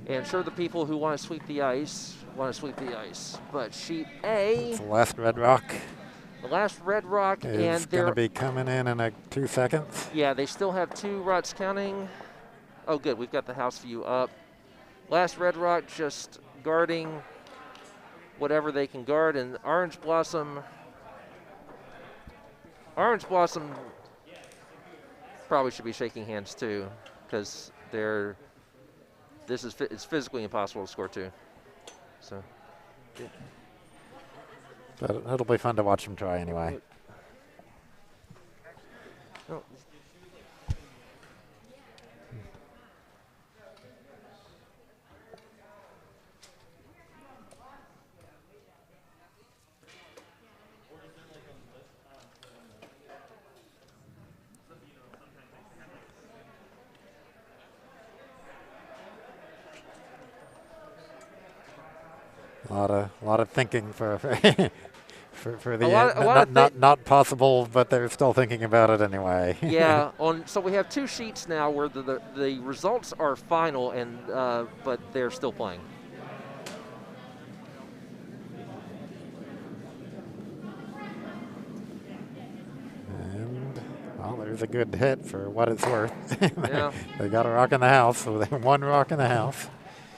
and sure the people who want to sweep the ice want to sweep the ice. But sheet A. It's the last red rock. The last red rock. It's going to be coming in 2 seconds. Yeah, they still have 2 rods counting. Oh, good. We've got the house view up. Last Red Rock just guarding whatever they can guard, and Orange Blossom probably should be shaking hands too, because it's physically impossible to score two. So But it'll be fun to watch them try anyway. oh. A lot of thinking for the not possible, but they're still thinking about it anyway. Yeah. So we have two sheets now where the results are final, and but they're still playing. And well, there's a good hit for what it's worth. Yeah. They got a rock in the house, so they one rock in the house.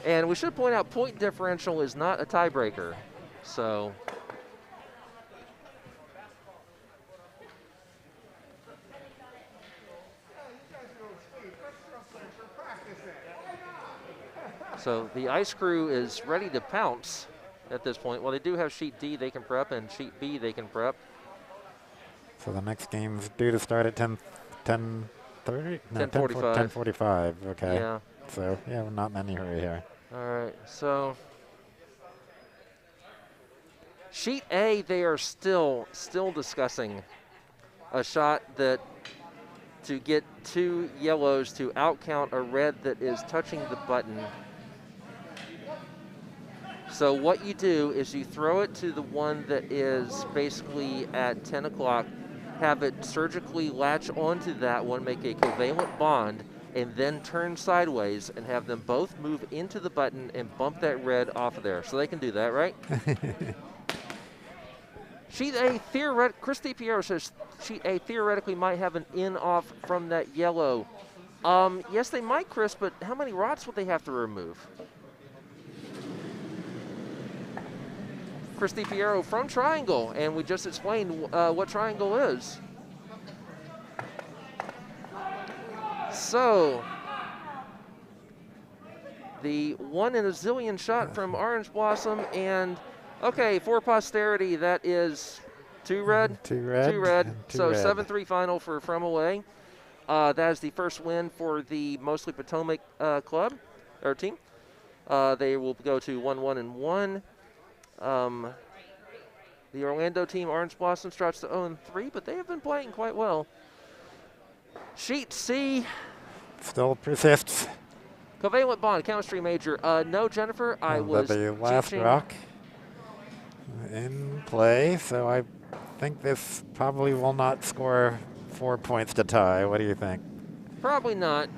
And we should point out point differential is not a tiebreaker. So the ice crew is ready to pounce at this point. Well, they do have sheet D they can prep, and sheet B they can prep. So the next game's due to start at 10:30? No, 10:45. 10:45, okay. Yeah. So, yeah, we're not in any hurry here. All right, so sheet A, they are still discussing a shot that to get two yellows to outcount a red that is touching the button. So what you do is you throw it to the one that is basically at 10 o'clock, have it surgically latch onto that one, make a covalent bond, and then turn sideways and have them both move into the button and bump that red off of there. So they can do that, right? Sheet A, Chris DiPiero says sheet A theoretically might have an in off from that yellow. Yes, they might, Chris, but how many rods would they have to remove? Chris DiPiero from Triangle, and we just explained what Triangle is. So, the one in a zillion shot from Orange Blossom, and okay, for posterity, that is two red. Two red. So 7-3 final for From Away. That is the first win for the Mostly Potomac club, or team. They will go to 1-1-1. The Orlando team, Orange Blossom, starts to 0-3, but they have been playing quite well. Sheet C. Still persists. Covalent bond, chemistry major. No, Jennifer, I was the last teaching. rock in play, so I think this probably will not score 4 points to tie. What do you think? Probably not.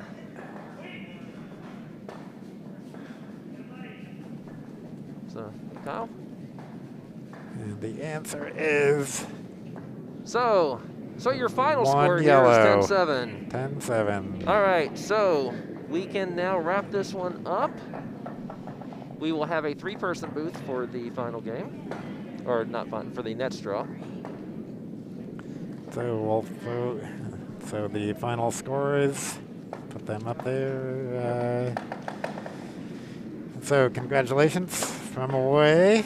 So, Kyle? And the answer is So your final one score yellow. here is 10-7. 10-7. All right, so we can now wrap this one up. We will have a three-person booth for the final game, or not fun, for the net straw. So the final scores, put them up there. So congratulations, From Away.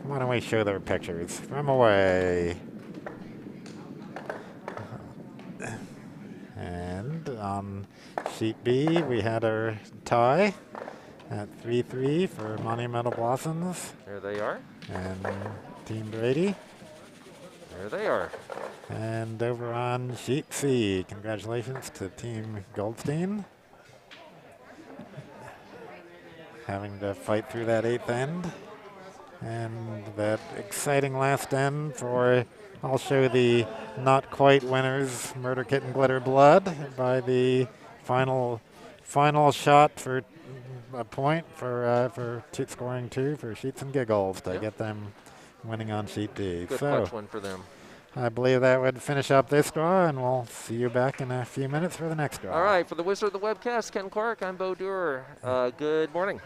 Why don't we show their pictures? From Away. And on sheet B, we had our tie at 3-3 for Monumental Blossoms. There they are. And Team Brady. There they are. And over on sheet C, congratulations to Team Goldstein. Having to fight through that eighth end. And that exciting last end for, I'll show the not quite winners, Murder Kitten Glitter Blood, by the final shot for a point for scoring two for Sheets and Giggles to get them winning on sheet D. Good so clutch one for them. I believe that would finish up this draw, and we'll see you back in a few minutes for the next draw. All right, for the Wizard of the Webcast, Ken Clark, I'm Bo Durer. Good morning.